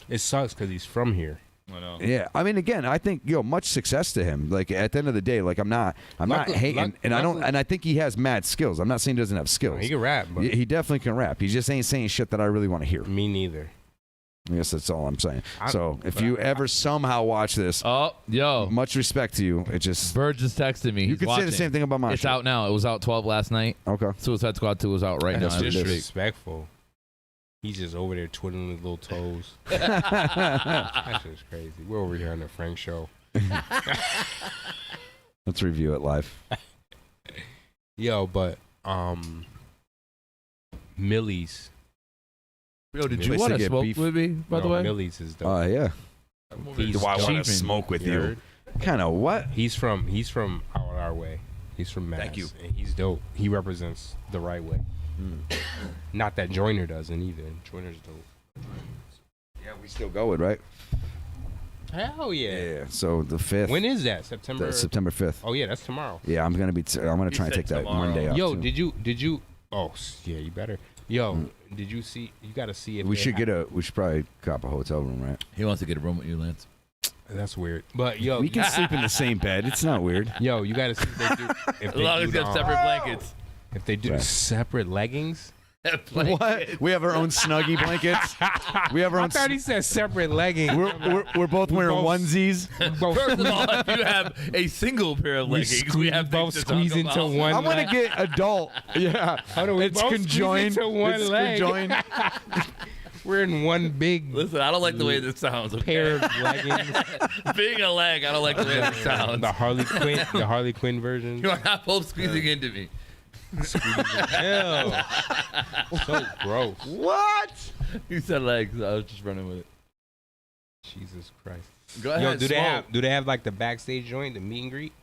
It sucks because he's from here. I know. Yeah, I mean, again, I think much success to him. Like at the end of the day, like I'm not hating, and I think he has mad skills. I'm not saying he doesn't have skills. He can rap, but He definitely can rap. He just ain't saying shit that I really want to hear. Me neither. I guess that's all I'm saying. So if you ever somehow watch this, much respect to you. It just Bird just texted me. You He's could say watching. the same thing about my It's shit. out now. It was out 12 last night. Okay. Suicide Squad 2 is out right That's now. disrespectful. He's just over there twiddling his little toes. That's just crazy. We're over here on the Frank show. Let's review it live. Yo, but Millie's. Yo, did you Place want to to get smoke beef. with me, by the way? Millie's is dope. Oh yeah. He's Do I want to dope. smoke with you? heard? Kind of what? He's from out our way. He's from Mass. Thank you. And he's dope. He represents the right way. Not that Joyner doesn't either. Joyner's dope. Yeah, we still going, right? Hell yeah. Yeah. So the 5th. When is that? September. September 5th. Oh yeah, that's tomorrow. Yeah, I'm gonna try and take that Monday off. Yo, too. did you? Oh yeah, you better. Yo, did you see? You got to see if We they should have- we should probably cop a hotel room, right? He wants to get a room with you, Lance. That's weird. But yo, We can sleep in the same bed. It's not weird. Yo, you got to see if they do. If As they long do as you have the, separate blankets. If they do Right. separate leggings. What? We have our own snuggie blankets. We have our I own. thought he said separate leggings. We're both wearing onesies. First of all, if you have a single pair of leggings, we have both things to talk squeeze into about. one. I want to get adult. Yeah. Hold on, we It's both squeeze conjoined. into one It's leg. conjoined. We're in one big Listen, I don't like the way this sounds. Okay? pair of leggings. Being a leg, I don't like the way this sounds. The Harley Quinn version. You are not both squeezing into me. Ew. So gross. What? You said legs. I was just running with it. Jesus Christ. Go ahead. Yo, smoke. do they have like the backstage joint, the meet and greet?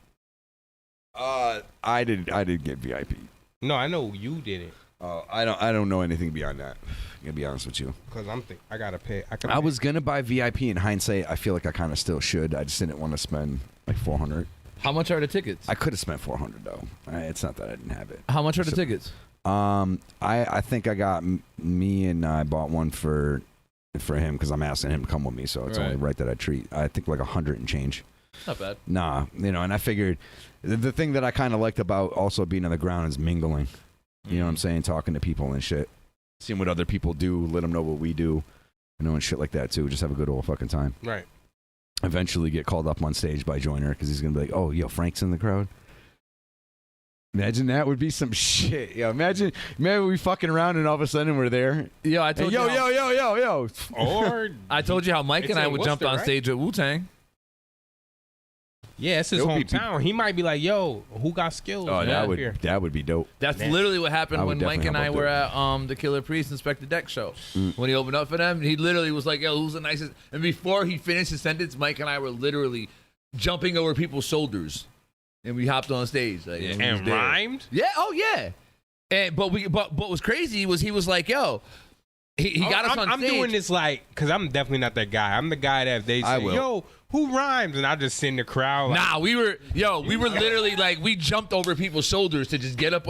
I did get VIP. No, I know you did it. I don't know anything beyond that. I'm gonna be honest with you. Cause I gotta pay. I was gonna buy VIP. In hindsight, I feel like I kind of still should. I just didn't want to spend like $400. How much are the tickets? I could have spent $400 though. It's not that I didn't have it. How much are the tickets? I think I got me and I bought one for him because I'm asking him to come with me, so it's only right that I treat. I think like 100 and change. Not bad. Nah, and I figured the thing that I kind of liked about also being on the ground is mingling. You know what I'm saying? Talking to people and shit, seeing what other people do, let them know what we do, and shit like that too. Just have a good old fucking time. Right. Eventually get called up on stage by Joyner because he's gonna be like, "Oh, yo, Frank's in the crowd." Imagine that would be some shit. Yo, imagine we fucking around and all of a sudden we're there. Yo, I told Hey, you. yo. Or I told you how Mike It's and I in would jump Worcester, on right? stage with Wu-Tang. Yeah, it's his It would be hometown. He might be like, "Yo, who got skills?" Oh, man, that would be dope. That's Man. literally what happened I would when Mike definitely and I help out were there. at the Killer Priest Inspector Deck show. When he opened up for them, he literally was like, "Yo, who's the nicest?" And before he finished his sentence, Mike and I were literally jumping over people's shoulders, and we hopped on stage like, Yeah, when he was and there. rhymed. Yeah, oh yeah. And but what was crazy was he was like, "Yo." He got us on I'm stage. doing this like, because I'm definitely not that guy. I'm the guy that if they I say, will. "Yo, who rhymes?" and I just sit in the crowd. Like, Nah, we were literally like, we jumped over people's shoulders to just get up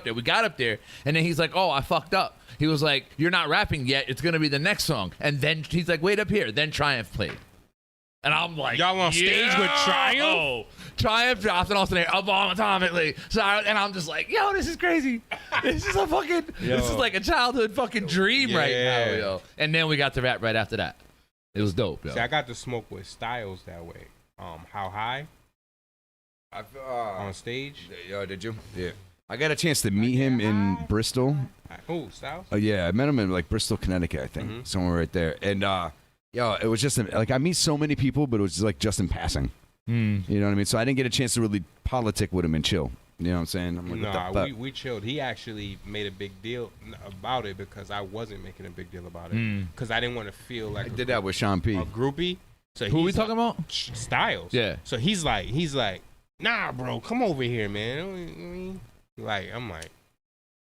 there. We got up there, and then he's like, "Oh, I fucked up." He was like, "You're not rapping yet. It's gonna be the next song." And then he's like, "Wait up here." Then Triumph played, and I'm like, Y'all on stage with Triumph? Triumph dropped it on stage abominably. So and I'm just like, "Yo, this is crazy. This is a fucking. This is like a childhood fucking dream right now, yo." And then we got to rap right after that. It was dope, yo. See, I got to smoke with Styles that way. How high? On stage. Yeah, did you? Yeah. I got a chance to meet him in Bristol. Oh, Styles. Yeah, I met him in like Bristol, Connecticut, I think, somewhere right there. And it was just like I meet so many people, but it was just in passing. You know what I mean? So I didn't get a chance to really politic with him and chill. You know what I'm saying? I'm like, what the fuck? we chilled. He actually made a big deal about it because I wasn't making a big deal about it because I didn't want to feel like I did that with Sean P. a groupie. So Who we he's talking about? Styles. Yeah. So he's like, "Nah, bro, come over here, man." Like, I'm like,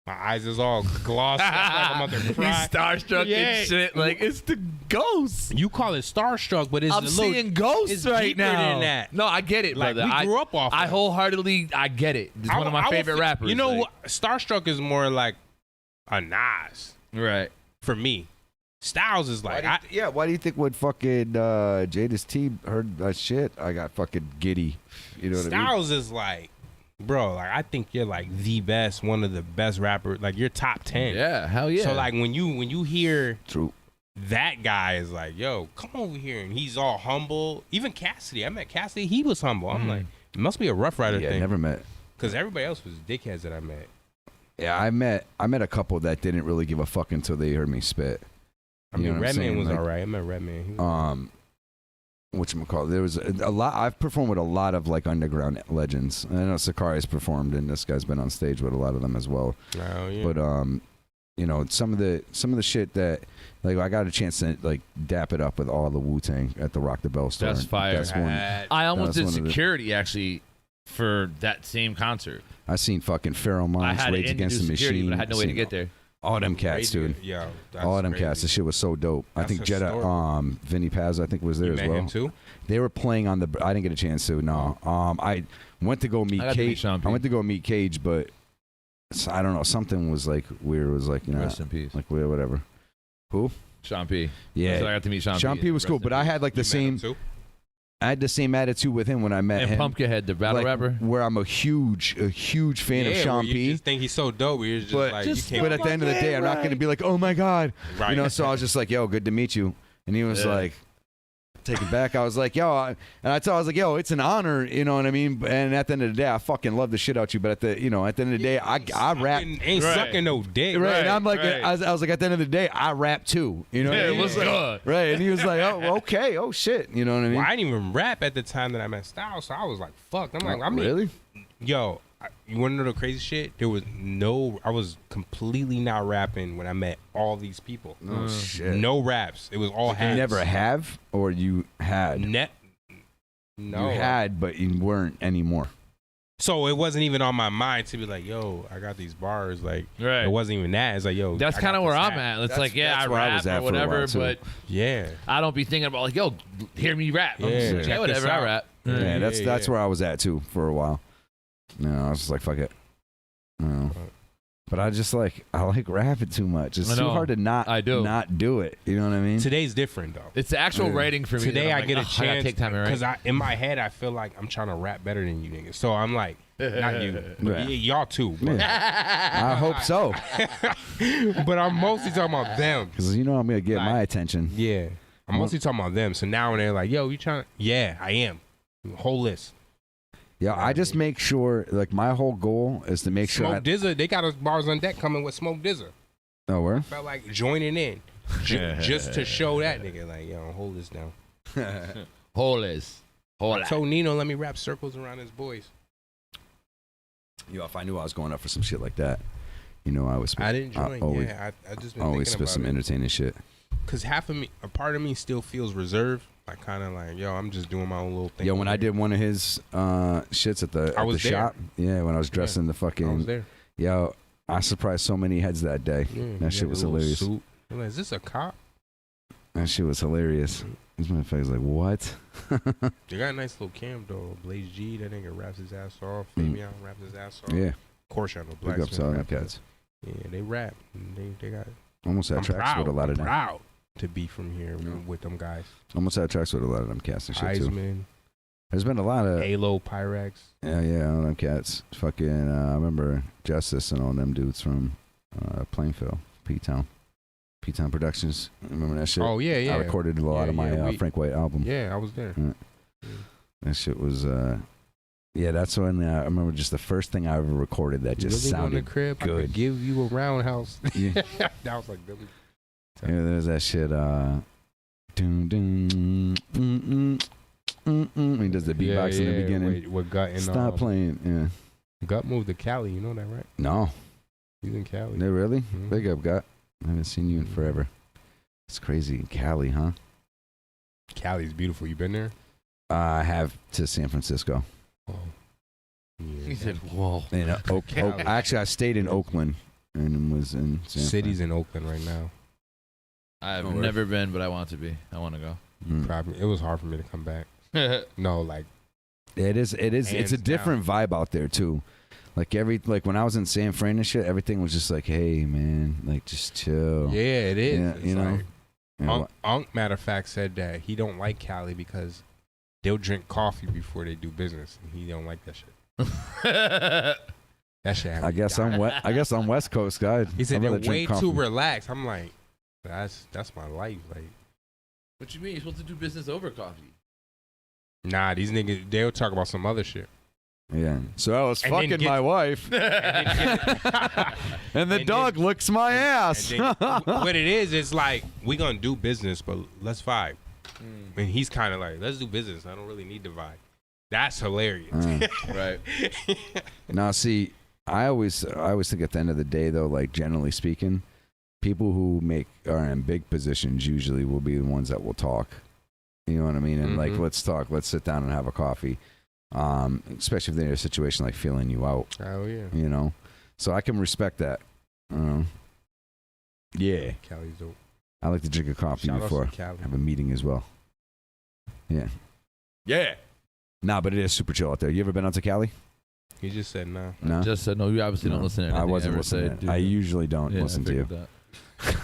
my eyes is all glossed up, like I'm about to He's cry. starstruck and shit. Like, it's the ghost. You call it starstruck, but it's I'm a little, seeing ghosts it's right deeper now. than that. No, I get it, Like, brother. we grew up off I that. wholeheartedly, I get it. It's one of my favorite rappers. You know like- what? Starstruck is more like a Nas, right? For me, Styles is like, Why do you think when fucking Jada's T heard that shit, I got fucking giddy? You know what I mean? Styles is like, bro, like I think you're like the best, one of the best rappers. Like you're top 10. Yeah, hell yeah. So like when you hear True. that guy is like, "Yo, come over here," and he's all humble. Even Cassidy, I met Cassidy, he was humble. I'm like, it must be a Rough Rider Yeah, thing. never met. Because everybody else was dickheads that I met. Yeah, I met a couple that didn't really give a fuck until they heard me spit. I mean, You know what I'm Redman saying? was Like, all right. I met Redman. He was Whatchamacallit, there was a lot. I've performed with a lot of like underground legends. I know Sakari's performed, and this guy's been on stage with a lot of them as well. Oh, yeah. But you know, some of the shit that like I got a chance to like dap it up with all the Wu-Tang at the Rock the Bell store. That's fire. That's one. I almost did one of the- security actually for that same concert. I seen fucking Pharaoh I Monch, had Rage to Against the do security, Machine. but I had no way to Seen get there. All them cats, dude. Yo, that's all them crazy. cats. This shit was so dope. I That's think Jetta, historical. Vinny Paz, I think was there You as met well. him too? They were playing on the. I didn't get a chance to. No. I went to go meet I got to meet Cage. Sean P. I went to go meet Cage, but I don't know. Something was like weird. It was like Rest in peace. Like whatever. Who? Sean P. Yeah. So I got to meet Sean P. Sean P was cool, but I had like the same. I had the same attitude with him when I met And him. Pumpkinhead, the battle like, rapper? where I'm a huge fan of Yeah, Sean where you P. just think he's so dope. You're just like, you can't. But at the end of the day, I'm not going to be like, oh my God. Right. You know, so I was just like, yo, good to meet you. And he was like, taken back. I was like, yo, I was like, yo, it's an honor, you know what I mean? And at the end of the day, I fucking love the shit out you. But at the end of the day, I rap. Ain't sucking no dick. Right. And I'm like, I was like, at the end of the day, I rap too. You know what I mean? what's good? Right. And he was like, oh, okay. Oh, shit. You know what I mean? Well, I didn't even rap at the time that I met Styles, so I was like, fuck. I'm like, I mean, really? Yo, you want to know the crazy shit? I was completely not rapping when I met all these people. Oh, shit. No raps. It was all You hats. never have, or you had? No. You had, but you weren't anymore. So it wasn't even on my mind to be like, yo, I got these bars. Like, Right. it wasn't even that. It's like, yo, That's I kind got of where this I'm hat. at. It's like, yeah, I that's where I rap was at or for a whatever, while, too. but Yeah. I don't be thinking about like, yo, hear me rap. I'm just like, check yeah, whatever, this I out. rap. Yeah, that's where I was at too for a while. You know, I was just like, fuck it. You know. But I just like rapping too much. It's I too know. hard to not do it. You know what I mean? Today's different, though. It's the actual writing for me. Today that I I'm get a like, I gotta chance take time to write. because in my head I feel like I'm trying to rap better than you niggas. So I'm like, not you, Yeah. y'all too. But, I hope so. but I'm mostly talking about them. Because you know I'm gonna get my attention. Yeah, I'm mostly talking about them. So now when they're like, "Yo, you trying?" Yeah, I am. Whole list. Yeah, I just make sure. Like my whole goal is to make sure. Smoke Dizza, they got us bars on deck coming with Smoke Dizza. Oh, where? Felt like joining in just to show that nigga like, yo, hold this down. Hold this. I told Nino, let me wrap circles around his boys. Yo, if I knew I was going up for some shit like that, you know, I would spit. I'd enjoy it. Yeah, I just been always thinking spit some about it. entertaining shit. Cause a part of me still feels reserved. Like kind of like, yo, I'm just doing my own little thing. Yo, when I did one of his shits at the shop, yeah, when I was dressed in the fucking, I was there. Yo, I surprised so many heads that day. That shit was hilarious. Suit. I'm like, is this a cop? That shit was hilarious. These motherfuckers like, what? They got a nice little cam though. Blaze G, that nigga raps his ass off. Fabian raps his ass off. Yeah. Of course, I know Big ups to all them Blacksmith. cats. Yeah, they rap. They got. Almost had I'm tracks proud. with a lot of I'm them. proud to be from here with them guys. Almost had tracks with a lot of them cats and shit too. Heisman. There's been a lot of Halo, Pyrex. Yeah, all them cats. Fucking, I remember Justice and all them dudes from Plainfield, P-Town Productions. Remember that shit? Oh, yeah. I recorded a lot of my Frank White album. Yeah, I was there. That shit was, yeah, that's when I remember just the first thing I ever recorded that just Living on sounded the crib, I good. could give you a roundhouse. Yeah. That was like Billy. Yeah, there's that shit. Doom, doom, he does the beatbox in the beginning. With Gut and Stop playing. Yeah. Gut moved to Cali. You know that, right? No. He's in Cali. They really? Big up, Gut. I haven't seen you in forever. It's crazy. Cali, huh? Cali's beautiful. You been there? I have to San Francisco. Oh. Yeah, He said, "Whoa." In actually, I stayed in Oakland and was in San City's in Oakland right now. I've never been, but I want to be. I want to go. Probably it was hard for me to come back. No, like it is. It's hands a different vibe out there too. Like when I was in San Fran and shit, everything was just like, hey man, like just chill. Yeah, it is. Yeah, It's you know. like, Unc, matter of fact, said that he don't like Cali because they'll drink coffee before they do business, and he don't like that shit. That shit. I guess I'm West Coast guy. He said I'd they're rather way drink too coffee. relaxed. I'm like, that's my life. Like, What you mean? You're supposed to do business over coffee? nah, these niggas they'll talk about some other shit. Yeah. So I was And then fucking get- my wife, and the dog licks my ass. And then, what it is, it's like we gonna do business, but let's vibe. And he's kind of like, let's do business. I don't really need to vibe. That's hilarious. Right. Now, see, I always think at the end of the day, though, like generally speaking, people who are in big positions usually will be the ones that will talk. You know what I mean? And like, let's talk. Let's sit down and have a coffee. Especially if they're in a situation like feeling you out. Oh yeah. You know, so I can respect that. Yeah. Cali's dope. I like to drink a coffee Shout outs before to Cali. I have a meeting as well. Yeah. Yeah. Nah, but it is super chill out there. You ever been out to Cali? He just said nah. No. Just said no. You obviously don't listen to anything I wasn't ever listening. say, to dude. I usually don't Yeah, I listen to you. figured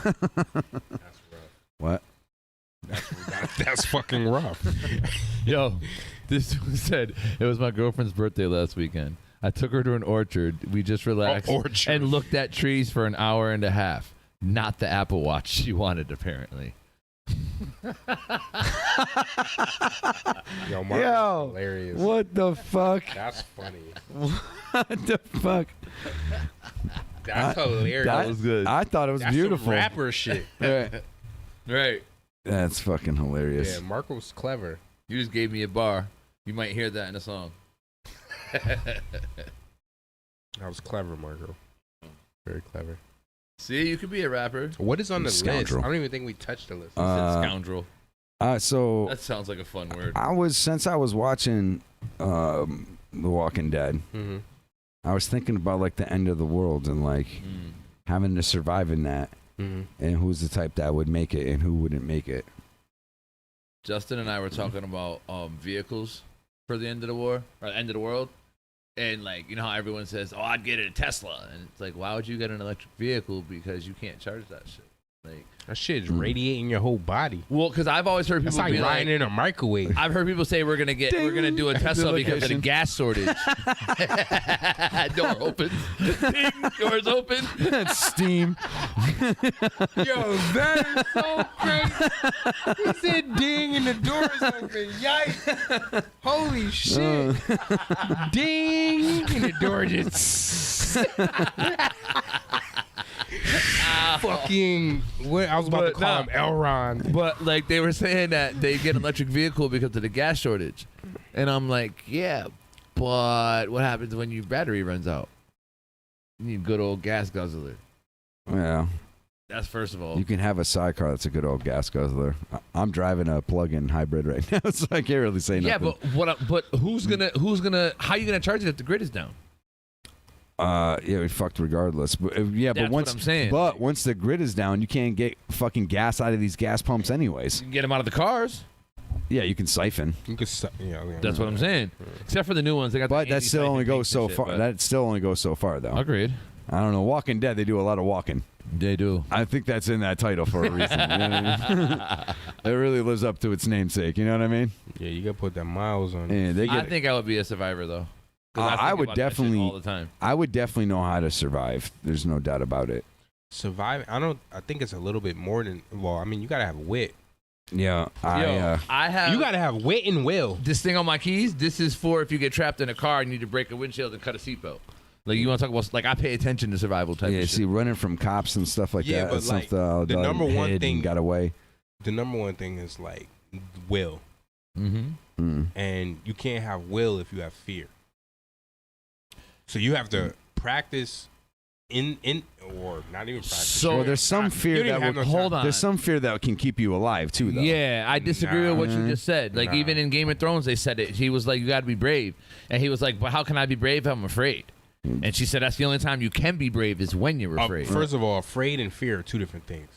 that. What? That's fucking rough. Yo, this said it was my girlfriend's birthday last weekend. I took her to an orchard. We just relaxed orchard. and looked at trees for an hour and a half. Not the Apple Watch she wanted, apparently. Yo, Mark, Yo, hilarious. what the fuck? That's funny. What the fuck? That's hilarious. That was good. I thought it was That's beautiful. some rapper shit. Right. That's fucking hilarious. Yeah, Marco's clever. You just gave me a bar. You might hear that in a song. That was clever, Marco. Very clever. See, you could be a rapper. What is on the Scoundrel. list? I don't even think we touched the list. You said scoundrel. So That sounds like a fun word. I was watching The Walking Dead. Mm-hmm. I was thinking about like the end of the world and like having to survive in that, and who's the type that would make it and who wouldn't make it. Justin and I were talking about vehicles for the end of the war or end of the world, and like, you know how everyone says, "Oh, I'd get a Tesla," and it's like, why would you get an electric vehicle? Because you can't charge that shit. Like that shit's radiating your whole body. Well, because I've always heard people That's like be riding in a microwave. I've heard people say we're gonna do a Tesla because of the gas shortage. Door opens, ding, doors open. Steam. Yo, that is so crazy. He said ding and the doors open. Yikes. Holy shit. Ding and the door just fucking what I was about to call him Elron. But like they were saying that they get an electric vehicle because of the gas shortage. And I'm like, yeah, but what happens when your battery runs out? You need a good old gas guzzler. Yeah. That's first of all. You can have a sidecar that's a good old gas guzzler. I'm driving a plug-in hybrid right now, so I can't really say nothing. Yeah, but who's gonna how you gonna charge it if the grid is down? Yeah, we fucked regardless. But That's but once what I'm saying. But once the grid is down, you can't get fucking gas out of these gas pumps anyways. You can get them out of the cars. Yeah, you can siphon. You can, That's what I'm saying. Except for the new ones, they got. But that still only goes so far. That still only goes so far, though. Agreed. I don't know. Walking Dead, they do a lot of walking. They do. I think that's in that title for a reason. You know what I mean? It really lives up to its namesake. You know what I mean? Yeah, you gotta put that miles on it. it. I think I would be a survivor though. I would definitely all the time. I would definitely know how to survive. There's no doubt about it. Survive. I think it's a little bit more than. Well, I mean, you gotta have wit. Yeah, I have. You gotta have wit and will. This thing on my keys. This is for if you get trapped in a car and you need to break a windshield and cut a seatbelt. Like you want to talk about? Like I pay attention to survival type. Yeah, of see, shit. running from cops and stuff like Yeah, that. but That's like something the number one hid thing and got away. The number one thing is like will. Mm-hmm. And you can't have will if you have fear. So you have to practice in or not even practice. So there's some fear that will hold on. There's some fear that can keep you alive too, though. Yeah, I disagree with what you just said. Like even in Game of Thrones, they said it. He was like, "You got to be brave," and he was like, "But how can I be brave if I'm afraid?" And she said, "That's the only time you can be brave is when you're afraid." First of all, afraid and fear are two different things.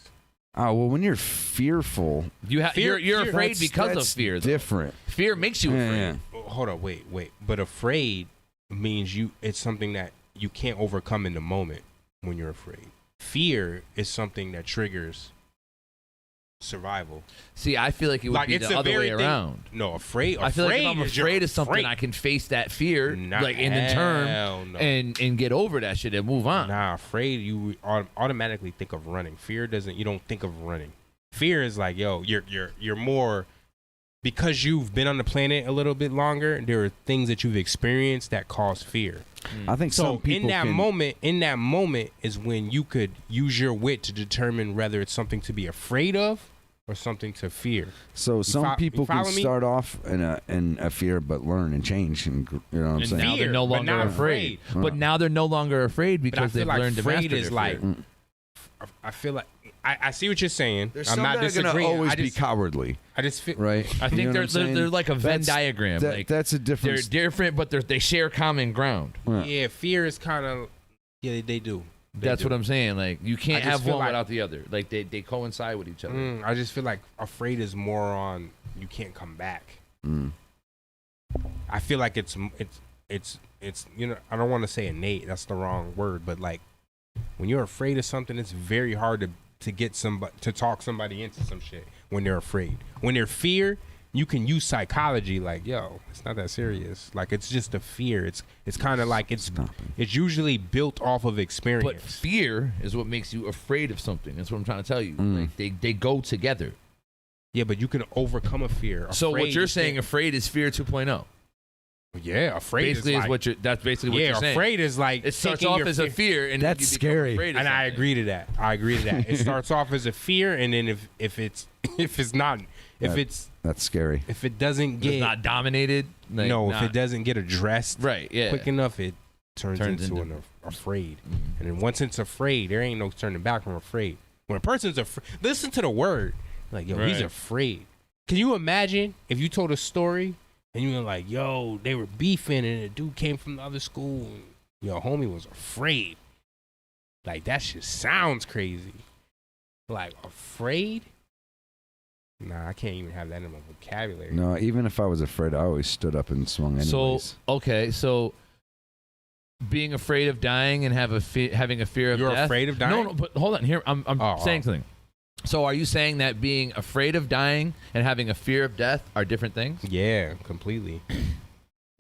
Oh well, when you're fearful, you're afraid because of fear. Though. Different. Fear makes you afraid. Hold on, wait. But afraid means it's something that you can't overcome in the moment when you're afraid. Fear is something that triggers survival. See, I feel like it would be the other way around. No, afraid. I feel like if I'm afraid of something, I can face that fear, like in the term, and get over that shit and move on. Nah, afraid you automatically think of running. Fear doesn't. You don't think of running. Fear is like, yo, you're more. Because you've been on the planet a little bit longer, there are things that you've experienced that cause fear. I think so. some people In that moment is when you could use your wit to determine whether it's something to be afraid of or something to fear. So some people can start off in a fear, but learn and change, and you know what I'm saying. Now they're no longer afraid. But now they're no longer afraid because they've learned to master their fear. I feel like I see what you're saying. There's I'm some not that are disagreeing. gonna always be cowardly. I just feel right. I think they're like a Venn diagram. That's a difference. They're different, but they share common ground. Yeah, fear is kind of they do. That's what I'm saying. Like you can't have one without the other. Like they coincide with each other. I just feel like afraid is more on you can't come back. I feel like it's you know, I don't want to say innate. That's the wrong word, but like when you're afraid of something, it's very hard to get somebody to talk somebody into some shit when they're afraid. When they're fear, you can use psychology like, yo, it's not that serious. Like it's just a fear. It's kind of like it's usually built off of experience. But fear is what makes you afraid of something. That's what I'm trying to tell you. Like they go together. Yeah, but you can overcome a fear. So what you're saying, afraid is fear 2.0. Yeah, afraid basically is what you're. That's basically what you're saying. Yeah, afraid is like it starts off as a fear, and that's scary. And I agree to that. It starts off as a fear, and then if it's that's scary. If it doesn't get it's not dominated, like if it doesn't get addressed quick enough, it turns into an afraid. And then once it's afraid, there ain't no turning back from afraid. When a person's afraid, listen to the word. Like, yo, he's afraid. Can you imagine if you told a story and you were like, yo, they were beefing and a dude came from the other school and your homie was afraid. Like, that shit sounds crazy. Like, afraid? Nah, I can't even have that in my vocabulary. No, even if I was afraid, I always stood up and swung anyways. So being afraid of dying and having a fear of You're death. afraid of dying? No, but hold on. Here, I'm saying something. So are you saying that being afraid of dying and having a fear of death are different things? Yeah, completely.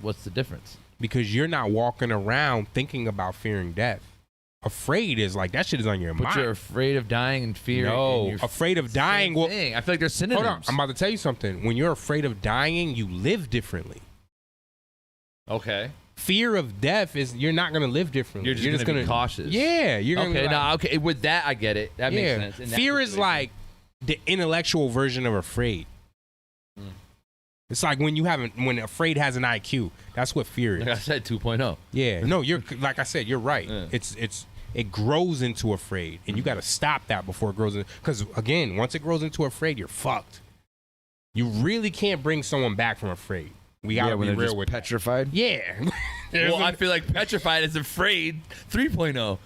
What's the difference? Because you're not walking around thinking about fearing death. Afraid is like that shit is on your mind. But you're afraid of dying and fear. No, and afraid of dying. Well, I feel like there's synonyms. Hold on, I'm about to tell you something. When you're afraid of dying, you live differently. Okay. Fear of death is you're not gonna live differently. You're just gonna be cautious. Yeah, you're gonna okay. Be like, okay. With that, I get it. That makes sense. Fear is like the intellectual version of afraid. It's like when afraid has an IQ. That's what fear is. Like I said, 2.0. Yeah, no, you're like I said, you're right. Yeah. It grows into afraid, and you got to stop that before it grows in. Because again, once it grows into afraid, you're fucked. You really can't bring someone back from afraid. We gotta when be they're real just with petrified. That. Yeah. Well, I feel like petrified is afraid 3.0.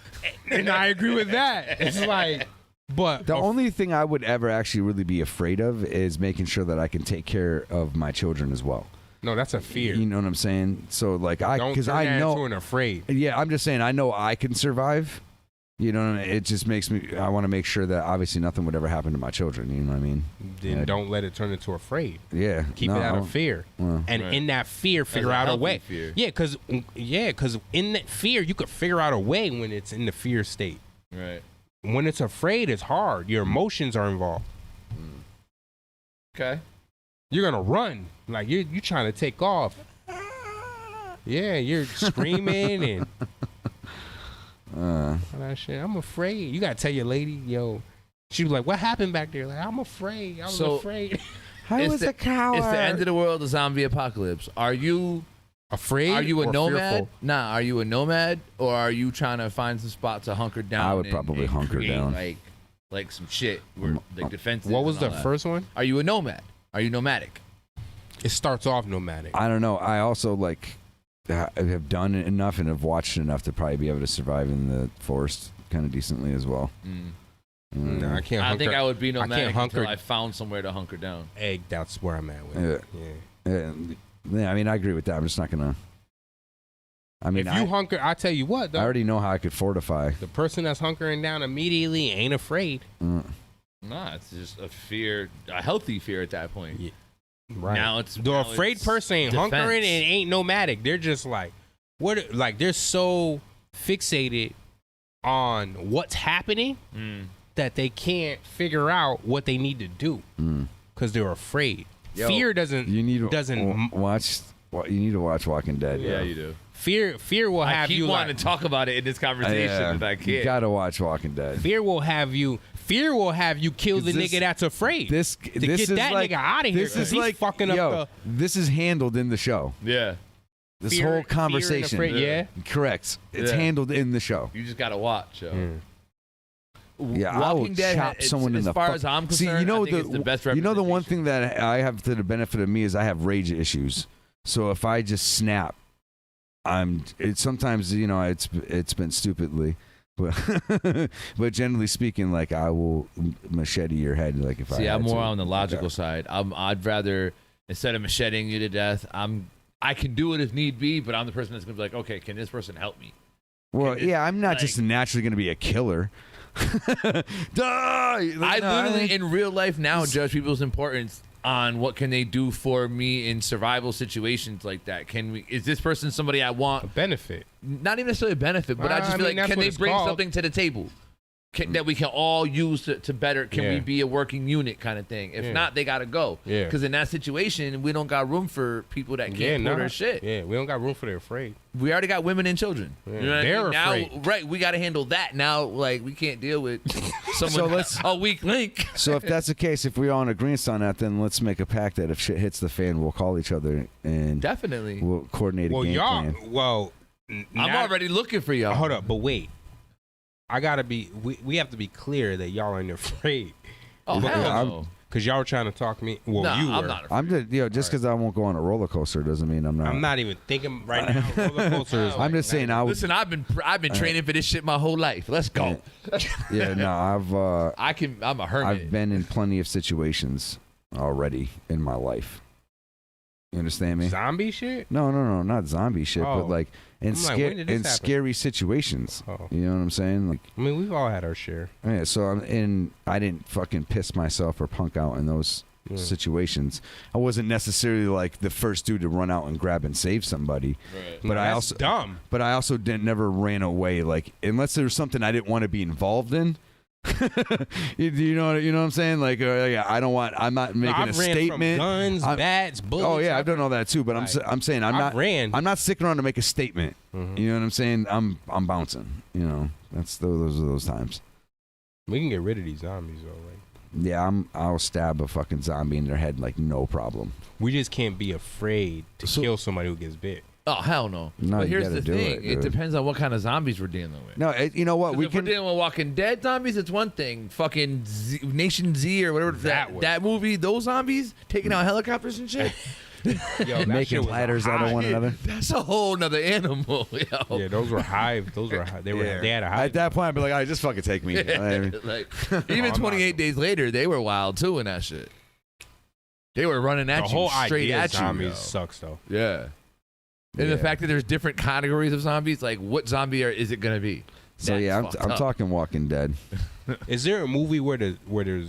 And I agree with that. It's like, but The only thing I would ever actually really be afraid of is making sure that I can take care of my children as well. no, that's a fear. You know what I'm saying? So like Don't because turn I that know into an afraid. Yeah, I'm just saying I know I can survive. You know, it just makes me. I want to make sure that obviously nothing would ever happen to my children. You know what I mean? Then don't let it turn into afraid. Yeah, Keep it out of fear, Well, and Right. in that fear, figure a out a healthy way. fear. Yeah, because in that fear, you could figure out a way when it's in the fear state. Right. When it's afraid, it's hard. Your emotions are involved. Okay. You're gonna run like you trying to take off. Yeah, you're screaming and all that shit. I'm afraid. You gotta tell your lady, yo. She was like, "What happened back there?" Like, I'm afraid. I was afraid. It's the end of the world, the zombie apocalypse. Are you afraid? Are you a or nomad? fearful? Nah, are you a nomad or are you trying to find some spot to hunker down? I would probably hunker create, down. Like some shit where like defenses. What was and all the that? first one? Are you a nomad? Are you nomadic? It starts off nomadic. I don't know. I also like have done enough and have watched enough to probably be able to survive in the forest kind of decently as well. No, I can't. I think I would be I can't nomadic hunker. until I found somewhere to hunker down. Egg. That's where I'm at with Yeah. it. Yeah. Yeah, I mean, I agree with that. I'm just not gonna. I mean, If you hunker, I tell you what, though. I already know how I could fortify. The person that's hunkering down immediately ain't afraid. Nah, it's just a fear, a healthy fear at that point. Yeah. Right. Now it's The afraid person ain't defense. hunkering and ain't nomadic. They're just like, what? Like they're so fixated on what's happening that they can't figure out what they need to do because they're afraid. Yo, Fear doesn't. You need to doesn't watch. You need to watch Walking Dead. Yeah, bro. you do. Fear will I have keep you wanting like. to talk about it in this conversation, Yeah, but I can't. you gotta watch Walking Dead. Fear will have you. Fear will have you kill the This- nigga that's afraid. This to this get is that like, nigga out of here. This 'cause is he's like fucking yo, up this is handled in the show. Yeah. This Fear- fear whole and conversation. afraid, yeah. Correct. It's Yeah. handled in the show. You just gotta watch. Yo. Yeah, I will Walking Dead, chop it's- someone in as the far fuck. as I'm See, concerned, you know I think it's the best you know the one representation. thing that I have to the benefit of me is I have rage issues. So if I just snap, sometimes it's been stupidly, but but generally speaking, like I will machete your head. Like if See, I I'm had more to. on the logical side. I'd rather instead of macheting you to death, I can do it if need be, but I'm the person that's gonna be like, okay, can this person help me? Well, yeah, I'm not just naturally going to be a killer. I literally in real life now judge people's importance on what can they do for me in survival situations like that. Is this person somebody I want? A benefit. Not even necessarily a benefit, but I just feel like, that's can what they it's bring called. something to the table that we can all use to better? Can we Yeah. be a working unit kind of thing? If Yeah. not, they got to go. Yeah. Because in that situation, we don't got room for people that can't pull their shit. Yeah, we don't got room for their afraid. We already got women and children. Yeah. You know what They're I mean? Now, afraid. right, we got to handle that. Now, like, we can't deal with someone a weak link. So if that's the case, if we're all in agreement on that, then let's make a pact that if shit hits the fan, we'll call each other and Definitely. we'll coordinate a Well, game y'all. plan. Well, I'm already looking for y'all. Hold up, but wait. I gotta be. We have to be clear that y'all ain't afraid. Oh, hell no. Because y'all were trying to talk me. Well, Nah, you were. I'm not afraid. I'm just just because I won't go on a roller coaster doesn't mean I'm not. I'm not even thinking right now. Roller coaster is I'm just saying I would. Listen, I've been training for this shit my whole life. Let's go. Yeah, no, I'm a hermit. I've been in plenty of situations already in my life. You understand me? Zombie shit? No, not zombie shit, Oh. but like in I'm like, when did this happen? scary situations. Oh. You know what I'm saying? Like, I mean, we've all had our share. yeah. So I didn't fucking piss myself or punk out in those situations. I wasn't necessarily like the first dude to run out and grab and save somebody. Right. But No, I that's also dumb. But I also never ran away. Like unless there was something I didn't want to be involved in. you know what I'm saying? Like, I'm not making I've a ran statement. From guns, bats, bullets. Oh yeah, I've done all that too. But I'm saying I'm not sticking around to make a statement. You know what I'm saying? I'm bouncing. You know, those are those times. We can get rid of these zombies though. Like Yeah, I'll stab a fucking zombie in their head like no problem. We just can't be afraid to kill somebody who gets bit. Oh hell no! No, but you here's gotta the do thing: it, dude. depends on what kind of zombies we're dealing with. No, you know what? 'Cause We if can. we're dealing with Walking Dead zombies, it's one thing. Fucking Nation Z or whatever that movie, those zombies taking out helicopters and shit. Making ladders out of one another. That's a whole nother animal. Yo. Yeah, those were hive. Those were they were they had a hive. At that point, I'd be like, all right, just fucking take me. Like, even 28 days later, they were wild too in that shit. They were running at The you whole straight idea of at you. zombies yo. sucks though. Yeah. And the fact that there's different categories of zombies, like what zombie is it gonna be? So That's yeah, fucked I'm up. talking Walking Dead. Is there a movie where there's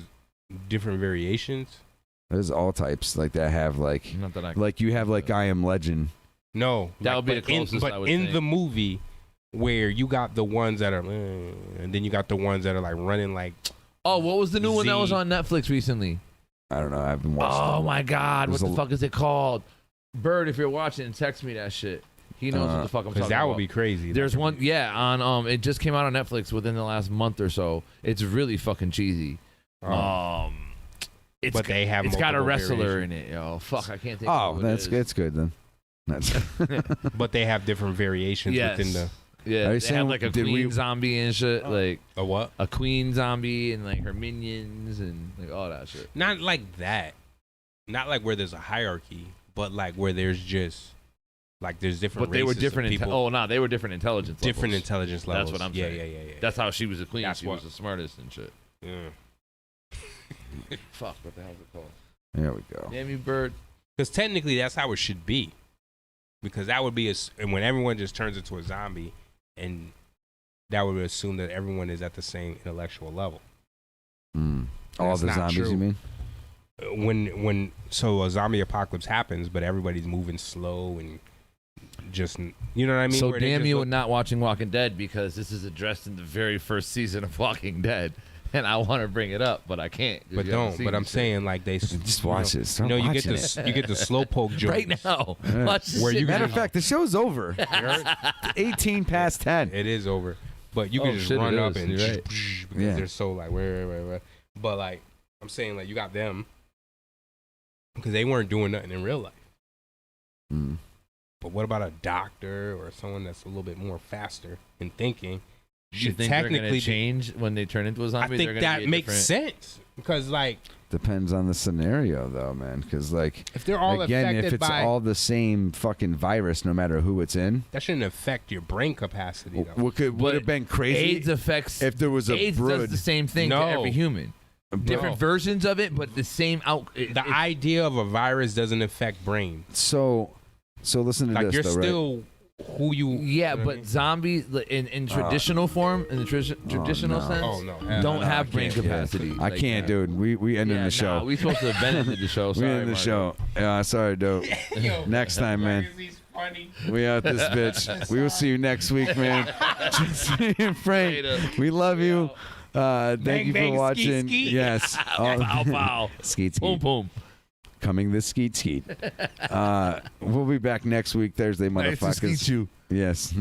different variations? There's all types like that have like you have like I Am Legend. No, That would be the but in- closest But I would in think. the movie, where you got the ones that are, and then you got the ones that are like running like. Oh, what was the new one that was Z. on Netflix recently? I don't know. I haven't watched. Oh them. my God, what There's the fuck is it called? Bird, if you're watching, text me that shit. He knows what the fuck I'm talking about. That would be crazy. There's one, yeah, on it just came out on Netflix within the last month or so. It's really fucking cheesy. It's But they have it's got a multiple wrestler variations. in it, yo. Fuck, I can't think. Oh, of what that's it is. it's good then. That's But they have different variations Yes. within the. Yeah, Are you they have saying- like a did queen we- zombie and shit, like A what? a queen zombie and like her minions and like all that shit. Not like that. Not like where there's a hierarchy, but like where there's just like there's different. But they were races of different. people. Oh no, they were different intelligence. Different levels. intelligence levels. That's what I'm Yeah, saying. yeah. That's how she was a queen. That's She what- was the smartest and shit. Yeah. Fuck, what the hell's it called? there we go. Damn you, Bird. Because technically, that's how it should be. Because that would be and when everyone just turns into a zombie, and that would assume that everyone is at the same intellectual level. All That's the not zombies, true. you mean? When so a zombie apocalypse happens, but everybody's moving slow and just you know what I mean. So Where they damn just you look- and not watching Walking Dead because this is addressed in the very first season of Walking Dead, and I want to bring it up, but I can't. 'cause But you haven't don't. seen But I'm shit. saying like they Just watch it. Start you get watching the it. you get the slowpoke joke right now. Yeah. Watch this Where shit you now. Matter of fact, the show's over. 18 past 10. It is over, but you Oh, can just shit, it run up is. and You're right. because Yeah. they're so like where. But like I'm saying, like you got them because they weren't doing nothing in real life. Mm. But what about a doctor or someone that's a little bit more faster in thinking? You Should think they're technically gonna change when they turn into a zombie? I They're think gonna that be a makes different- sense because like Depends on the scenario, though, man. Because, like, if they're all again, affected if it's by all the same fucking virus, no matter who it's in, that shouldn't affect your brain capacity though. would have been crazy AIDS affects if there was a AIDS brood. does the same thing No. to every human. Different versions of it, but the same out. The idea of a virus doesn't affect brain. So listen to Like this, you're though, right? still who you. Yeah, you know what I but mean? zombies in traditional form, in the traditional no. sense, Oh, no. don't No, have I brain can't, yeah. capacity. I like can't, that. dude. We ended Yeah, the show. Nah, we supposed to have been in the show. we Sorry, ended the Marco. show. Yeah, sorry, dope. Next time, man. We out this bitch. We will see you next week, man. Jesse and Frank, we love you. Thank Bang, you bang, for skeet, watching. skeet. Yes. Pow, pow. Skeet, skeet. Boom, boom. Coming this skeet, skeet. We'll be back next week, Thursday, Nice to motherfuckers. skeet you. Yes.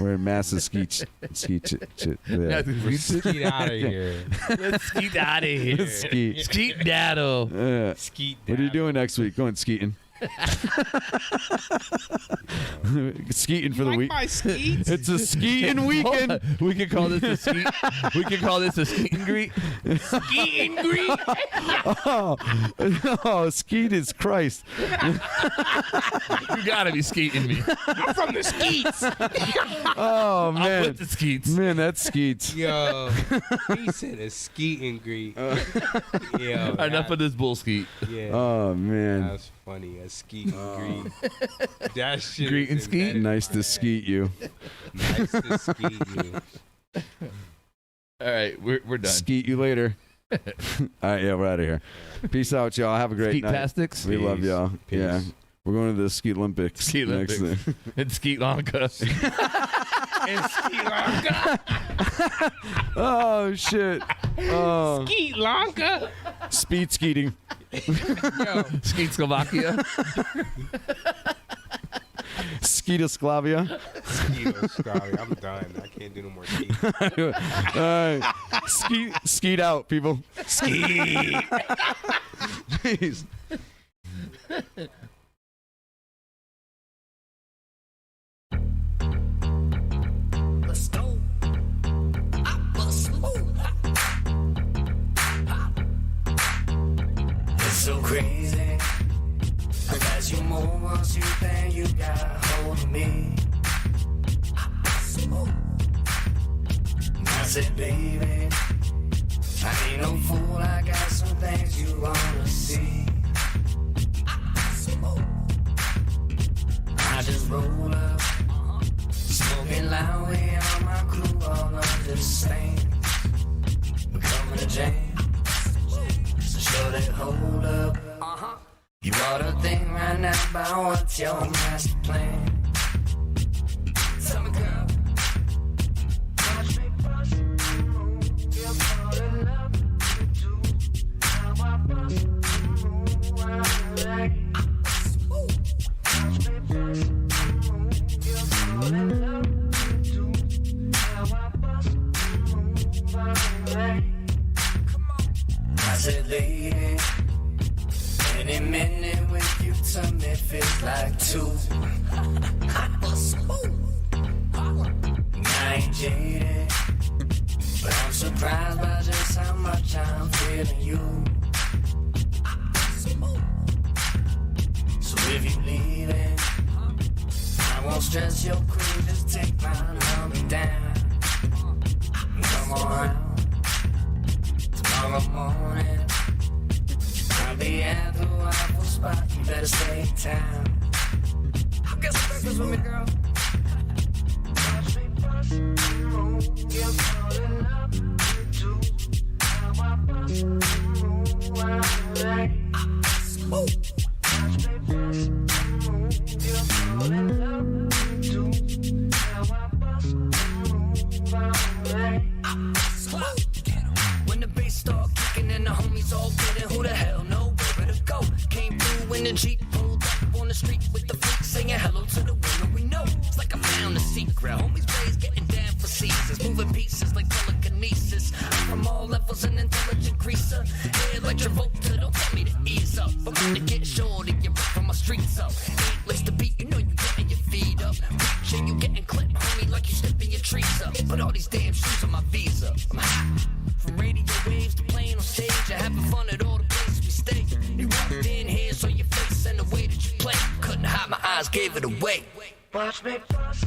We're massive skeet. Yeah. Skeet out of here. Let's skeet out of here. Skeet. Skeet daddle. Yeah. Skeet. What are you doing next week? Going skeeting. Skeeting for the week. My skeets? It's a skeeting weekend. We could call this a skeet. We could call this a skeet and greet. Skeet and greet. Oh, skeet is Christ. You gotta be skeeting me. I'm from the skeets. Oh I'm man, with the skeets. man, that's skeets. Yo, he said a skeet and greet. Yo, Enough of this bull skeet. Yeah. Oh man, That's funny. A skeet and greet. That shit. Greet and is skeet? embedded in nice my to head. skeet you. Nice to skeet you. All right, we're done. Skeet you later. All right, yeah, we're out of here. Peace out, y'all. Have a great night. Skeet-tastics? We love Peace. y'all. Peace. Yeah, we're going to the Skeet Olympics. Skeet next Olympics. thing. It's Skeet Lanka. And Skeet Lanka. Oh shit. Oh, Skeet Lanka. speed skeeting. Yo, Skeet Slovakia. Skeetosclavia. Skeet I'm done. I can't do no more skeet. All right, skeet out, people. Ski. Jeez. Let's go. I bust move. It's so crazy. As you move, once you think you got a hold of me. I bust move. I said, baby, I ain't no fool. I got some things you wanna see. I just roll up, smoking loud, we on my crew all understand. We're coming to jam, so show that hold up. You ought to think right now about what's your master plan. Tell me, girl. Watch me bust, you're falling up, you do how I bust, I like. Watch me bust, you're falling up, you do how I bust, I like. I said, lady, any minute with you to me feels like two. I bust I ain't jaded, but I'm surprised by just how much I'm feeling you. So if you leaving, I won't stress your crew, just take my number down. Come on out, tomorrow morning I'll be at the Waffle Spot, you better stay in town. Get some breakfast with me, girl. Watch me bust, you're falling up, you do how I bust, I like. Watch me bust, you're falling up, you do how I bust, I like. When the bass start kicking and the homies all getting, who the hell know where to go? Came through in the Jeep, pulled up on the street with the freaks singing hello to the winner we know. It's like I found a secret. Homies plays getting down for seasons, moving pieces like telekinesis. I'm from all levels, an intelligent greaser. Yeah, like Travolta, don't tell me to ease up. I'm about to get short and get right from my streets up. Ain't list the beat, you know you getting your feet up. Reaching, you getting clipped, homie, like you stepping your trees up. But all these damn shoes on my visa. I'm hot. From radio waves to playing on stage, and having fun at all the places we stay. You walked in here, saw your face and the way that you play. Couldn't hide my eyes, gave it away. Watch me bust.